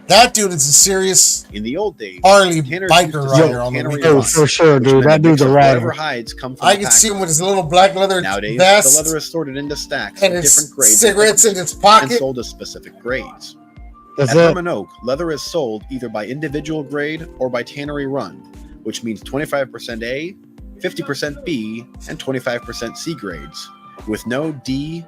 That dude is a serious
In the old days,
Harley
tanners
biker
used to
rider
sell
on the
tannery
weekends.
rust,
For sure,
which
dude.
meant
That dude's a
mix of whatever
rider.
hides come from
I
the
can see him
packers.
with his little black leather
Nowadays,
vest
the leather is sorted into stacks
and
of
his
different grades of
cigarettes in
thickness
his
and
pocket.
sold as specific grades.
That's
At
it.
Herman Oak, leather is sold either by individual grade or by tannery run, which means 25% A, 50% B, and 25% C grades, with no D,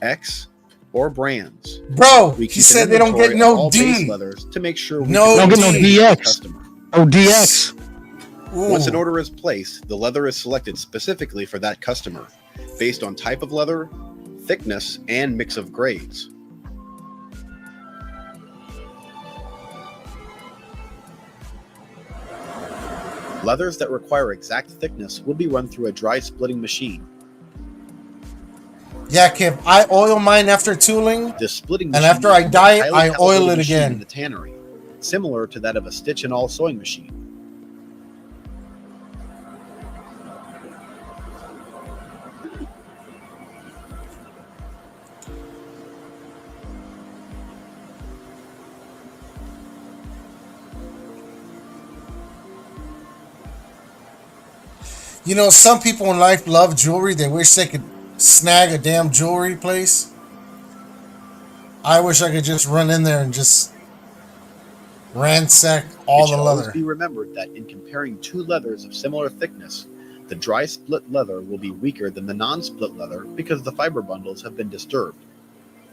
X, or brands.
Bro,
We
he
keep
said
an
they don't get
inventory of
no
all base
D.
leathers to make sure we
No
can
Don't get no
provide the
DX.
customer.
Oh, DX.
Once an
Ooh.
order is placed, the leather is selected specifically for that customer, based on type of leather, thickness, and mix of grades. Leathers that require exact thickness will be run through a dry splitting machine.
Yeah, Kev, I oil mine after tooling.
This splitting
And
machine
after I
is a
dye it,
highly
I oil
calibrated
it
machine
again.
in the tannery, similar to that of a stitch and awl sewing machine.
You know, some people in life love jewelry. They wish they could snag a damn jewelry place. I wish I could just run in there and just ransack all
It should
the
always
leather.
be remembered that in comparing two leathers of similar thickness, the dry split leather will be weaker than the non-split leather because the fiber bundles have been disturbed.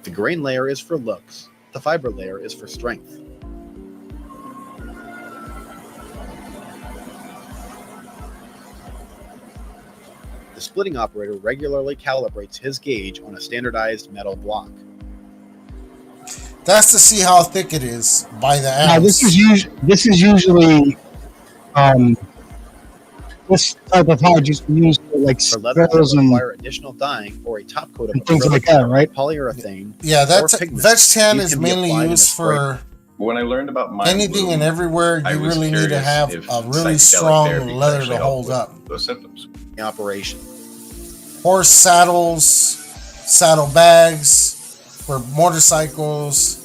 The grain layer is for looks, the fiber layer is for strength. The splitting operator regularly calibrates his gauge on a standardized metal block.
That's to see how thick it is by the ounce.
Now this is usually this type of hide used to be used for like
For leathers that
squares and
require additional dyeing or a top coat of
and things like that, right?
polyurethane,
Yeah,
or
that's
pigment.
veg tan
These
is
can be
mainly
applied in a
used
spray.
for
When I learned about Mind
anything
Bloom,
and everywhere.
I
You
was
really need to
curious
have
if
a really
psychedelic
strong
therapy could
leather
actually
to
help
hold
with
up.
those symptoms.
operation.
Horse saddles, saddle bags for motorcycles,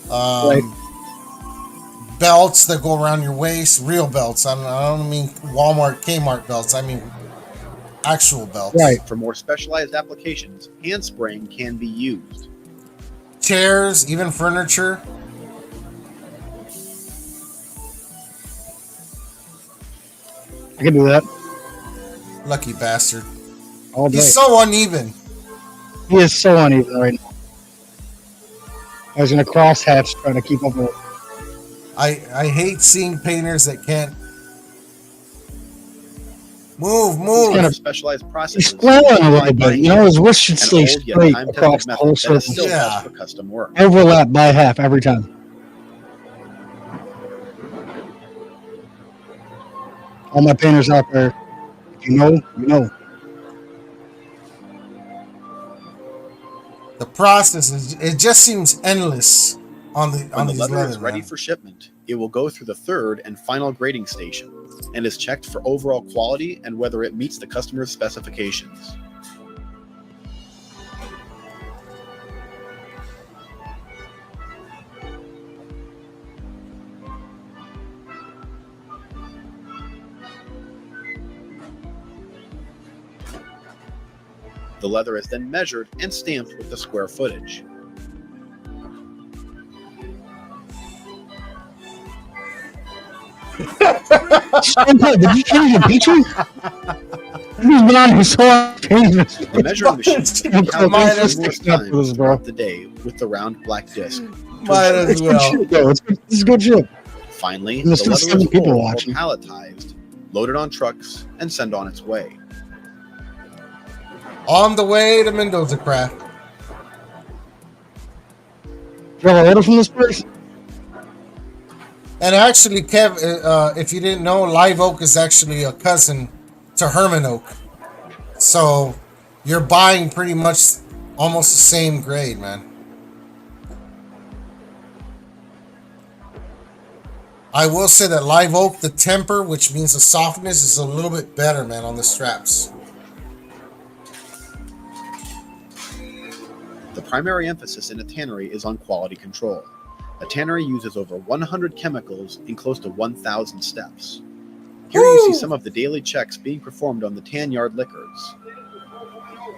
Right.
belts that go around your waist, real belts. I don't mean Walmart, Kmart belts. I mean actual belts.
Right.
For more specialized applications, hand spraying can be used.
Chairs, even furniture.
I can do that
Lucky bastard.
all day.
He's so uneven.
He is so uneven right now. I was in a crosshatch trying to keep up with it.
I hate seeing painters that can't move.
kind
For
of-
specialized
He's
processes,
flailing a little bit. You know, his wrist should
an
stay
old yet
straight
time-tested
across the
method
whole
that is
surface.
still
Yeah.
best for custom work.
Overlap by half every time. All my painters out there, if you know, you know.
The process is, it just seems endless on
When the
these
leather
leather,
is ready
man.
for shipment, it will go through the third and final grading station and is checked for overall quality and whether it meets the customer's specifications. The leather is then measured and stamped with the square footage.
Did you change your picture? He's been on his whole page.
The measuring machine
Might
calibrates
as
numerous
well.
times
Bro.
throughout the day with the round black disc.
Might as
It's good
well.
shit, though. This is good shit.
Finally,
There's
the
still
leather
7
is
people
rolled or
watching.
palletized, loaded on trucks, and sent on its way.
On the way to Mendoza Craft.
You have a order from this place?
And actually, Kev, if you didn't know, Live Oak is actually a cousin to Herman Oak. So you're buying pretty much almost the same grade, man. I will say that Live Oak, the temper, which means the softness, is a little bit better, man, on the straps.
The primary emphasis in a tannery is on quality control. A tannery uses over 100 chemicals in close to 1,000 steps. Here you see some of the daily checks being performed on the tan yard liquors.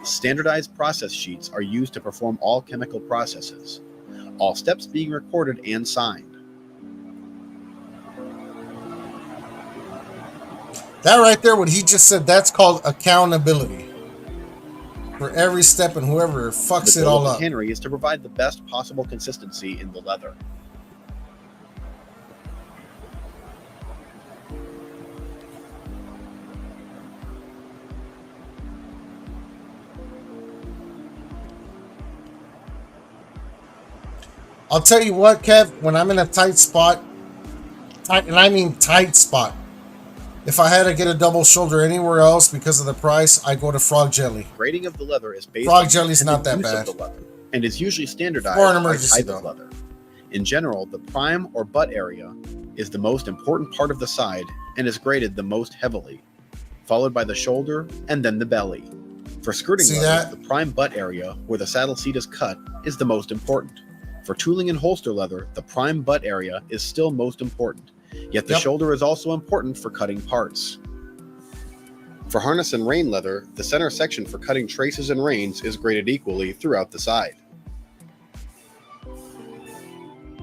Standardized process sheets are used to perform all chemical processes, all steps being recorded and signed.
That right there, what he just said, that's called accountability. For every step and whoever fucks
The
it
goal
all
of
up.
the tannery is to provide the best possible consistency in the leather.
I'll tell you what, Kev, when I'm in a tight spot, and I mean tight spot, if I had to get a double shoulder anywhere else because of the price, I go to Frog Jelly.
Grading of the leather is based
Frog
on
jelly's
the
not that
use of
bad.
the leather and is usually standardized
For an
by
emergency,
type of
though.
leather. In general, the prime or butt area is the most important part of the side and is graded the most heavily, followed by the shoulder and then the belly. For skirting
See
leather,
that?
the prime butt area, where the saddle seat is cut, is the most important. For tooling and holster leather, the prime butt area is still most important, yet the
Yep.
shoulder is also important for cutting parts. For harness and rein leather, the center section for cutting traces and reins is graded equally throughout the side.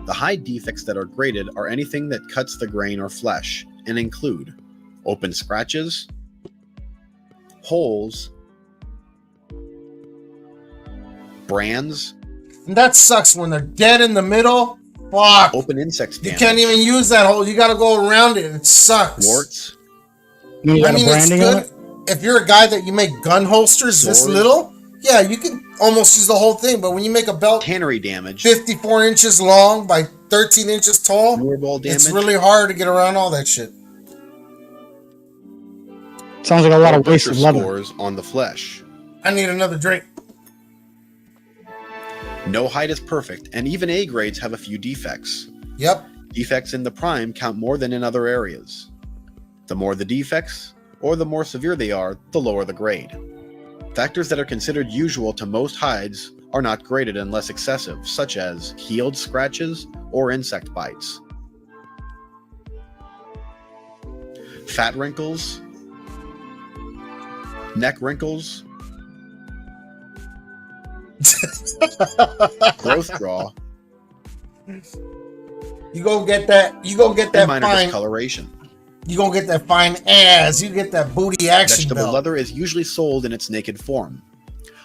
The hide defects that are graded are anything that cuts the grain or flesh and include open scratches, holes, brands,
And that sucks when they're dead in the middle. Fuck.
open insect
You
damage,
can't even use that hole. You got to go around it. It sucks.
warts,
You got
I mean,
a
it's
branding on
good
it?
if you're a guy that you make gun holsters this
Swords.
little. Yeah, you can almost use the whole thing. But when you make a belt
tannery damage,
54 inches long by 13 inches tall,
lure ball damage,
it's really hard to get around all that shit.
Sounds like a lot
or
of
butcher
wasted leather.
scores on the flesh.
I need another drink.
No hide is perfect, and even A grades have a few defects.
Yep.
Defects in the prime count more than in other areas. The more the defects, or the more severe they are, the lower the grade. Factors that are considered usual to most hides are not graded unless excessive, such as healed scratches or insect bites. Fat wrinkles, neck wrinkles, growth draw,
You go get that. You go get that
and minor
fine.
discoloration.
You gonna get that fine ass. You get that booty action
Vegetable
belt.
leather is usually sold in its naked form,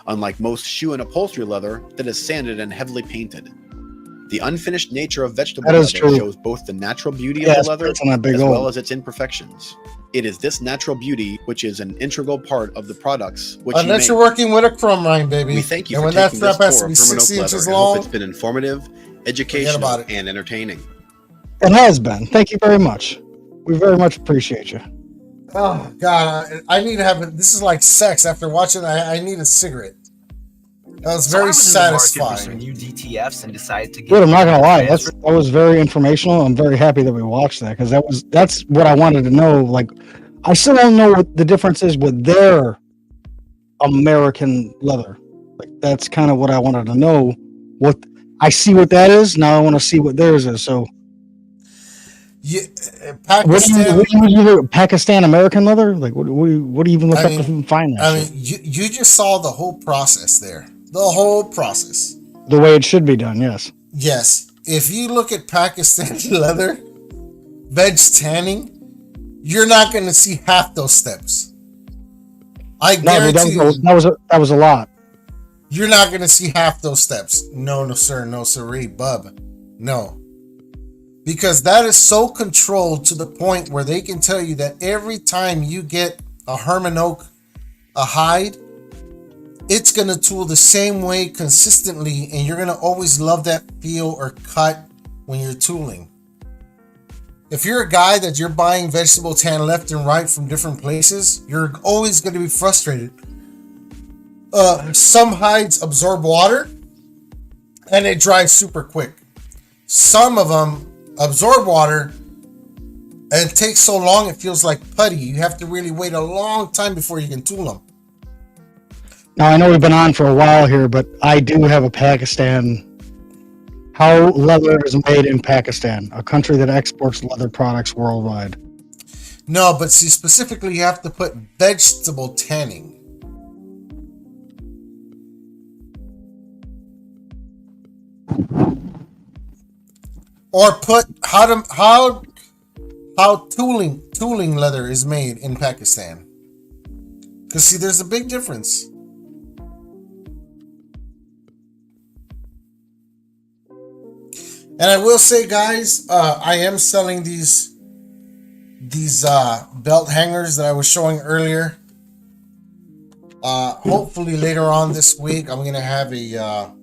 unlike most shoe and upholstery leather that is sanded and heavily painted. The unfinished nature of vegetable
That
leather
is true.
shows both the natural beauty
Yeah,
of
it's
the leather
on that big
as
old.
well as its imperfections. It is this natural beauty which is an integral part of the products which
Unless
you
you're
make.
working with a crumb rind, baby.
We thank you
and
for
when that
taking this
strap has
tour
to
of
be
Herman
60
Oak
inches
Leather. I hope
long,
it's been informative,
about
educational,
it.
and entertaining.
It has been. Thank you very much. We very much appreciate you.
oh god, I need to have it. This is like sex. After watching, I need a cigarette. That was
So I
very
was in the market for some
satisfying.
new DTFs and decided to get.
Dude, I'm not gonna lie. That was very informational. I'm very happy that we watched that because that's what I wanted to know. Like, I still don't know what the difference is with their American leather. Like, that's kind of what I wanted to know. What I see what that is now, I want to see what theirs is. So,
Yeah,
what do
Pakistan.
you do? Pakistan American leather? Like, what do you even look
I
up
mean-
to even find that?
I
shit?
mean, you just saw the whole process there. The whole process.
The way it should be done. Yes.
Yes. If you look at Pakistani leather, veg tanning, you're not going to see half those steps. I
No, dude,
guarantee you,
that was a lot.
you're not going to see half those steps. No, sir. No, sirree, bub. No. Because that is so controlled to the point where they can tell you that every time you get a Herman Oak, a hide, it's going to tool the same way consistently, and you're going to always love that feel or cut when you're tooling. If you're a guy that you're buying vegetable tan left and right from different places, you're always going to be frustrated. Some hides absorb water and it dries super quick. Some of them absorb water and it takes so long it feels like putty. You have to really wait a long time before you can tool them.
Now I know we've been on for a while here, but I do have a Pakistan How leather is made in Pakistan, a country that exports leather products worldwide.
No, but see, specifically, you have to put vegetable tanning. Or put how tooling leather is made in Pakistan. Because see, there's a big difference. And I will say, guys, I am selling these belt hangers that I was showing earlier. Hopefully later on this week, I'm gonna have a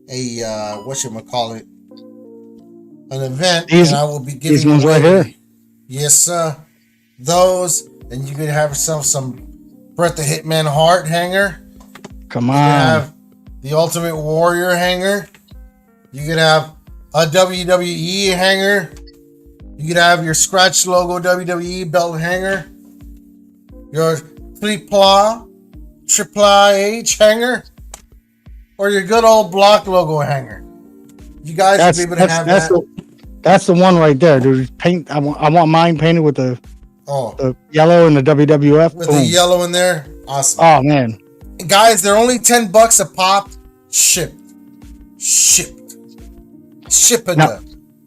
whatchamacallit, an event, and I will be giving
these ones right here.
Yes, sir. Those, and you could have yourself some Bret the Hitman Hart hanger.
Come on.
You could have the Ultimate Warrior hanger. You could have a WWE hanger. You could have your scratch logo WWE belt hanger. Your Triple H hanger. Or your good old block logo hanger. You guys will be able to have that.
That's the one right there, dude. Paint. I want mine painted with the yellow and the WWF.
With the yellow in there. Awesome.
Oh, man.
And guys, they're only $10 a pop. Shipping.
Now,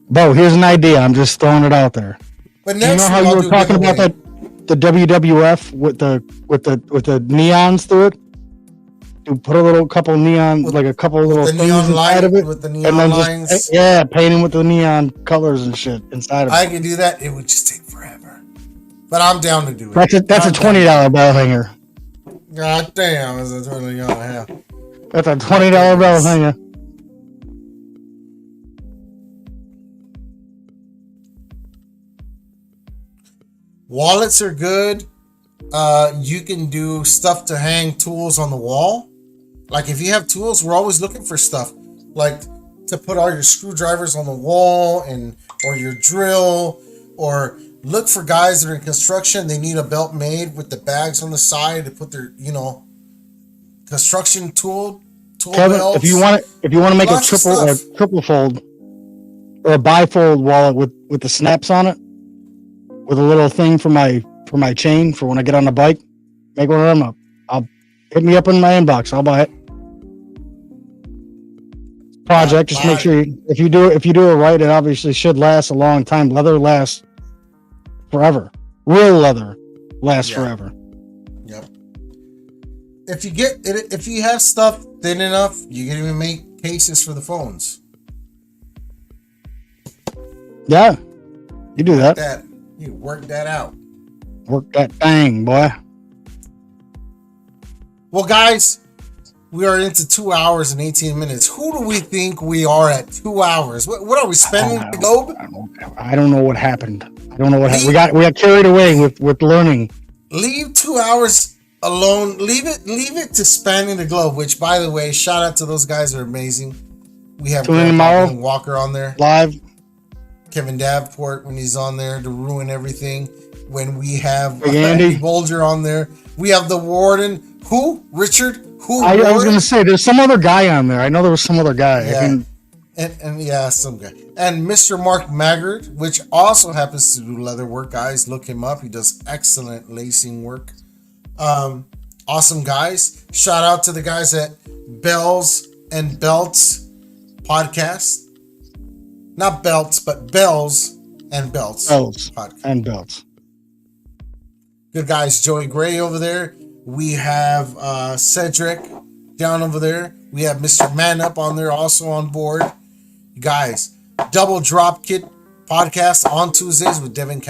Bo, here's an idea. I'm just throwing it out there.
But
you know how you were talking about the WWF with the neons through it? You put a couple neon, like a couple little things inside of it,
with the neon lines.
Just, painting with the neon colors and shit inside of it.
I can do that. It would just take forever, but I'm down to do it.
That's a $20 bell hanger.
God damn, is a $20 hanger.
That's a $20 bell hanger.
Wallets are good. You can do stuff to hang tools on the wall. Like if you have tools, we're always looking for stuff like to put all your screwdrivers on the wall or your drill, or look for guys that are in construction. They need a belt made with the bags on the side to put their, construction tool
Kevin,
belts.
if you want to make a triple fold or a bifold wallet with the snaps on it, with a little thing for my chain for when I get on the bike, make one of them up. Hit me up in my inbox. I'll buy it. Project. Just make sure if you do it right, it obviously should last a long time. Leather lasts forever. Real leather lasts forever.
Yep. If you have stuff thin enough, you can even make cases for the phones.
Yeah, you do that.
You work that out.
Work that thing, boy.
Well, guys, we are into 2 hours and 18 minutes. Who do we think we are at 2 hours? What are we spending the globe?
I don't know what happened. I don't know what happened. We got carried away with learning.
Leave 2 hours alone. Leave it to spanning the globe. Which, by the way, shout out to those guys. They're amazing. We have
tomorrow
Walker on there
live.
Kevin Davenport when he's on there to ruin everything. When we have
Andy
Bolger on there, we have the Warden. Who? Richard? Who?
I was going to say there's some other guy on there. I know there was some other guy.
Yeah. Some guy. And Mr. Mark Maggard, which also happens to do leather work, guys. Look him up. He does excellent lacing work. Awesome guys. Shout out to the guys at Bells and Belts podcast. Not belts, but Bells and Belts.
Bells and Belts.
Good guys. Joey Gray over there. We have Cedric down over there. We have Mr. Man Up on there also on board. You guys, Double Drop Kit podcast on Tuesdays with Kevin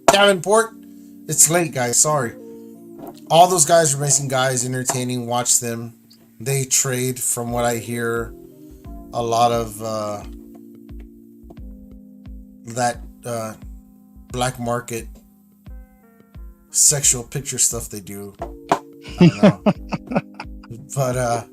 Davenport. It's late, guys. Sorry. All those guys are amazing guys, entertaining. Watch them. They trade, from what I hear, a lot of that black market sexual picture stuff they do. I don't know. But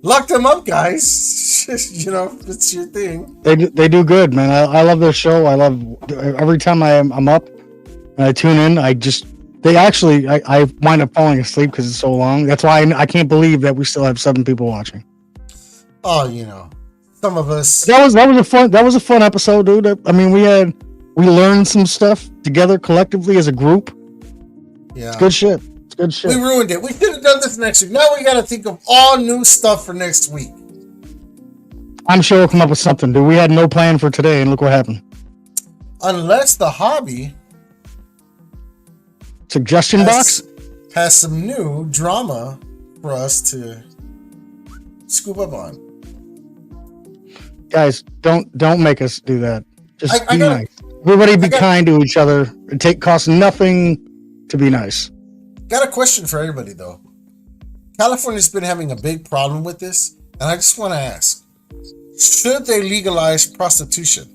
lock them up, guys. It's your thing.
They do good, man. I love their show. I love every time I'm up and I tune in. I wind up falling asleep because it's so long. That's why I can't believe that we still have 7 people watching.
Oh, you know, some of us.
That was a fun episode, dude. I mean, we learned some stuff together collectively as a group.
Yeah.
It's good shit. It's good shit.
We ruined it. We should have done this next week. Now we got to think of all new stuff for next week.
I'm sure we'll come up with something, dude. We had no plan for today, and look what happened.
Unless the hobby
Suggestion box?
has some new drama for us to scoop up on.
Guys, don't make us do that. Just
I
be
gotta-
nice. Everybody be kind to each other. It costs nothing to be nice.
Got a question for everybody, though. California's been having a big problem with this, and I just want to ask, should they legalize prostitution?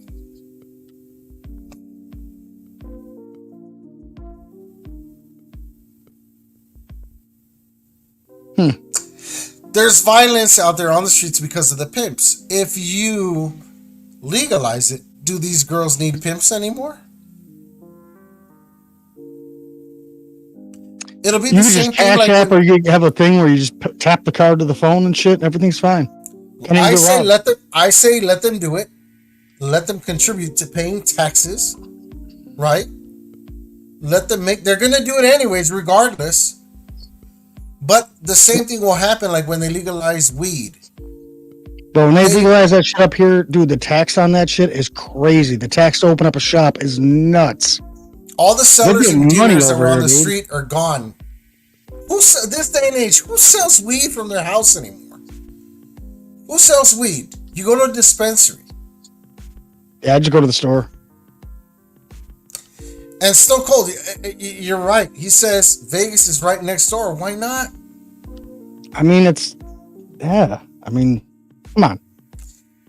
There's violence out there on the streets because of the pimps. If you legalize it, do these girls need pimps anymore? It'll be
You
the
can
same
just
thing
cash
like
app,
when-
or you have a thing where you just tap the card to the phone and shit. Everything's fine. Can't even
I
get
say
robbed.
let them do it. Let them contribute to paying taxes, right? Let them they're gonna do it anyways, regardless. But the same thing will happen like when they legalize weed.
But when they legalize that shit up here, dude, the tax on that shit is crazy. The tax to open up a shop is nuts.
All the sellers
getting
and
money
dealers that
over
were on
there,
the
dude.
street are gone. This day and age, who sells weed from their house anymore? Who sells weed? You go to a dispensary.
Yeah, I just go to the store.
And Stone Cold, you're right. He says Vegas is right next door. Why not?
I mean, I mean, come on.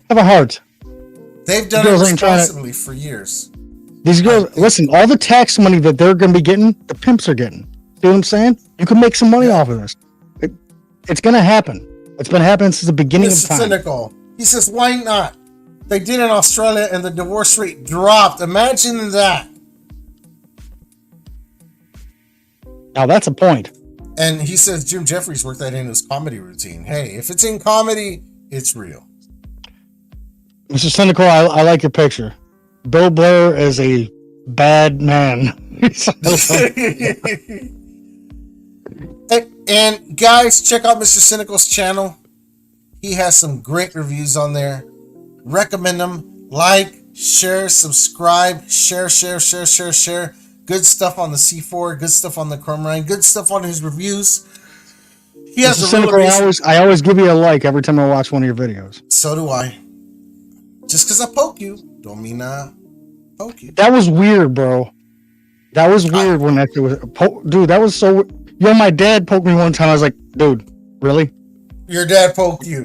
Have a heart.
They've done
Girls
it
ain't trying to-
responsibly for years.
These girls, listen, all the tax money that they're going to be getting, the pimps are getting. See what I'm saying? You can make some money off of this. It's going to happen. It's been happening since the beginning of
Mr.
time.
Cynical. He says, why not? They did in Australia and the divorce rate dropped. Imagine that.
Now, that's a point.
And he says Jim Jeffries worked that in his comedy routine. Hey, if it's in comedy, it's real.
Mr. Cynical, I like your picture. Bill Blair is a bad man.
And guys, check out Mr. Cynical's channel. He has some great reviews on there. Recommend them. Like, share, subscribe, share. Good stuff on the C4, good stuff on the Crumrine, good stuff on his reviews. He has
Mr.
a
Cynical,
real
I always give you a like every time I watch one of your videos.
So do I. Just because I poke you, don't mean I poke you.
That was weird, bro. That was weird when that shit was... Dude, that was so... Yo, my dad poked me one time. I was like, dude, really?
Your dad poked you.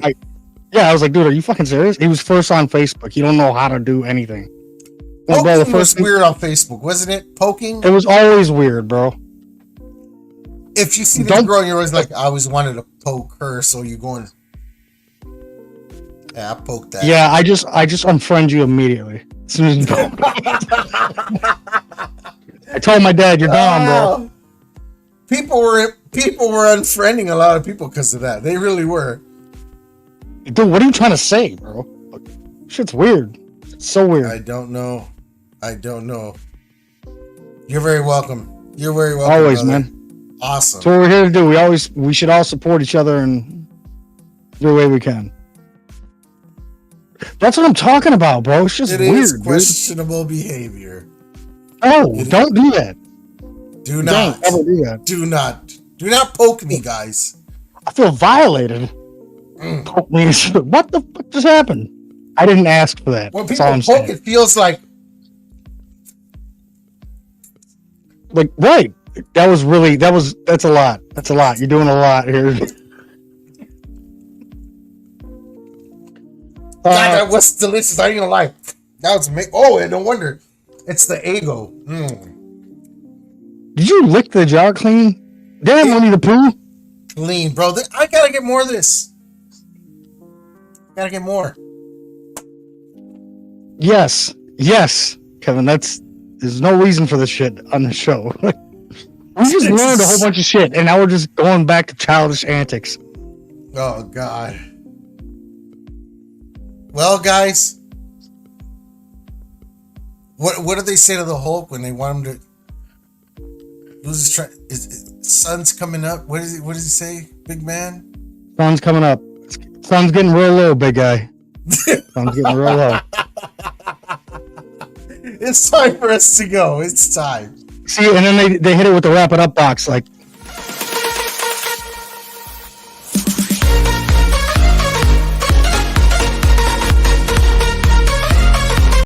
Yeah, I was like, dude, are you fucking serious? He was first on Facebook. He don't know how to do anything. Well, bro, the
Poking was
first thing-
weird on Facebook, wasn't it? Poking?
It was always weird, bro.
If you see this
Don't-
girl and you're always like, I always wanted to poke her, so you're going... Yeah, I poked that.
Yeah, I just unfriend you immediately. As soon as you poke. I told my dad, you're gone, bro.
People were unfriending a lot of people because of that. They really were.
Dude, what are you trying to say, bro? Shit's weird. It's so weird.
I don't know. You're very welcome. You're very welcome.
Always,
brother.
man.
Awesome.
That's what we're here to do. We should all support each other in every way we can. That's what I'm talking about, bro. It's just
It
weird,
is
dude.
questionable behavior.
No, don't do that.
Do not.
Don't ever do that.
Do not poke me, guys.
I feel violated. Poke me. What the fuck just happened? I didn't ask for that.
When
That's
people
all I'm
poke,
saying.
it feels like
Right. That's a lot. That's a lot. You're doing a lot here.
God, that was delicious. I ain't gonna lie. That was and no wonder. It's the ego.
Did you lick the jar clean? Damn, Winnie the Pooh.
Clean, bro. I gotta get more of this. Gotta get more.
Yes, Kevin. There's no reason for this shit on the show. We just learned a whole bunch of shit, and now we're just going back to childish antics.
Oh God. Well, guys, what do they say to the Hulk when they want him to lose his sun's coming up? What does he say, big man?
Sun's coming up. Sun's getting real low, big guy. Sun's getting real low.
It's time for us to go. It's time.
See, and then they hit it with the wrap it up box. Like,